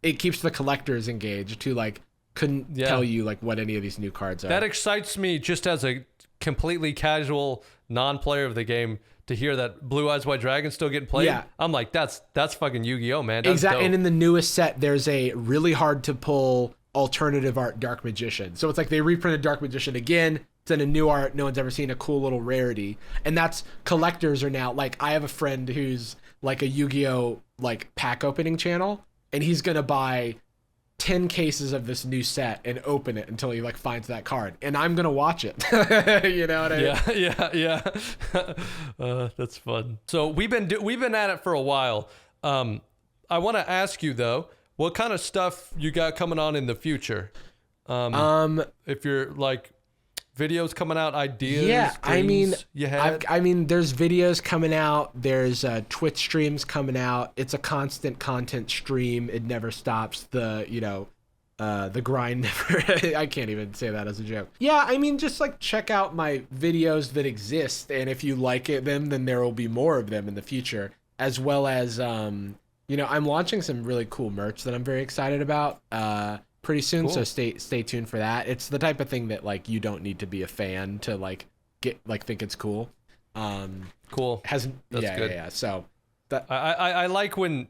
it keeps the collectors engaged who like couldn't tell you like what any of these new cards are. That excites me just as a completely casual non-player of the game to hear that Blue Eyes White Dragon still getting played. I'm like, that's fucking Yu-Gi-Oh, man. Exactly. And in the newest set, there's a really hard to pull alternative art Dark Magician. So it's like they reprinted Dark Magician again. It's in a new art. No one's ever seen, a cool little rarity. And that's, collectors are now like, I have a friend who's like a Yu-Gi-Oh like pack opening channel. and he's gonna buy 10 cases of this new set and open it until he like finds that card, and I'm gonna watch it. You know what I mean? Yeah. That's fun. So we've been at it for a while. I want to ask you though, what kind of stuff you got coming on in the future? If you're like videos coming out, ideas. Yeah, I mean, you had? I mean, there's videos coming out. There's Twitch streams coming out. It's a constant content stream. It never stops. The grind never. I can't even say that as a joke. Yeah, I mean, just like check out my videos that exist, and if you like them, then there will be more of them in the future, as well as I'm launching some really cool merch that I'm very excited about. Pretty soon, cool. So stay tuned for that. It's the type of thing that like you don't need to be a fan to like get like think it's cool. Cool. That's good. Yeah. So that I like when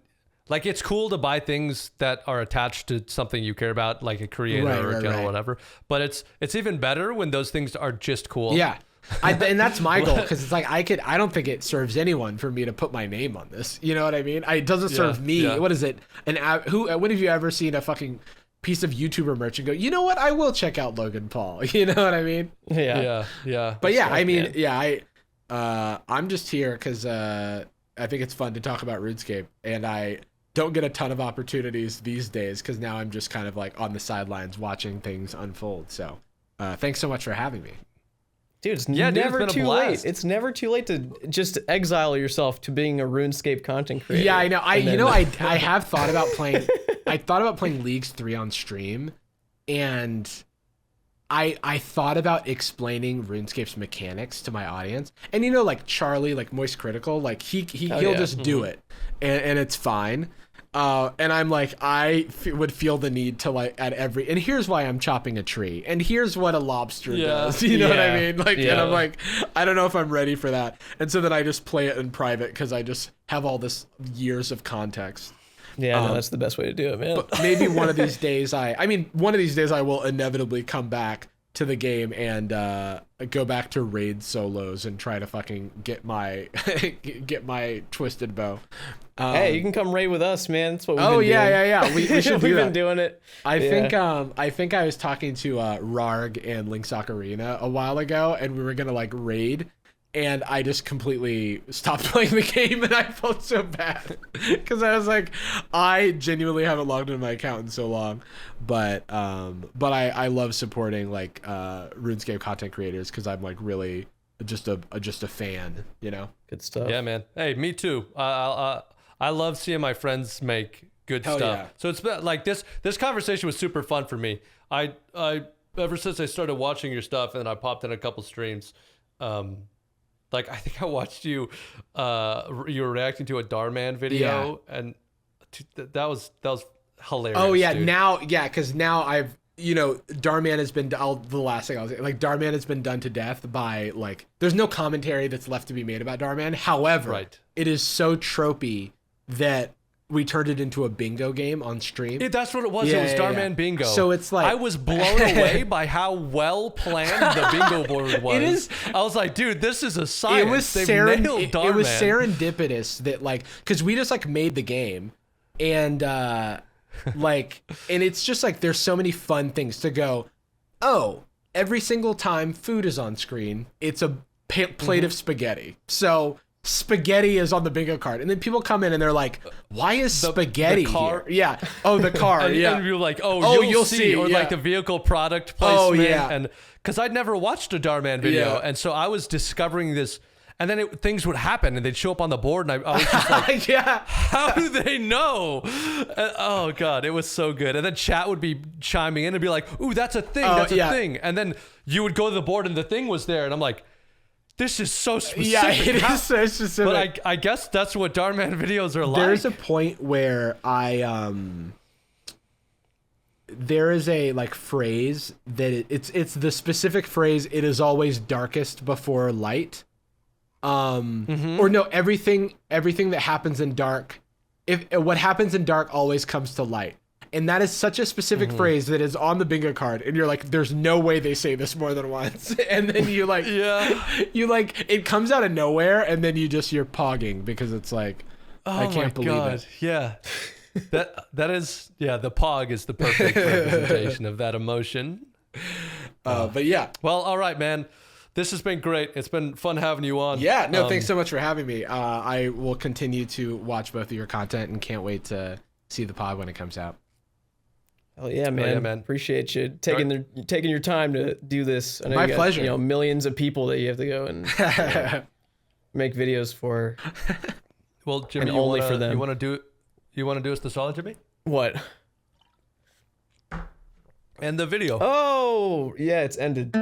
like it's cool to buy things that are attached to something you care about, like a creator or a channel or whatever. But it's even better when those things are just cool. Yeah. And that's my goal, because it's like I don't think it serves anyone for me to put my name on this. You know what I mean? It doesn't serve me. Yeah. What is it? When have you ever seen a fucking piece of YouTuber merch and go, you know what? I will check out Logan Paul. You know what I mean? Yeah. But yeah, I mean, I'm just here because I think it's fun to talk about RuneScape, and I don't get a ton of opportunities these days because now I'm just kind of like on the sidelines watching things unfold. So thanks so much for having me. Dude, it's never too late. It's never too late to just exile yourself to being a RuneScape content creator. Yeah, I know. I have thought about playing. I thought about playing Leagues 3 on stream, and I thought about explaining RuneScape's mechanics to my audience. And like Charlie, like Moist Critical, like he'll just do it, and it's fine. And I'm like, would feel the need to like and here's why I'm chopping a tree, and here's what a lobster does. You know what I mean? Like, and I'm like, I don't know if I'm ready for that. And so then I just play it in private because I just have all this years of context. Yeah, no, that's the best way to do it, man. But maybe one of these days one of these days I will inevitably come back to the game and go back to raid solos and try to fucking get my twisted bow. Hey, you can come raid with us, man. That's what we've been doing. Yeah. We should do We've that. been doing it. I think I was talking to Rarg and Link's Ocarina a while ago, and we were gonna like raid, and I just completely stopped playing the game, and I felt so bad because I was like, I genuinely haven't logged into my account in so long, but I love supporting like RuneScape content creators because I'm like really just a fan, you know. Good stuff. Yeah, man. Hey, me too. I love seeing my friends make good stuff. Yeah. So it's been like this conversation was super fun for me. I ever since I started watching your stuff and I popped in a couple streams, like I think I watched you you were reacting to a Darman video, and that was hilarious. Oh yeah, dude. Because now I've Darman has been the last thing I was like, Darman has been done to death by like there's no commentary that's left to be made about Darman. However, it is so tropey that we turned it into a bingo game on stream. That's what it was. It was Darman Bingo. So it's like I was blown away by how well planned the bingo board was. It is. I was like, dude, this is a science. It was it was serendipitous that like because we just like made the game, and like, and it's just like there's so many fun things to go. Oh, every single time food is on screen, it's a plate of spaghetti. So spaghetti is on the bingo card, and then people come in and they're like, why is spaghetti the car? Here? Yeah. Oh, the car. and you're like, you'll see. Or like the vehicle product placement. Oh yeah. And because I'd never watched a Darman video, and so I was discovering this. And then things would happen, and they'd show up on the board, and I was just like, how do they know? Oh, God, it was so good. And then chat would be chiming in and be like, ooh, that's a thing, that's a thing. And then you would go to the board, and the thing was there, and I'm like, this is so specific. Yeah, it is so specific. But I guess that's what Darman videos are like. There's a point where there is a like phrase that it's the specific phrase, it is always darkest before light. Or no, everything that happens in dark, what happens in dark always comes to light. And that is such a specific phrase that is on the bingo card, and you're like, there's no way they say this more than once. And then you like you like it comes out of nowhere, and then you're pogging because it's like, I can't believe it. Yeah. That is, yeah, the pog is the perfect representation of that emotion. But yeah. Well, all right, man. This has been great. It's been fun having you on. Yeah, no, thanks so much for having me. I will continue to watch both of your content and can't wait to see the pod when it comes out. Oh yeah, man. Yeah, man. Appreciate you taking your time to do this. I know My you got, pleasure. You know, millions of people that you have to go and make videos for. Well, Jimmy, and only for them. You want to do us the solid, Jimmy? What? And the video. Oh, yeah, it's ended.